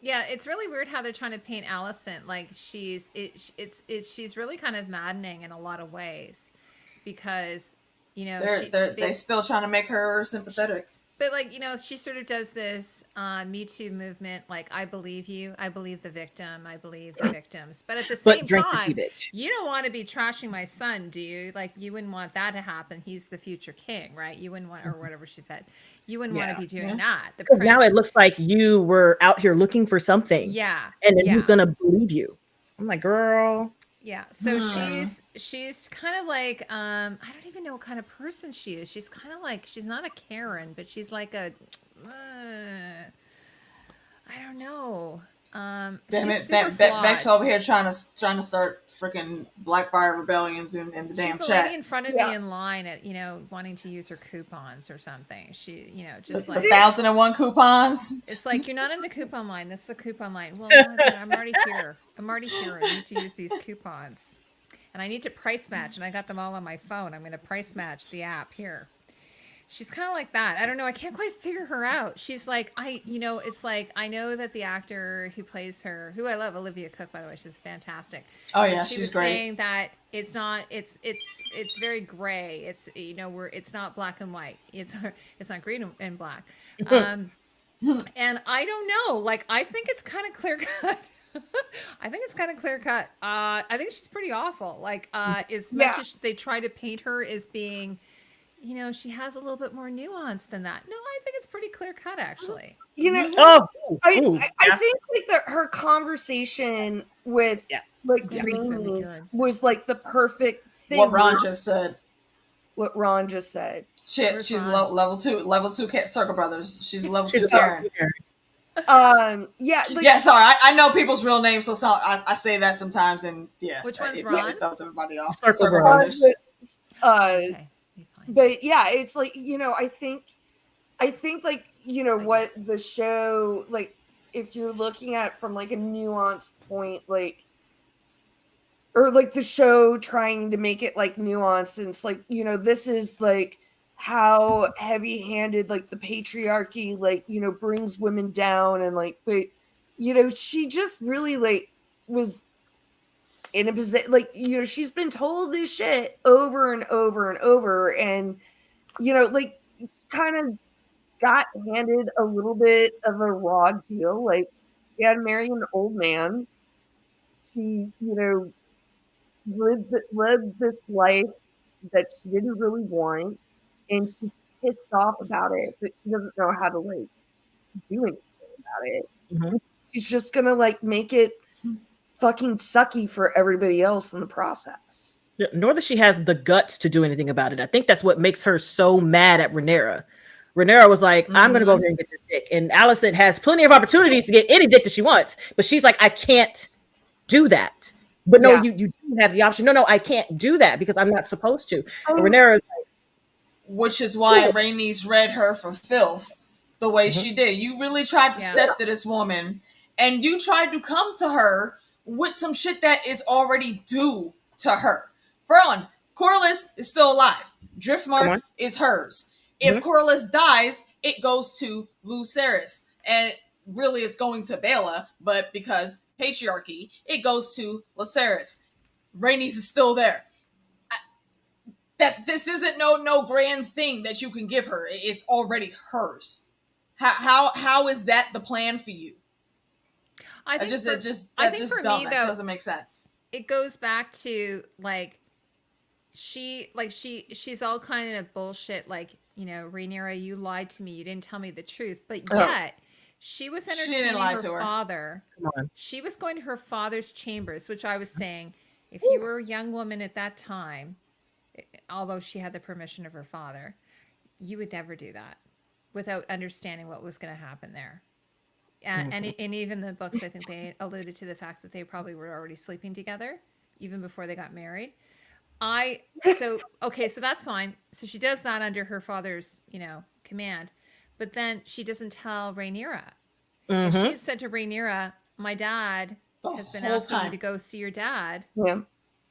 Yeah, it's really weird how they're trying to paint Allison like she's really kind of maddening in a lot of ways, because they still trying to make her sympathetic. But like, she sort of does this Me Too movement, like, I believe you, I believe the victim, I believe the victims. But at the same time, you don't want to be trashing my son, do you? Like, you wouldn't want that to happen. He's the future king, right? You wouldn't want, or whatever she said. You wouldn't want to be doing that. Because now it looks like you were out here looking for something. Yeah. And then who's going to believe you? I'm like, girl. Yeah, so she's kind of like I don't even know what kind of person she is. She's kind of like, she's not a Karen, but she's like a I don't know. Damn it, Beck's over here trying to start freaking Blackfyre rebellions in the damn chat. She's the lady in front of me in line at wanting to use her coupons or something. She just like 1,001 coupons. It's like, you're not in the coupon line. This is the coupon line. Well, no, I'm already here. I need to use these coupons, and I need to price match. And I got them all on my phone. I'm going to price match the app here. She's kind of like that. I don't know. I can't quite figure her out. She's like, it's like, I know that the actor who plays her, who I love, Olivia Cook, by the way, she's fantastic. Oh yeah, she's great. Saying that it's not, it's very gray. It's, it's not black and white. It's not green and black. And I don't know. Like, I think it's kind of clear cut. I think I think she's pretty awful. Like, as much as they try to paint her as being, she has a little bit more nuance than that. No, I think it's pretty clear cut, actually. I think like her conversation with Rhaenys was like the perfect thing. What Ron just said. Shit, she's level two Circle Brothers. She's level 2 Karen. Yeah. Like, yeah, sorry. I know people's real names, so I say that sometimes, and yeah. Which one's Ron? It throws everybody off. Circle Brothers. Okay. But yeah, it's like, I think like, what the show, like, if you're looking at it from like a nuanced point, like, or like the show trying to make it like nuanced, and it's like, this is like how heavy-handed like the patriarchy like, brings women down, and like, but she just really like was in a position, like, she's been told this shit over and over and over, and like, kind of got handed a little bit of a raw deal. Like, she had to marry an old man. She lived this life that she didn't really want, and she's pissed off about it, but she doesn't know how to like do anything about it. Mm-hmm. She's just gonna like make it fucking sucky for everybody else in the process. Nor that she has the guts to do anything about it. I think that's what makes her so mad at Rhaenyra. Rhaenyra was like, I'm going to go over here and get this dick. And Alicent has plenty of opportunities to get any dick that she wants. But she's like, I can't do that. But no, you do have the option. No, I can't do that because I'm not supposed to. And Rhaenyra is like, which is why Rhaenys read her for filth the way she did. You really tried to step to this woman, and you tried to come to her with some shit that is already due to her. For one, Corlys is still alive. Driftmark is hers. If Corlys dies, it goes to Lucerys. And really it's going to Bela, but because patriarchy, it goes to Lucerys. Rhaenys is still there. That this isn't no grand thing that you can give her. It's already hers. How is that the plan for you? I think just for dumb. me, That though, doesn't make sense. It goes back to like she's all kind of bullshit, like, you know, Rhaenyra, you lied to me, you didn't tell me the truth, but yet she was She entertaining didn't lie her to her. father. Come on. She was going to her father's chambers, which I was saying, if you were a young woman at that time, although she had the permission of her father, you would never do that without understanding what was going to happen there. And even the books, I think they alluded to the fact that they probably were already sleeping together even before they got married. So that's fine. So she does that under her father's, you know, command, but then she doesn't tell Rhaenyra. If she had said to Rhaenyra, my dad has been asking me to go see your dad,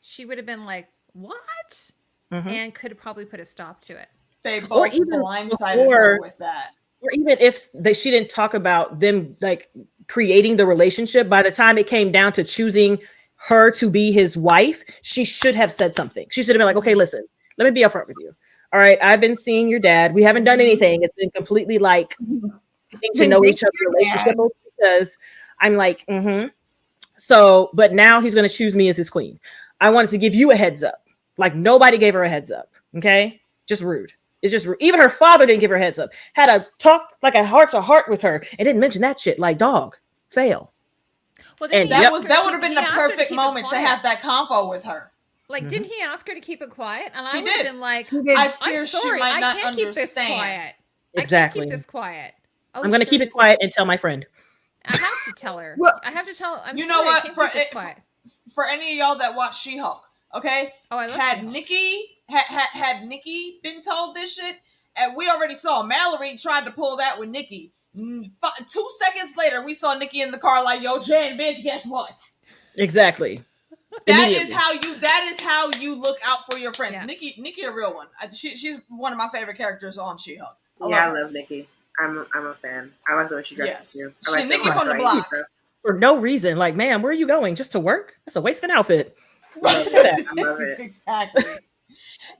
she would have been like, what? And could have probably put a stop to it. They both blindsided her with that. Or even if she didn't talk about them like creating the relationship, by the time it came down to choosing her to be his wife, she should have said something. She should have been like, okay, listen, let me be upfront with you. All right, I've been seeing your dad. We haven't done anything. It's been completely like getting to know each other relationship, because I'm like, So, but now he's going to choose me as his queen. I wanted to give you a heads up. Like, nobody gave her a heads up. Okay, just rude. It's just rude. Even her father didn't give her a heads up. Had a talk like a heart to heart with her and didn't mention that shit. Like, dog, fail. Well, and that would have been the perfect moment to have that convo with her. Like, didn't he ask her to keep it quiet? And I would have been like, I fear she might not understand. Exactly. I can't keep this quiet. Oh, I'm going to keep it quiet and tell my friend. I have to tell her. I have to tell. You know what? For any of y'all that watch She-Hulk, okay? Oh, I love had Nikki had Nikki been told this shit, and we already saw Mallory tried to pull that with Nikki. 2 seconds later, we saw Nikki in the car like, "Yo, Jen, bitch, guess what?" Exactly. That is how you look out for your friends. Yeah. Nikki, a real one. She's one of my favorite characters on She-Hulk. I love Nikki. I'm a fan. I like the way she dresses too. I like Nikki from the block. For no reason. Like, man, where are you going? Just to work? That's a waste of an outfit. I love it. Exactly.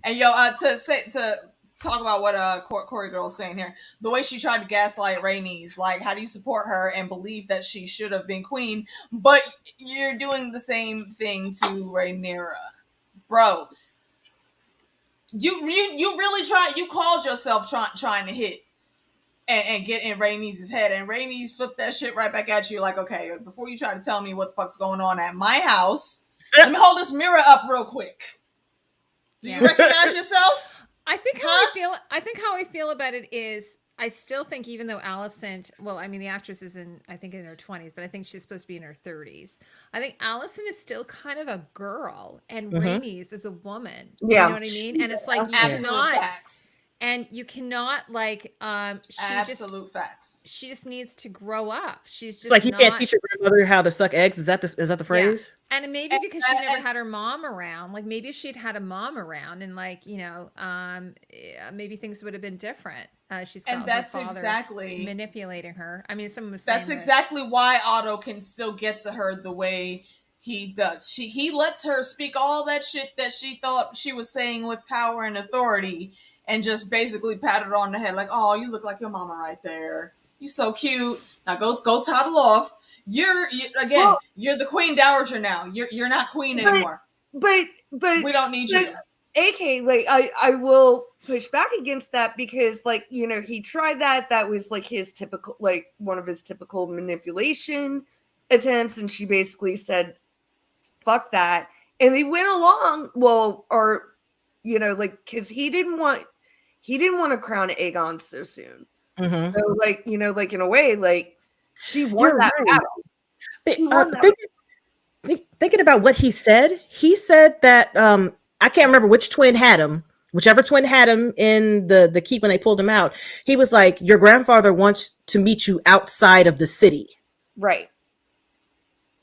And yo, to talk about what Corey Girl's saying here, the way she tried to gaslight Rhaenys, like, how do you support her and believe that she should have been queen, but you're doing the same thing to Rhaenyra, bro? You really tried. You called yourself trying to hit and get in Rhaenys' head, and Rhaenys flipped that shit right back at you. Like, okay, before you try to tell me what the fuck's going on at my house, let me hold this mirror up real quick. Do you recognize yourself? I think how I feel about it is, I still think, even though Alicent, well, I mean, the actress is in her 20s, but I think she's supposed to be in her 30s. I think Alicent is still kind of a girl, and Rhaenys is a woman. You know what I mean? And it's like, absolute facts. And you cannot, like, absolute facts. She just needs to grow up. She's just, it's like, you can't teach your grandmother how to suck eggs. Is that the phrase? Yeah. And maybe because she never had her mom around. Like, maybe if she'd had a mom around, and, like, you know, maybe things would have been different. She's got that's her father exactly manipulating her. I mean, someone was saying that's exactly why Otto can still get to her the way he does. He lets her speak all that shit that she thought she was saying with power and authority, and just basically pat her on the head like, "Oh, you look like your mama right there. You so cute. Now go toddle off. You're the queen dowager now. You're not queen anymore. But we don't need you." AK, like, I will push back against that, because, like, you know, he tried that. That was like his typical, like, one of his typical manipulation attempts, and she basically said, "Fuck that," and they went along. Well, or, you know, like, because he didn't want to crown Aegon so soon. So, like, you know, like, in a way, like, she won that battle. Thinking about what he said that I can't remember which twin had him. Whichever twin had him in the keep when they pulled him out, he was like, "Your grandfather wants to meet you outside of the city." Right.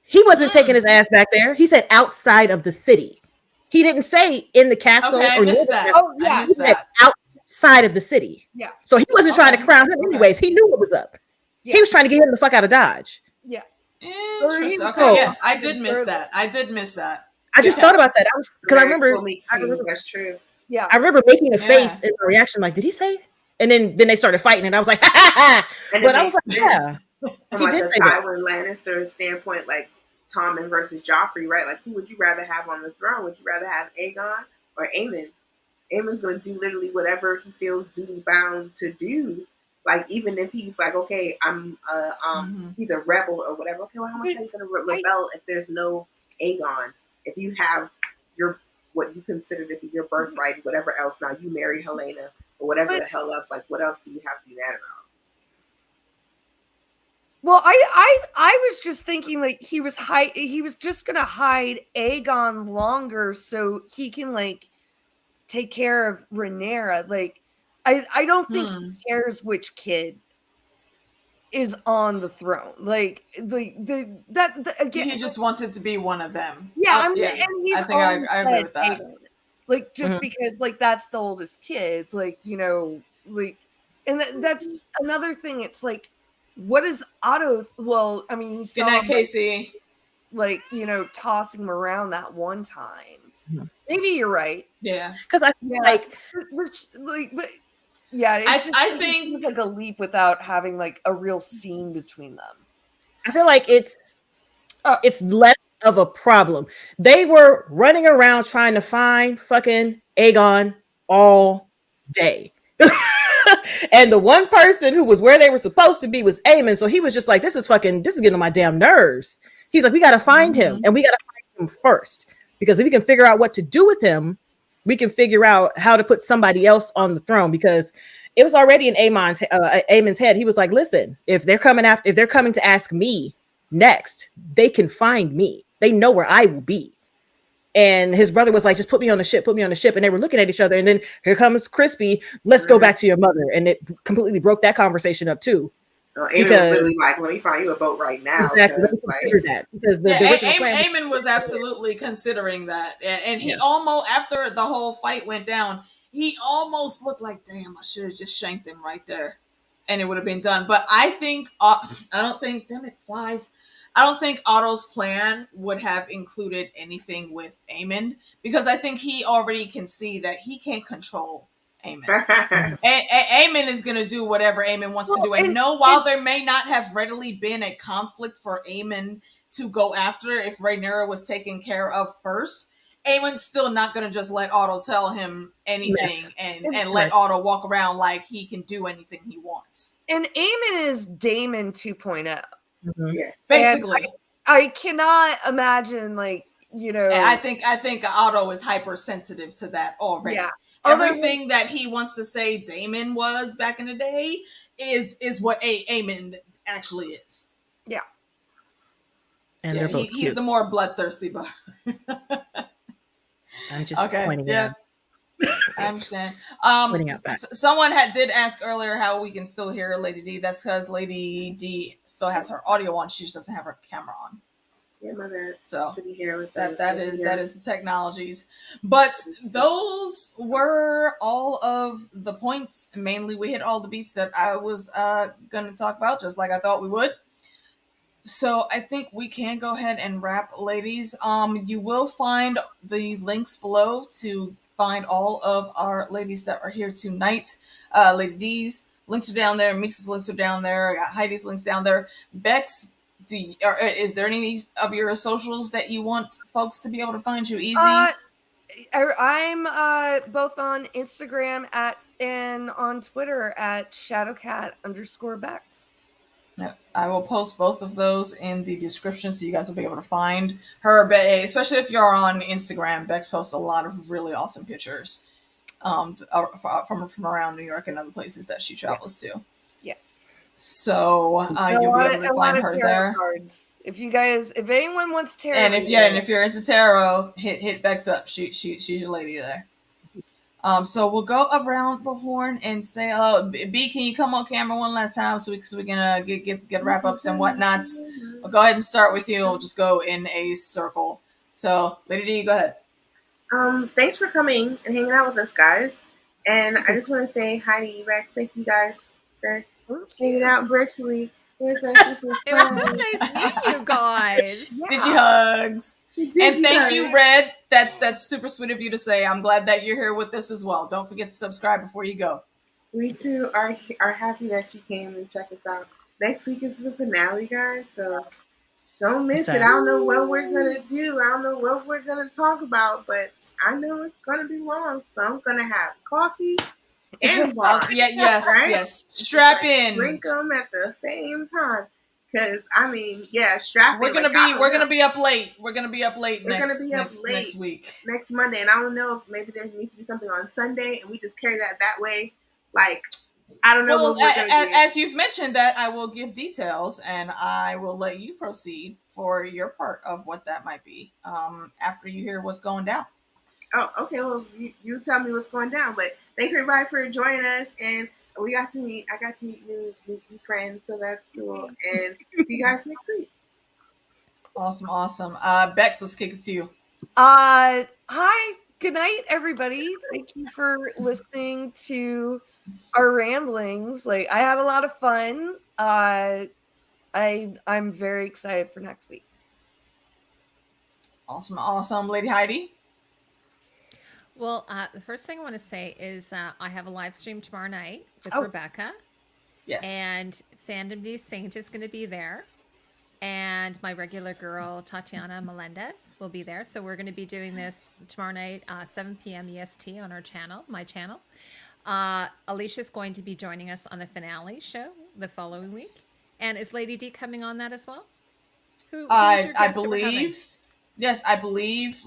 He wasn't taking his ass back there. He said outside of the city. He didn't say in the castle. Okay, I missed that. I missed that. Outside of the city. Yeah. So he wasn't trying to crown him anyways. He knew what was up. Yeah. He was trying to get him the fuck out of Dodge. Yeah. Interesting. Okay, yeah, I did miss that. I just thought about that. I remember. That's true. Yeah. I remember making a face in my reaction, like, did he say? And then they started fighting, and I was like, ha ha ha. But I was like, yeah. From like the Tywin Lannister standpoint, like Tommen versus Joffrey, right? Like, who would you rather have on the throne? Would you rather have Aegon or Aemon. Aemon's going to do literally whatever he feels duty bound to do. Like, even if he's like, okay, he's a rebel or whatever. Okay, well, how much are you going to rebel if there's no Aegon? If you have what you consider to be your birthright, whatever else, now you marry Helena or whatever the hell else, like, what else do you have to be mad about? Well, I was just thinking like he was just gonna hide Aegon longer so he can like take care of Rhaenyra. Like, I don't think he cares which kid is on the throne. Like again, he just wants it to be one of them. Yeah, and he's I think I agree with that. Aegon. Like, just because like that's the oldest kid, like, you know, like, and that's another thing. It's like, what is Otto? Well, I mean, he saw him, Casey, like, you know, tossing him around that one time. Maybe you're right. Yeah, because I feel like, but yeah, I think like a leap without having like a real scene between them. I feel like it's less of a problem. They were running around trying to find fucking Aegon all day. And the one person who was where they were supposed to be was Aemon. So he was just like, this is getting on my damn nerves. He's like, we got to find him, and we got to find him first. Because if we can figure out what to do with him, we can figure out how to put somebody else on the throne. Because it was already in Aemon's head. He was like, listen, if they're coming to ask me next, they can find me. They know where I will be. And his brother was like, just put me on the ship. And they were looking at each other. And then here comes Crispy. Let's go back to your mother. And it completely broke that conversation up too. Aemon was literally like, let me find you a boat right now. Exactly. Because Aemon was absolutely considering that. And he almost, after the whole fight went down, he almost looked like, damn, I should have just shanked him right there. And it would have been done. But I think, I don't think Otto's plan would have included anything with Aemon, because I think he already can see that he can't control Aemon. Aemon is going to do whatever Aemon wants to do. And while there may not have readily been a conflict for Aemon to go after if Rhaenyra was taken care of first, Aemon's still not going to just let Otto tell him anything and let Otto walk around like he can do anything he wants. And Aemon is Daemon 2.0. Yeah, basically. I cannot imagine, like, you know. And I think Otto is hypersensitive to that already. Yeah. Everything that he wants to say Daemon was back in the day is what Aemon actually is. Yeah. And they're both he's the more bloodthirsty brother. I'm just pointing it out. I understand. Someone did ask earlier how we can still hear Lady D. That's because Lady D still has her audio on. She just doesn't have her camera on. Yeah, my bad. So that is the technologies. But those were all of the points. Mainly, we hit all the beats that I was going to talk about, just like I thought we would. So I think we can go ahead and wrap, ladies. You will find the links below to find all of our ladies that are here tonight. Lady D's links are down there. Meeks' links are down there. I got Heidi's links down there. Bex, is there any of your socials that you want folks to be able to find you easy? I'm both on Instagram and on Twitter at shadowcat_Bex. I will post both of those in the description so you guys will be able to find her, especially if you're on Instagram. Bex posts a lot of really awesome pictures from around New York and other places that she travels to. Yes. So you'll be able to find her there. Cards. If anyone wants tarot, and if you're into tarot, hit Bex up. She's your lady there. So we'll go around the horn and say hello. B, can you come on camera one last time so we can get wrap ups and whatnots? We'll go ahead and start with you. We'll just go in a circle. So, Lady D, go ahead. Thanks for coming and hanging out with us, guys. And I just want to say hi to Rex. Thank you guys for hanging out virtually with us. It was so nice meeting you guys. Did you hugs? And thank you, Red. That's super sweet of you to say. I'm glad that you're here with us as well. Don't forget to subscribe before you go. We too are happy that you came and check us out. Next week is the finale, guys. So Don't miss it. I don't know what we're gonna do. I don't know what we're gonna talk about, but I know it's gonna be long. So I'm gonna have coffee and bars. Yes, right? yes. Strap in. Drink them at the same time. Cause I mean, yeah, strap We're in. gonna be up late. We're gonna be up late next week. Next Monday. And I don't know if maybe there needs to be something on Sunday and we just carry that way. Like, I don't know what we're gonna do. As you've mentioned that, I will give details and I will let you proceed for your part of what that might be after you hear what's going down. Oh, okay. Well, you tell me what's going down. But thanks everybody for joining us, and I got to meet new friends, so that's cool. And see you guys next week. Awesome. Bex, let's kick it to you. Hi. Good night, everybody. Thank you for listening to our ramblings. Like, I had a lot of fun. I'm very excited for next week. Awesome, Lady Heidi. Well, the first thing I want to say is I have a live stream tomorrow night with Rebecca. Yes. And Fandom D Saint is going to be there. And my regular girl, Tatiana Melendez, will be there. So we're going to be doing this tomorrow night, 7 p.m. EST on our channel, my channel. Alicia's going to be joining us on the finale show the following week. And is Lady D coming on that as well? I believe. Yes, I believe.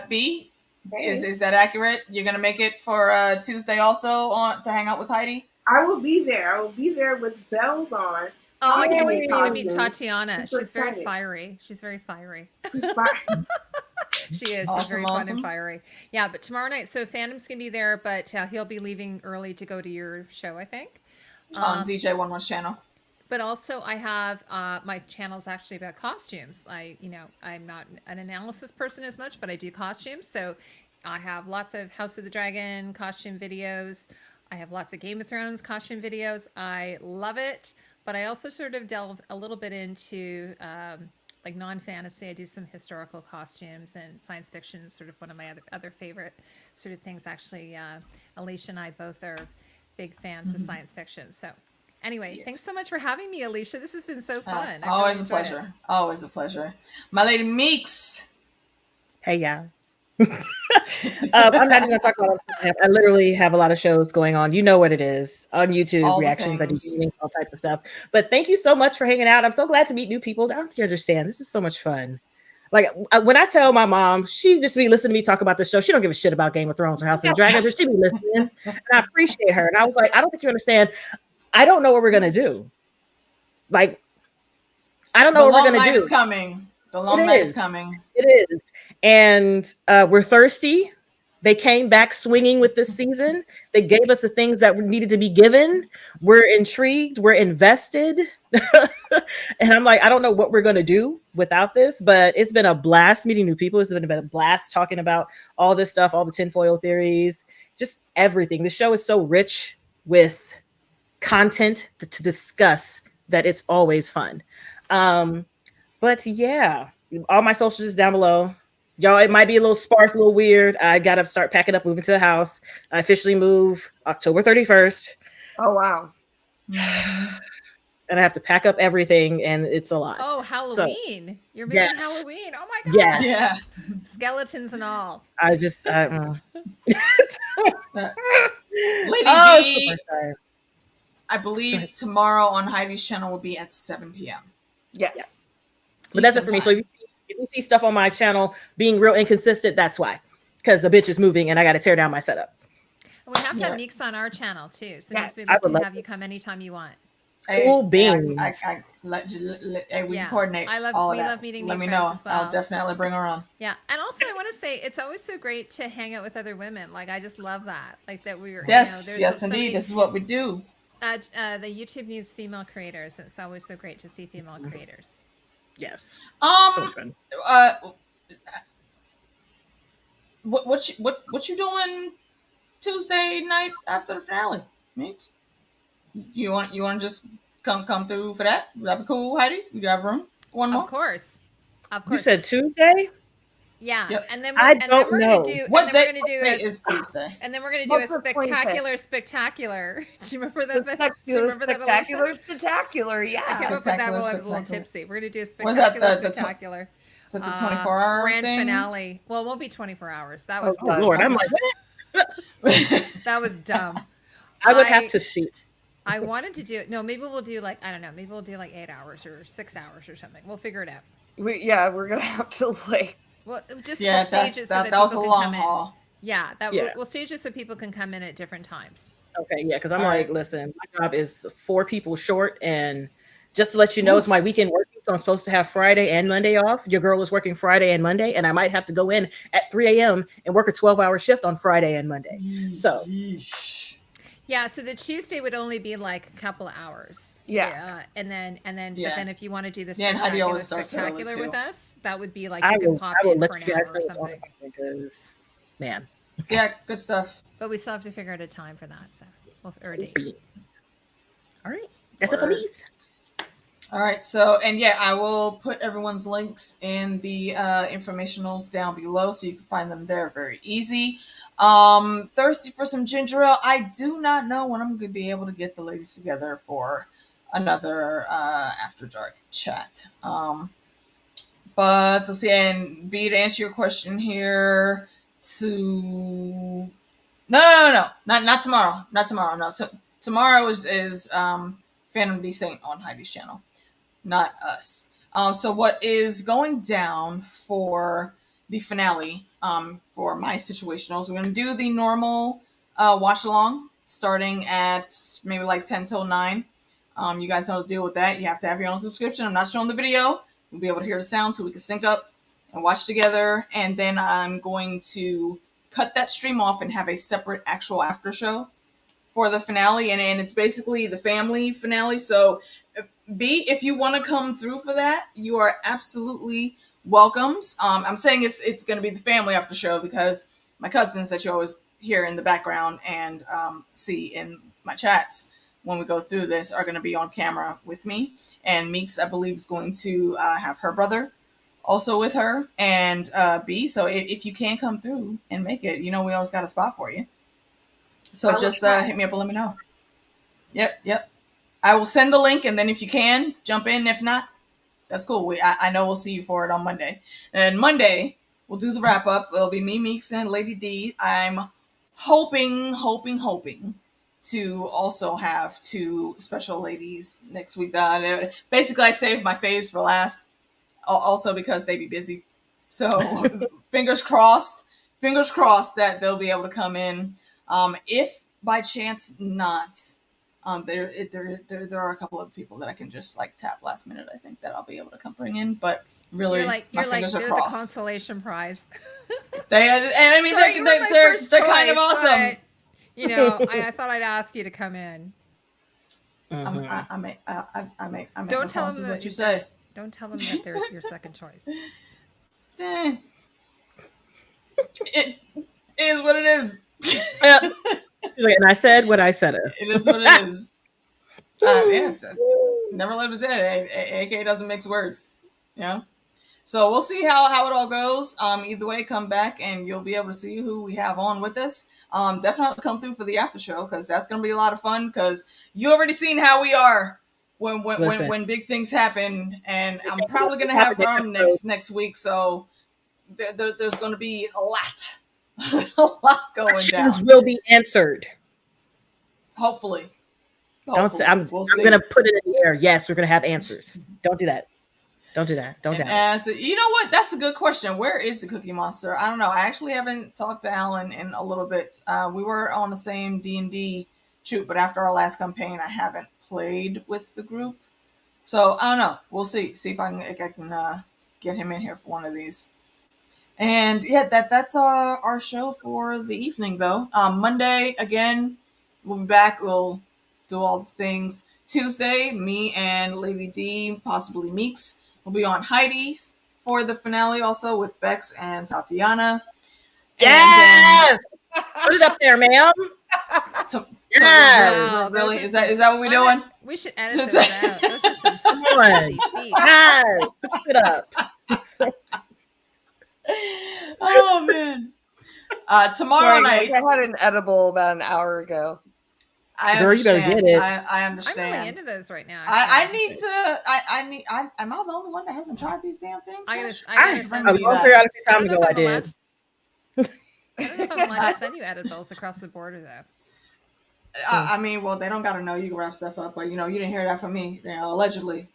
B. Is that accurate? You're gonna make it for Tuesday also to hang out with Heidi? I will be there. I will be there with bells on. Oh, I can't wait for you to meet Tatiana. She's very fiery. She's very fiery. She's fiery. She is. She's very fun and fiery. Yeah, but tomorrow night, so Fandom's gonna be there, but he'll be leaving early to go to your show, I think. On DJ Wun Wun's channel. But also, I have my channel's actually about costumes. I'm not an analysis person as much, but I do costumes. So I have lots of House of the Dragon costume videos. I have lots of Game of Thrones costume videos. I love it. But I also sort of delve a little bit into like non-fantasy. I do some historical costumes, and science fiction is sort of one of my other favorite sort of things. Actually, Alicia and I both are big fans of science fiction. So. Anyway, thanks so much for having me, Alicia. This has been so fun. Always a pleasure. Always a pleasure. My Lady Meeks. Hey, y'all. I'm not even going to talk about it. I literally have a lot of shows going on. You know what it is on YouTube, all reactions, I do gaming, all types of stuff. But thank you so much for hanging out. I'm so glad to meet new people. I don't understand. This is so much fun. Like when I tell my mom, she just be listening to me talk about the show. She don't give a shit about Game of Thrones or House of the Dragons, but she be listening. And I appreciate her. And I was like, I don't think you understand. I don't know what we're gonna do. Like, I don't know what we're gonna do. Is coming. The long night is coming. It is, and we're thirsty. They came back swinging with this season. They gave us the things that needed to be given. We're intrigued. We're invested, and I'm like, I don't know what we're gonna do without this. But it's been a blast meeting new people. It's been a blast talking about all this stuff, all the tinfoil theories, just everything. The show is so rich with content to discuss that it's always fun. But yeah, all my socials is down below. Y'all, it might be a little sparse, a little weird. I gotta start packing up, moving to the house. I officially move October 31st. Oh wow. And I have to pack up everything, and it's a lot. Oh, Halloween. So, you're moving Halloween. Oh my god. Yes. Yeah. Skeletons and all. I just Lady V, I believe tomorrow on Heidi's channel will be at 7 p.m. Yes. But that's it for me. So if you see stuff on my channel being real inconsistent, that's why. Because the bitch is moving and I got to tear down my setup. We have to have Meeks on our channel too. So yes, we'd love to have you come anytime you want. Cool beans. We coordinate. We love meeting. Let me know. Well. I'll definitely bring her on. Yeah, and also I want to say it's always so great to hang out with other women. Like I just love that. Like that we were. Yes, yes, indeed. This is what we do. The YouTube needs female creators. It's always so great to see female creators. Yes. So what you doing Tuesday night after the finale, Meeks? You want to just come through for that? Would that be cool, Heidi? You got room? One more? Of course. You said Tuesday? Yeah, Yep. and then I we're don't gonna know. do What day a is Tuesday? and then we're gonna do a What's the 25th? spectacular. Do you remember that? Beth? Do you Spectacular, remember that, Alicia? spectacular, I yeah. came up with that while I was a little Spectacular. tipsy. We're gonna do a Was that spectacular, the spectacular. Is that the 24-hour grand thing? finale? Well, it won't be 24 hours. That was Oh Lord, I'm like, that was dumb. I would have to see. I wanted to do it. No, maybe we'll do like, I don't know. Maybe we'll do like 8 hours or 6 hours or something. We'll figure it out. We're gonna have to like. Well, just Yeah, stages that so was a people can long come in. haul. Yeah, Yeah. we'll stage it so people can come in at different times. Okay, yeah, because I'm All like, right. listen, my job is 4 people short, and just to let you know, it's my weekend working, so I'm supposed to have Friday and Monday off. Your girl is working Friday and Monday, and I might have to go in at 3 a.m. and work a 12-hour shift on Friday and Monday. So, Yeesh. Yeah, so the Tuesday would only be like a couple of hours. Yeah. And then Yeah. but then if you want to do the Yeah, and Heidi spectacular, always starts early, spectacular with too. us, that would be like I you can will pop let in for you an hour guys or know what's on something. because, man. Yeah, good stuff. But we still have to figure out a time for that. So or a date. All right, that's it for me. All right, so, and yeah, I will put everyone's links in the informationals down below so you can find them there very easy. Thirsty for some ginger ale. I do not know when I'm going to be able to get the ladies together for another After Dark chat. But let's see, and B, to answer your question here, to not tomorrow. Not tomorrow. No, so tomorrow is Fandom D Saint on Heidi's channel, not us. So what is going down for the finale for my situationals? We're going to do the normal watch along starting at maybe like 10 till 9. You guys know how to deal with that. You have to have your own subscription. I'm not showing the video. You'll be able to hear the sound so we can sync up and watch together. And then I'm going to cut that stream off and have a separate actual after show for the finale. And it's basically the family finale. So B, if you want to come through for that, you are absolutely welcomes. I'm saying it's going to be the family after show because my cousins that you always hear in the background and see in my chats when we go through this are going to be on camera with me. And Meeks, I believe, is going to have her brother also with her and B. So if you can come through and make it, we always got a spot for you. So just hit me up and let me know. Yep. I will send the link, and then if you can, jump in. If not, that's cool. I know we'll see you for it on Monday. And Monday, we'll do the wrap-up. It'll be me, Meeks, and Lady D. I'm hoping to also have 2 special ladies next week. Basically, I saved my faves for last, also because they be busy. So fingers crossed that they'll be able to come in. If by chance not, there are a couple of people that I can just like tap last minute. I think that I'll be able to come bring in, but really, my fingers are they're crossed. the consolation prize. They're kind of awesome. But, I thought I'd ask you to come in. I make Don't tell them what you say. Don't tell them that they're your second choice. It is what it is. And I said what I said. It is what it is. Never let him say it. AK doesn't mix words. So we'll see how it all goes. Either way, come back and you'll be able to see who we have on with us. Definitely come through for the after show because that's going to be a lot of fun because you already seen how we are when big things happen, and I'm probably going to have Rum next week. So there's going to be a lot going Questions down. will be answered. Hopefully. I'm going to put it in the air. Yes, we're going to have answers. Don't do that. Don't do that. Don't do that. You know what? That's a good question. Where is the Cookie Monster? I don't know. I actually haven't talked to Alan in a little bit. We were on the same D&D troop, but after our last campaign, I haven't played with the group. So I don't know. We'll see. See if I can get him in here for one of these. And yeah, that's our show for the evening, though. Monday, again, we'll be back. We'll do all the things. Tuesday, me and Lady D, possibly Meeks, will be on Heidi's for the finale, also with Bex and Tatiana. Yes! Put it up there, ma'am. Yes! Really? Is that what we're doing? We should edit this out. This is some sexy feet. Yes! Put it up. Oh man. Tomorrow Sorry, night. guys, I had an edible about an hour ago. I Girl, you better understand. get it. I I'm understand. really into those right now. I actually. need to. Am I the only one that hasn't tried these damn things? I Fish? gotta You send bring A me long that. periodic I time don't know ago, if I I'm allowed. did. I don't know if I'm allowed to send you edibles across the border though. I mean, well, they don't got to know you can wrap stuff up, but you didn't hear that from me. Allegedly,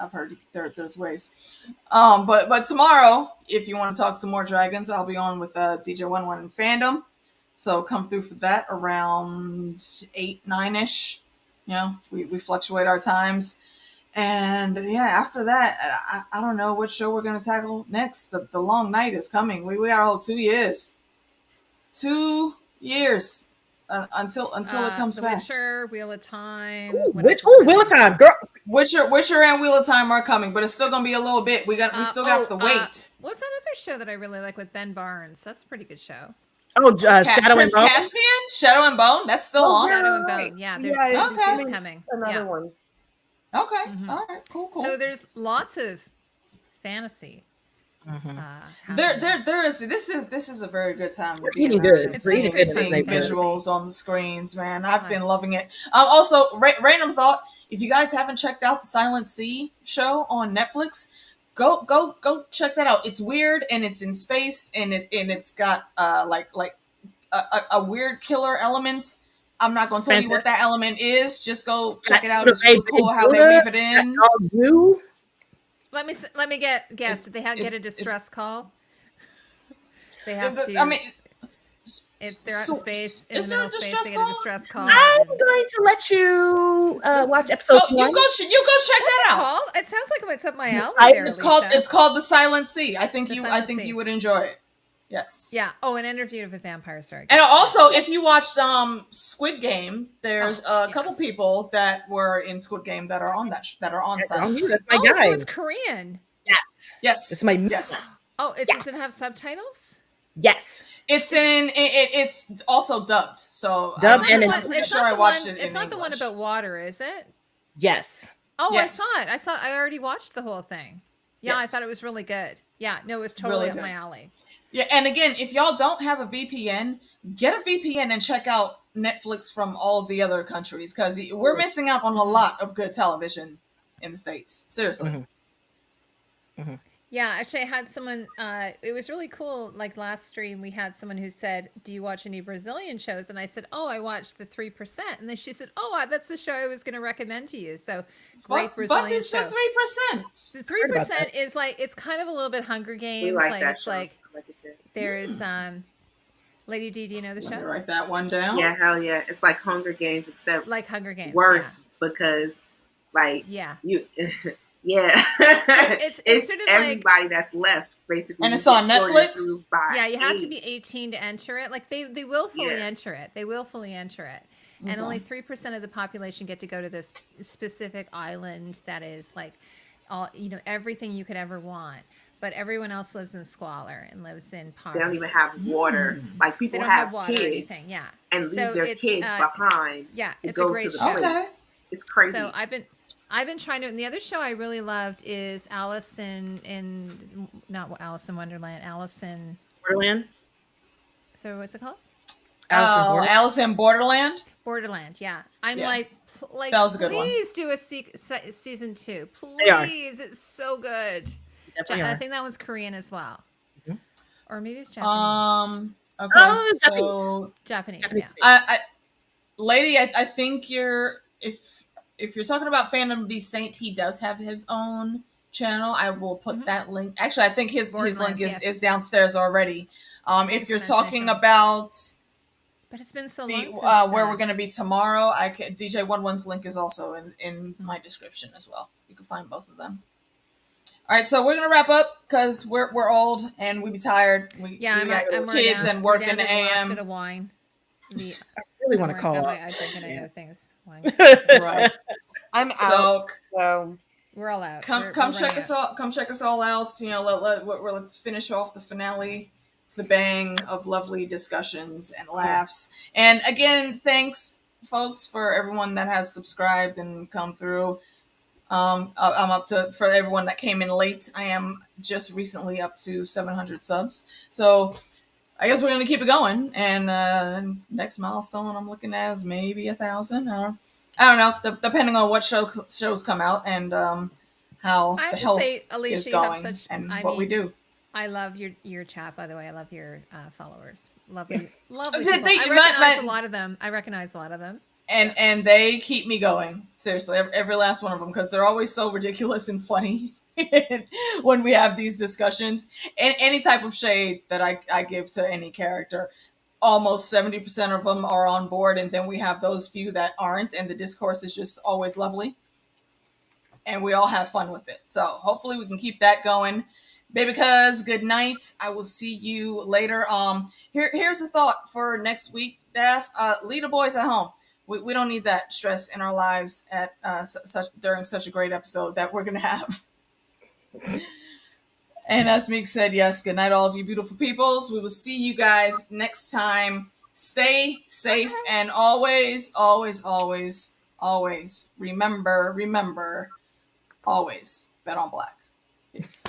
I've heard there's ways. But tomorrow, if you want to talk some more dragons, I'll be on with DJ Wun Wun and Fandom. So come through for that around 8-9ish. We fluctuate our times. And yeah, after that, I don't know what show we're gonna tackle next. The long night is coming. We got a whole 2 years. 2 years until it comes The back. Witcher, Wheel of Time. Ooh, what else is Wheel coming? of Time, girl. Witcher and Wheel of Time are coming, but it's still gonna be a little bit. We still got to wait. What's that other show that I really like with Ben Barnes? That's a pretty good show. Oh, Shadow and Prince Bone. Caspian, Shadow and Bone. That's still on. Shadow and right. Bone. Yeah, Yeah, there's it's season coming. two's coming. Another Yeah. one. Okay, Mhm. all right, cool. So there's lots of fantasy. There is. This is a very good time to We're be eating around good. and It's seeing, super good seeing for fantasy. visuals on the screens, man. I've been Right. loving it. Also, random thought: if you guys haven't checked out the Silent Sea show on Netflix, go check that out. It's weird and it's in space and it's got like a weird killer element. I'm not going to tell you what that element is. Just go check it out. It's really cool how they weave it in. You? Let me guess. Did they get a distress call? They have to. I mean, if they're out in space, in is the there a middle of space, distress they get call? a distress call. I'm going to let you watch episode You 1. go check What's that it out. called? It sounds like it's up my alley. It's called The Silent Sea. I think Silent Sea. you would enjoy it. Yes. Yeah. Oh, an interview with vampires. Very good. And also, if you watched Squid Game, there's a couple yes. people that were in Squid Game that are on that are on Silent Sea. That's my Oh, guy. so it's Korean. Yes. It's my yes. Oh, does it have subtitles? Yes. It's also dubbed. So Dubbed I'm and pretty sure I watched it. It's not the one about water, is it? Yes. Oh, Yes. I saw it. I already watched the whole thing. Yeah, I Yes. thought it was really good. Yeah, no, it was totally Really up good. my alley. Yeah, and again, if y'all don't have a VPN, get a VPN and check out Netflix from all of the other countries because we're missing out on a lot of good television in the States. Seriously. Mm-hmm. Yeah, actually, I had someone. It was really cool. Like last stream, we had someone who said, "Do you watch any Brazilian shows?" And I said, "Oh, I watched the 3%." And then she said, "Oh, that's the show I was going to recommend to you." So great Brazilian But it's show. the 3%. The 3% is like it's kind of a little bit Hunger Games. We like that it's show. like I like it too. there's Lady D. Do you know the Let me show? write that one down. Yeah, hell yeah. It's like Hunger Games except Like Hunger Games. worse because like Yeah. you yeah. It's sort of like- everybody that's left basically. And it's on Netflix? Yeah, you have to be 18 to enter it. Like they will fully enter it. They will fully enter it. And only 3% of the population get to go to this specific island that is like all everything you could ever want. But everyone else lives in squalor and lives in poverty. They don't even have water. Like They people don't have have water or kids anything. Yeah. and leave So their it's, kids behind. Yeah, to it's go a great to the show. place. Okay. It's crazy. So I've been trying to. And the other show I really loved is Alice in not Alice in Wonderland. Alice in Borderland. So what's it called? Alice in Borderland. Borderland. Yeah, I'm Yeah. like That was a good one. please do a season 2. They are. Please, it's so good. Definitely I are. think that one's Korean as well, Mhm. or maybe it's Japanese. Okay. Oh, So Japanese. Japanese. Yeah. lady, I think if you're talking about Fandom D Saint, he does have his own channel. I will put that link. Actually, I think his link Borderlands, is downstairs already. If you're Thanks, talking Natasha. about But it's been so the long since where we're going to be tomorrow, DJ Wun Wun's link is also in my description as well. You can find both of them. All right, so we're gonna wrap up because we're old and we be tired. We I'm got worn kids down. and We're work in down the to last AM. bit of wine. I really want to call up. I drink and I know things. Wine. Right. I'm out. So So We're all out. come We're check running us out. all. Come check us all out. Let's finish off the finale with the bang of lovely discussions and laughs. And again, thanks folks for everyone that has subscribed and come through. I'm up to, for everyone that came in late, I am just recently up to 700 subs. So I guess we're going to keep it going. And next milestone I'm looking at is maybe 1,000. I don't know, depending on what shows come out and how I the have to health say, Alicia, is you have going such. and I what we mean, do. I love your chat. By the way, I love your followers. Lovely, lovely They- people. they- I my- recognize my- a lot of them. I recognize a lot of them. And they keep me going, seriously, every last one of them, because they're always so ridiculous and funny when we have these discussions. And any type of shade that I give to any character, almost 70% of them are on board, and then we have those few that aren't, and the discourse is just always lovely and we all have fun with it. So hopefully we can keep that going. Baby cuz, good night. I will see you later. Here's a thought for next week, Daph. Leave the boys at home. We don't need that stress in our lives at such during such a great episode that we're gonna have. And as Meek said, yes, good night, all of you beautiful peoples. We will see you guys next time. Stay safe and always, always, always, always remember, always bet on black. Peace.